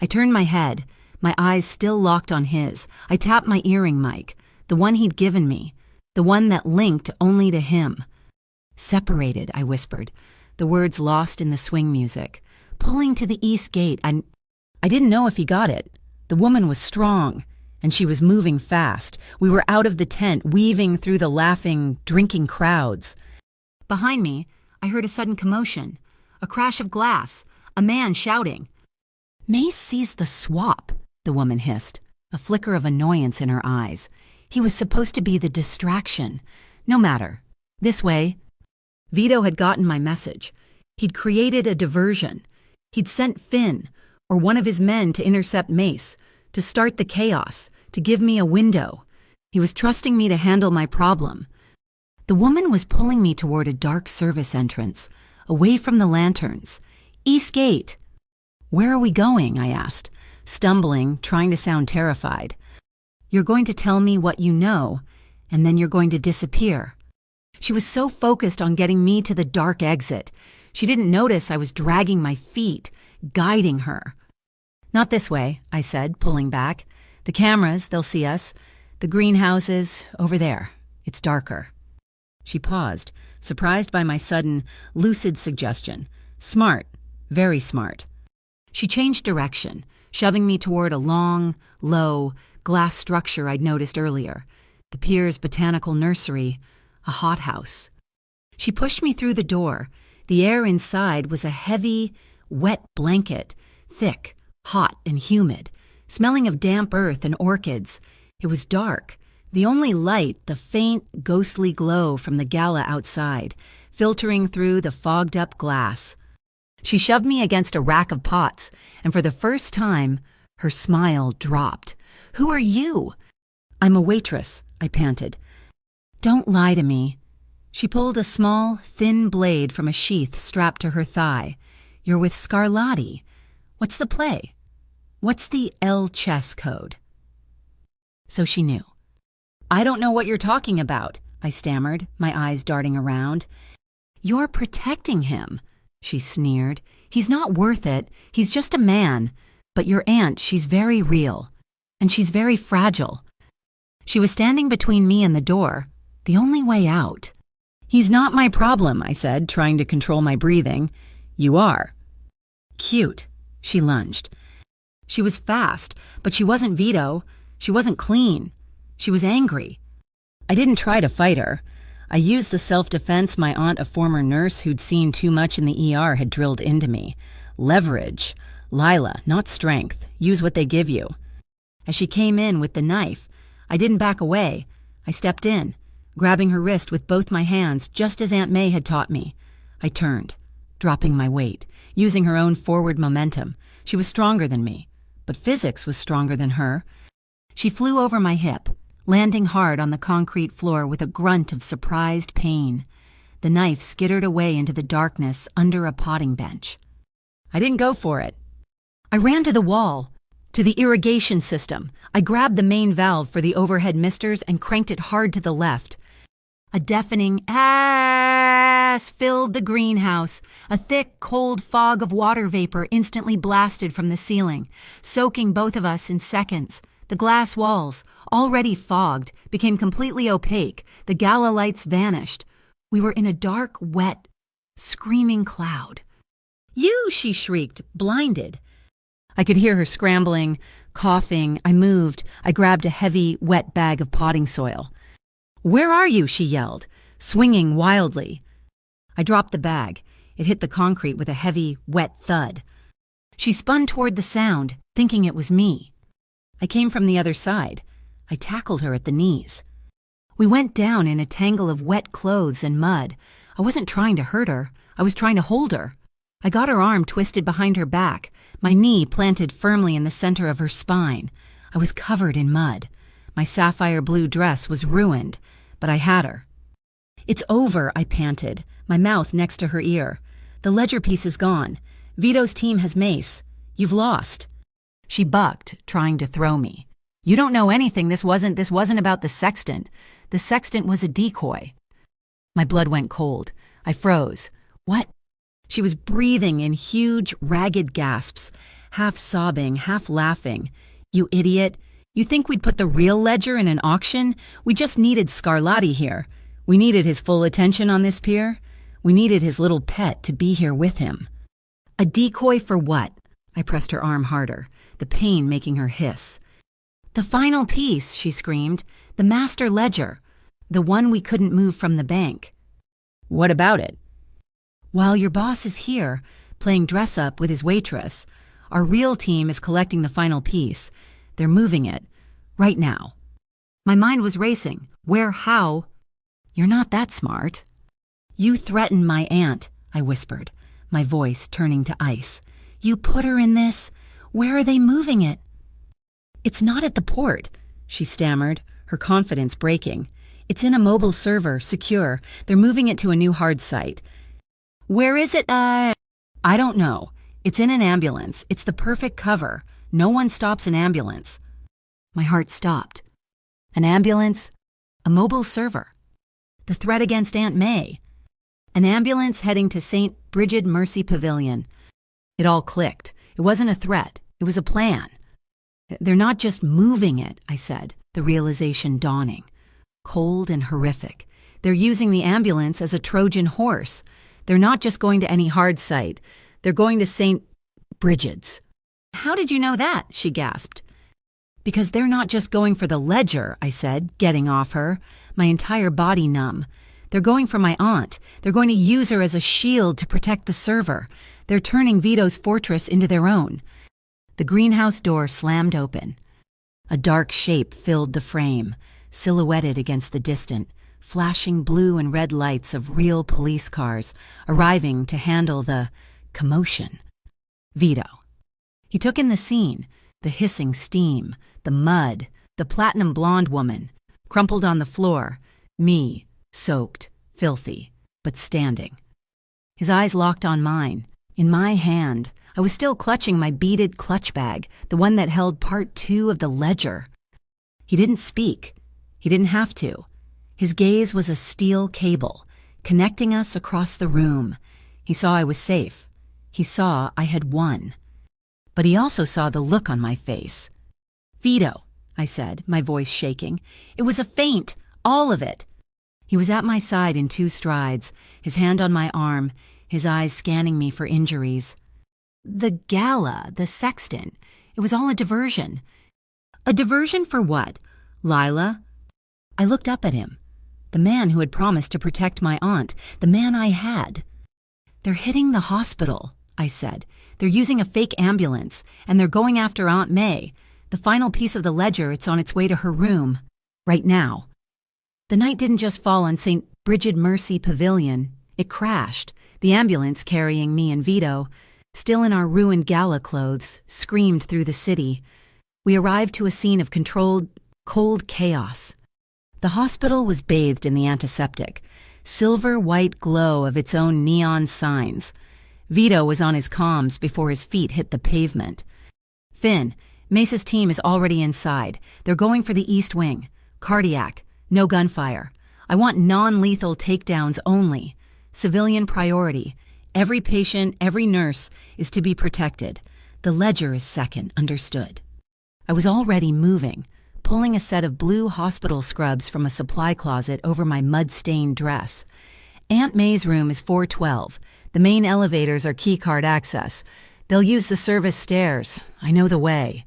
I turned my head, my eyes still locked on his. I tapped my earring mic, the one he'd given me, the one that linked only to him. Separated, I whispered, the words lost in the swing music. Pulling to the east gate, I didn't know if he got it. The woman was strong, and she was moving fast. We were out of the tent, weaving through the laughing, drinking crowds. Behind me, I heard a sudden commotion, a crash of glass, a man shouting. Mace sees the swap, the woman hissed, a flicker of annoyance in her eyes. He was supposed to be the distraction. No matter. This way. Vito had gotten my message. He'd created a diversion. He'd sent Finn, or one of his men, to intercept Mace, to start the chaos, to give me a window. He was trusting me to handle my problem. The woman was pulling me toward a dark service entrance, away from the lanterns. East Gate. Where are we going? I asked, stumbling, trying to sound terrified. You're going to tell me what you know, and then you're going to disappear. She was so focused on getting me to the dark exit. She didn't notice I was dragging my feet, guiding her. Not this way, I said, pulling back. The cameras, they'll see us. The greenhouses, over there. It's darker. She paused, surprised by my sudden, lucid suggestion. Smart, very smart. She changed direction, shoving me toward a long, low, glass structure I'd noticed earlier. The Pier's Botanical Nursery, a hothouse. She pushed me through the door. The air inside was a heavy, wet blanket, thick, hot and humid, smelling of damp earth and orchids. It was dark. The only light, the faint, ghostly glow from the gala outside, filtering through the fogged-up glass. She shoved me against a rack of pots, and for the first time, her smile dropped. Who are you? I'm a waitress, I panted. Don't lie to me. She pulled a small, thin blade from a sheath strapped to her thigh. You're with Scarlatti. What's the play? What's the L chess code? So she knew. I don't know what you're talking about, I stammered, my eyes darting around. You're protecting him, she sneered. He's not worth it. He's just a man. But your aunt, she's very real. And she's very fragile. She was standing between me and the door, the only way out. He's not my problem, I said, trying to control my breathing. You are. Cute, she lunged. She was fast, but she wasn't Vito. She wasn't clean. She was angry. I didn't try to fight her. I used the self-defense my aunt, a former nurse who'd seen too much in the ER, had drilled into me. Leverage. Lila, not strength. Use what they give you. As she came in with the knife, I didn't back away. I stepped in, grabbing her wrist with both my hands, just as Aunt May had taught me. I turned, dropping my weight, using her own forward momentum. She was stronger than me, but physics was stronger than her. She flew over my hip, landing hard on the concrete floor with a grunt of surprised pain. The knife skittered away into the darkness under a potting bench. I didn't go for it. I ran to the wall, to the irrigation system. I grabbed the main valve for the overhead misters and cranked it hard to the left. A deafening ass filled the greenhouse. A thick, cold fog of water vapor instantly blasted from the ceiling, soaking both of us in seconds. The glass walls, already fogged, became completely opaque. The gala lights vanished. We were in a dark, wet, screaming cloud. You, she shrieked, blinded. I could hear her scrambling, coughing. I moved. I grabbed a heavy, wet bag of potting soil. Where are you? She yelled, swinging wildly. I dropped the bag. It hit the concrete with a heavy, wet thud. She spun toward the sound, thinking it was me. I came from the other side. I tackled her at the knees. We went down in a tangle of wet clothes and mud. I wasn't trying to hurt her. I was trying to hold her. I got her arm twisted behind her back, my knee planted firmly in the center of her spine. I was covered in mud. My sapphire blue dress was ruined, but I had her. It's over, I panted, my mouth next to her ear. The ledger piece is gone. Vito's team has Mace. You've lost. She bucked, trying to throw me. You don't know anything. This wasn't about the sextant. The sextant was a decoy. My blood went cold. I froze. What? She was breathing in huge, ragged gasps, half sobbing, half laughing. You idiot. You think we'd put the real ledger in an auction? We just needed Scarlatti here. We needed his full attention on this pier. We needed his little pet to be here with him. A decoy for what? I pressed her arm harder, the pain making her hiss. The final piece, she screamed. The master ledger. The one we couldn't move from the bank. What about it? While your boss is here, playing dress-up with his waitress, our real team is collecting the final piece. They're moving it. Right now. My mind was racing. Where? How? You're not that smart. "You threatened my aunt," I whispered, my voice turning to ice. "You put her in this? Where are they moving it?" "It's not at the port," she stammered, her confidence breaking. "It's in a mobile server, secure. They're moving it to a new hard site." "Where is it?" "I don't know. It's in an ambulance. It's the perfect cover. No one stops an ambulance." My heart stopped. An ambulance? A mobile server? The threat against Aunt May? An ambulance heading to St. Bridget Mercy Pavilion. It all clicked. It wasn't a threat. It was a plan. "They're not just moving it," I said, the realization dawning. Cold and horrific. "They're using the ambulance as a Trojan horse. They're not just going to any hard site. They're going to St. Bridget's." "How did you know that?" she gasped. "Because they're not just going for the ledger," I said, getting off her, my entire body numb. "They're going for my aunt. They're going to use her as a shield to protect the server. They're turning Vito's fortress into their own." The greenhouse door slammed open. A dark shape filled the frame, silhouetted against the distant, flashing blue and red lights of real police cars arriving to handle the commotion. Vito. He took in the scene, the hissing steam, the mud, the platinum blonde woman, crumpled on the floor, me, soaked, filthy, but standing. His eyes locked on mine. In my hand, I was still clutching my beaded clutch bag, the one that held part 2 of the ledger. He didn't speak. He didn't have to. His gaze was a steel cable, connecting us across the room. He saw I was safe. He saw I had won. But he also saw the look on my face. "Vito," I said, my voice shaking. "It was a feint, all of it." He was at my side in 2 strides, his hand on my arm, his eyes scanning me for injuries. "The gala, the sexton, it was all a diversion." "A diversion for what? Lila?" I looked up at him. The man who had promised to protect my aunt, the man I had. "They're hitting the hospital," I said. "They're using a fake ambulance, and they're going after Aunt May. The final piece of the ledger, it's on its way to her room. Right now." The night didn't just fall on St. Bridget Mercy Pavilion. It crashed, the ambulance carrying me and Vito, still in our ruined gala clothes, screamed through the city. We arrived to a scene of controlled, cold chaos. The hospital was bathed in the antiseptic, silver-white glow of its own neon signs. Vito was on his comms before his feet hit the pavement. "Finn, Mace's team is already inside. They're going for the East Wing. Cardiac, no gunfire. I want non-lethal takedowns only. Civilian priority. Every patient, every nurse is to be protected. The ledger is second, understood." I was already moving, pulling a set of blue hospital scrubs from a supply closet over my mud-stained dress. "Aunt May's room is 412. The main elevators are keycard access. They'll use the service stairs. I know the way."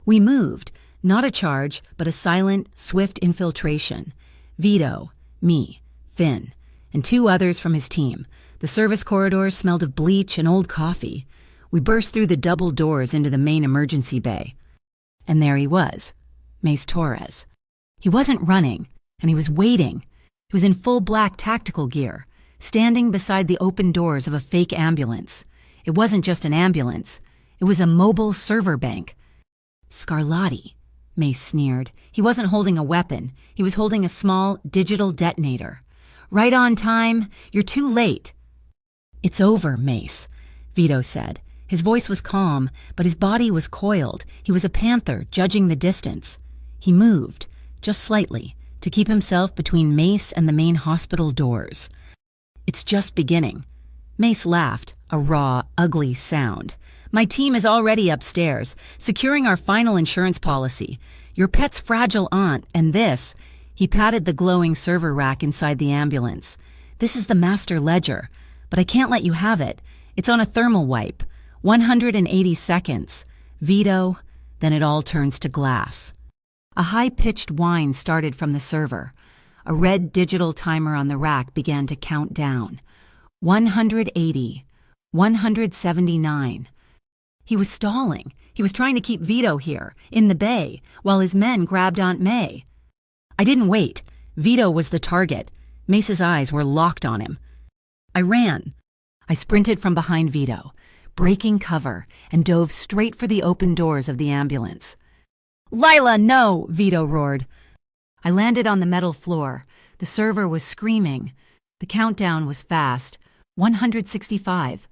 We moved, not a charge, but a silent, swift infiltration. Vito, me, Finn, and 2 others from his team. The service corridors smelled of bleach and old coffee. We burst through the double doors into the main emergency bay. And there he was, Mace Torres. He wasn't running, and he was waiting. He was in full black tactical gear, standing beside the open doors of a fake ambulance. It wasn't just an ambulance. It was a mobile server bank. "Scarlatti," Mace sneered. He wasn't holding a weapon. He was holding a small digital detonator. "Right on time. You're too late." "It's over, Mace," Vito said. His voice was calm, but his body was coiled. He was a panther, judging the distance. He moved, just slightly, to keep himself between Mace and the main hospital doors. "It's just beginning." Mace laughed, a raw, ugly sound. "My team is already upstairs, securing our final insurance policy. Your pet's fragile aunt, and this," he patted the glowing server rack inside the ambulance. "This is the master ledger, but I can't let you have it. It's on a thermal wipe. 180 seconds. Vito, then it all turns to glass." A high-pitched whine started from the server. A red digital timer on the rack began to count down. 180. 179. He was stalling. He was trying to keep Vito here, in the bay, while his men grabbed Aunt May. I didn't wait. Vito was the target. Mace's eyes were locked on him. I ran. I sprinted from behind Vito, breaking cover, and dove straight for the open doors of the ambulance. "Lila, no!" Vito roared. I landed on the metal floor. The server was screaming. The countdown was fast. 165.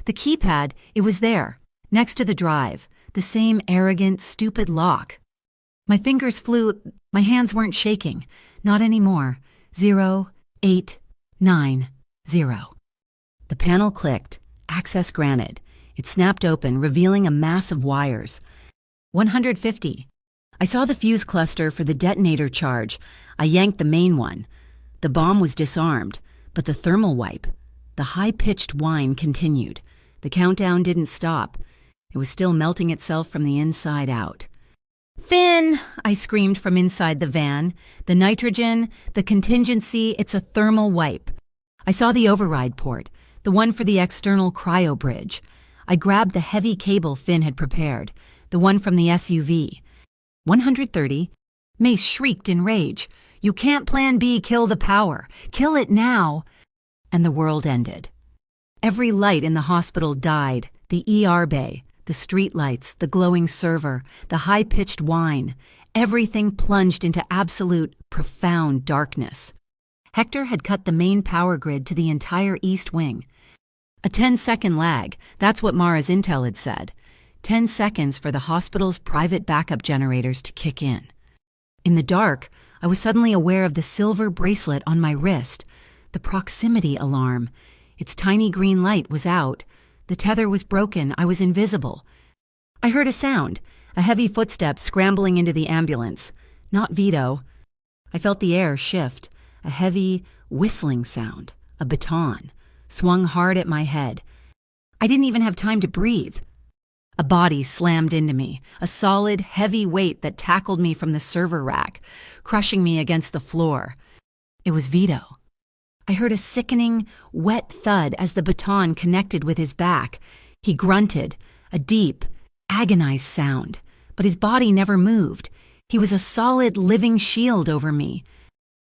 The keypad, it was there, next to the drive, the same arrogant, stupid lock. My fingers flew, my hands weren't shaking. Not anymore. 0, 8, 9, 0. The panel clicked. Access granted. It snapped open, revealing a mass of wires. 150. I saw the fuse cluster for the detonator charge. I yanked the main one. The bomb was disarmed, but the thermal wipe, the high-pitched whine continued. The countdown didn't stop. It was still melting itself from the inside out. "Finn!" I screamed from inside the van. "The nitrogen, the contingency, it's a thermal wipe." I saw the override port, the one for the external cryo bridge. I grabbed the heavy cable Finn had prepared, the one from the SUV. 130. Mace shrieked in rage. "You can't plan B kill the power. Kill it now." And the world ended. Every light in the hospital died, the ER bay, the street lights, the glowing server, the high-pitched whine. Everything plunged into absolute, profound darkness. Hector had cut the main power grid to the entire east wing. A 10-second lag, that's what Mara's intel had said. 10 seconds for the hospital's private backup generators to kick in. In the dark, I was suddenly aware of the silver bracelet on my wrist, the proximity alarm. Its tiny green light was out. The tether was broken. I was invisible. I heard a sound, a heavy footstep scrambling into the ambulance. Not Vito. I felt the air shift, a heavy, whistling sound, a baton, swung hard at my head. I didn't even have time to breathe. A body slammed into me, a solid, heavy weight that tackled me from the server rack, crushing me against the floor. It was Vito. I heard a sickening, wet thud as the baton connected with his back. He grunted, a deep, agonized sound, but his body never moved. He was a solid, living shield over me.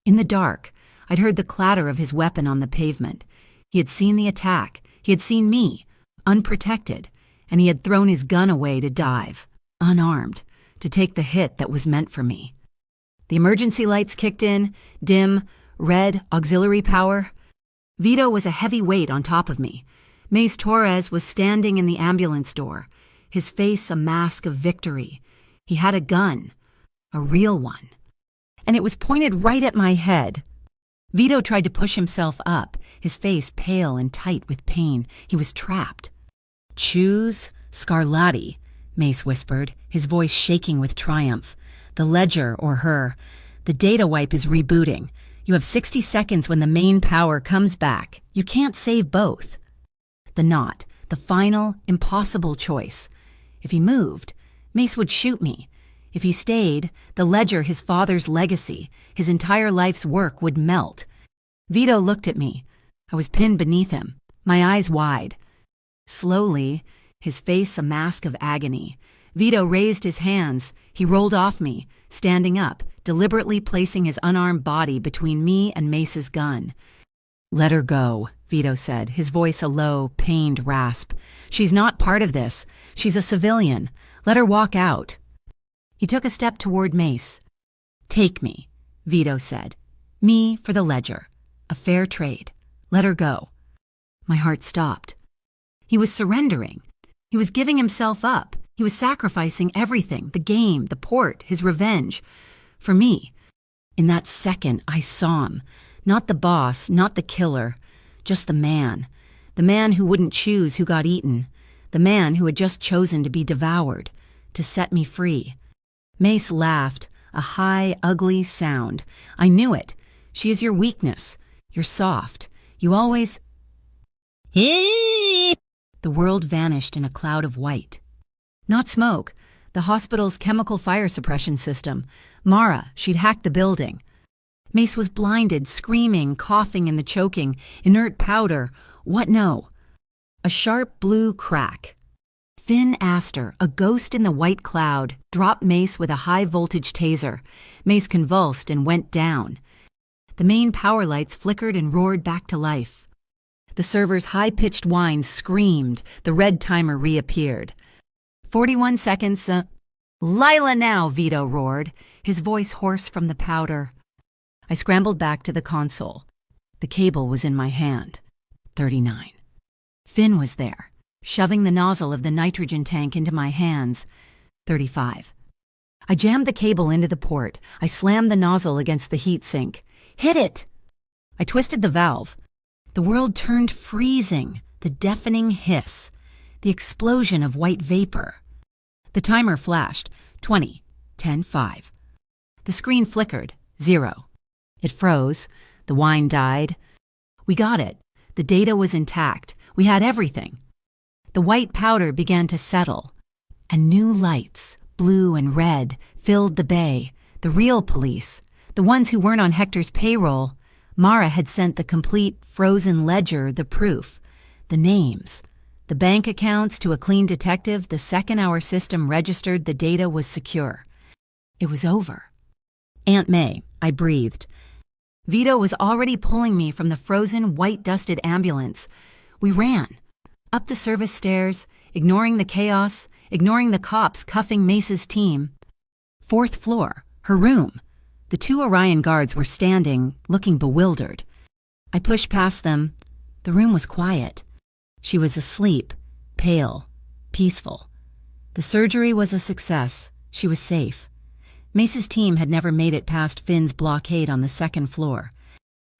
In the dark, I'd heard the clatter of his weapon on the pavement. He had seen the attack. He had seen me, unprotected, and he had thrown his gun away to dive, unarmed, to take the hit that was meant for me. The emergency lights kicked in, dim, red, auxiliary power. Vito was a heavy weight on top of me. Mace Torres was standing in the ambulance door, his face a mask of victory. He had a gun, a real one, and it was pointed right at my head. Vito tried to push himself up, his face pale and tight with pain. He was trapped. "Choose Scarlatti," Mace whispered, his voice shaking with triumph. "The ledger or her. The data wipe is rebooting. You have 60 seconds when the main power comes back. You can't save both." The knot, the final, impossible choice. If he moved, Mace would shoot me. If he stayed, the ledger, his father's legacy, his entire life's work would melt. Vito looked at me. I was pinned beneath him, my eyes wide. Slowly, his face a mask of agony, Vito raised his hands. He rolled off me, standing up, deliberately placing his unarmed body between me and Mace's gun. "Let her go," Vito said, his voice a low, pained rasp. "She's not part of this. She's a civilian. Let her walk out." He took a step toward Mace. "Take me," Vito said. "Me for the ledger. A fair trade. Let her go." My heart stopped. He was surrendering. He was giving himself up. He was sacrificing everything, the game, the port, his revenge. For me. In that second, I saw him. Not the boss, not the killer. Just the man who wouldn't choose who got eaten. The man who had just chosen to be devoured, to set me free. Mace laughed, a high, ugly sound. I knew it. She is your weakness. You're soft. You always... The world vanished in a cloud of white. Not smoke. The hospital's chemical fire suppression system. Mara, she'd hacked the building. Mace was blinded, screaming, coughing in the choking, inert powder. What no? A sharp blue crack. Finn Astor, a ghost in the white cloud, dropped Mace with a high-voltage taser. Mace convulsed and went down. The main power lights flickered and roared back to life. The server's high-pitched whine screamed. The red timer reappeared. 41 seconds, Lila now, Vito roared, his voice hoarse from the powder. I scrambled back to the console. The cable was in my hand. 39. Finn was there, shoving the nozzle of the nitrogen tank into my hands. 35. I jammed the cable into the port. I slammed the nozzle against the heatsink. Hit it! I twisted the valve. The world turned freezing, the deafening hiss, the explosion of white vapor. The timer flashed. 20, 10, 5. The screen flickered. 0. It froze. The whine died. We got it. The data was intact. We had everything. The white powder began to settle, and new lights, blue and red, filled the bay. The real police, the ones who weren't on Hector's payroll. Mara had sent the complete frozen ledger, the proof, the names, the bank accounts to a clean detective. The second our system registered, the data was secure. It was over. Aunt May, I breathed. Vito was already pulling me from the frozen, white-dusted ambulance. We ran. Up the service stairs, ignoring the chaos, ignoring the cops cuffing Mace's team. 4th floor, her room. The 2 Orion guards were standing, looking bewildered. I pushed past them. The room was quiet. She was asleep, pale, peaceful. The surgery was a success. She was safe. Mace's team had never made it past Finn's blockade on the 2nd floor.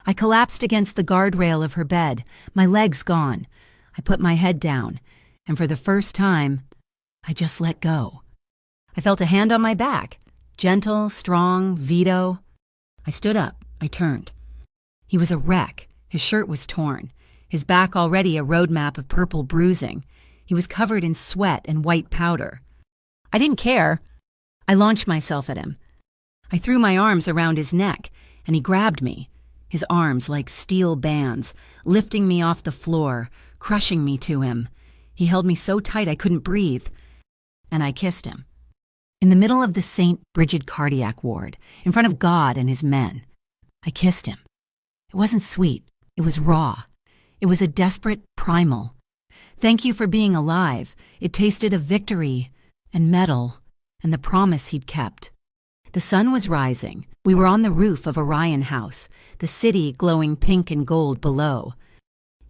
I collapsed against the guardrail of her bed, my legs gone. I put my head down, and for the first time, I just let go. I felt a hand on my back, gentle, strong, Vito. I stood up. I turned. He was a wreck. His shirt was torn, his back already a roadmap of purple bruising. He was covered in sweat and white powder. I didn't care. I launched myself at him. I threw my arms around his neck, and he grabbed me, his arms like steel bands, lifting me off the floor, crushing me to him. He held me so tight I couldn't breathe, and I kissed him. In the middle of the St. Bridget cardiac ward, in front of God and his men. I kissed him. It wasn't sweet. It was raw. It was a desperate primal. Thank you for being alive. It tasted of victory and metal and the promise he'd kept. The sun was rising. We were on the roof of Orion House, the city glowing pink and gold below.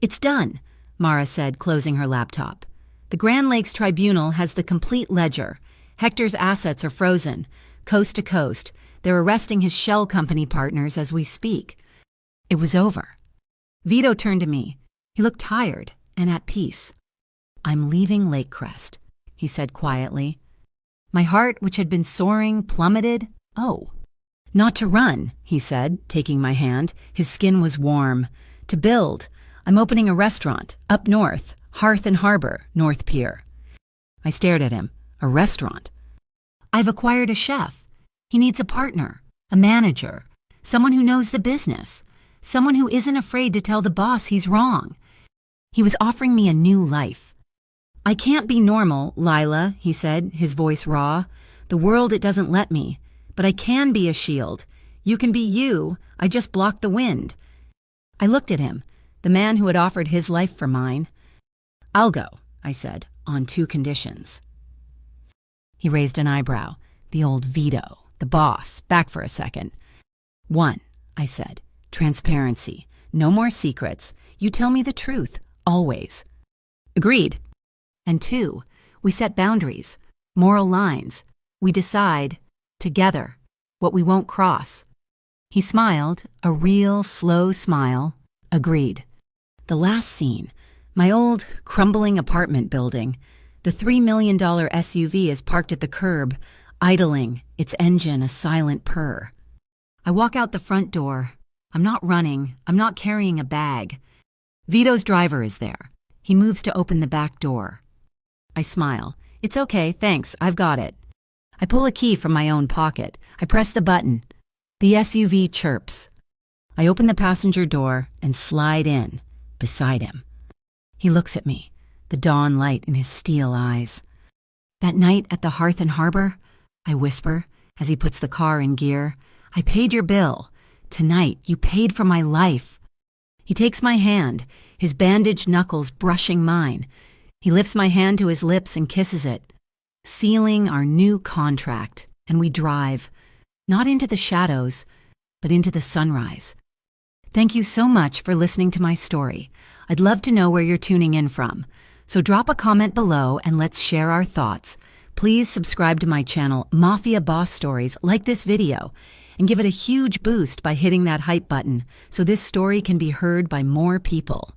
It's done, Mara said, closing her laptop. The Grand Lakes Tribunal has the complete ledger. Hector's assets are frozen, coast to coast. They're arresting his shell company partners as we speak. It was over. Vito turned to me. He looked tired and at peace. I'm leaving Lake Crest, he said quietly. My heart, which had been soaring, plummeted. Oh. Not to run, he said, taking my hand. His skin was warm. To build. I'm opening a restaurant, up north, Hearth and Harbor, North Pier. I stared at him. A restaurant. I've acquired a chef. He needs a partner, a manager, someone who knows the business, someone who isn't afraid to tell the boss he's wrong. He was offering me a new life. I can't be normal, Lila, he said, his voice raw. The world, it doesn't let me. But I can be a shield. You can be you. I just block the wind. I looked at him, the man who had offered his life for mine. I'll go, I said, on 2 conditions. He raised an eyebrow. The old Vito, the boss, back for a second. 1, I said, transparency. No more secrets. You tell me the truth, always. Agreed. And 2, we set boundaries, moral lines. We decide, together, what we won't cross. He smiled, a real, slow smile. Agreed. The last scene, my old, crumbling apartment building. The $3 million SUV is parked at the curb, idling, its engine a silent purr. I walk out the front door. I'm not running. I'm not carrying a bag. Vito's driver is there. He moves to open the back door. I smile. It's okay, thanks, I've got it. I pull a key from my own pocket. I press the button. The SUV chirps. I open the passenger door and slide in, beside him. He looks at me, the dawn light in his steel eyes. That night at the Hearth and Harbor, I whisper, as he puts the car in gear, I paid your bill. Tonight, you paid for my life. He takes my hand, his bandaged knuckles brushing mine. He lifts my hand to his lips and kisses it, sealing our new contract, and we drive, not into the shadows, but into the sunrise. Thank you so much for listening to my story. I'd love to know where you're tuning in from, so drop a comment below and let's share our thoughts. Please subscribe to my channel, Mafia Boss Stories, like this video, and give it a huge boost by hitting that hype button so this story can be heard by more people.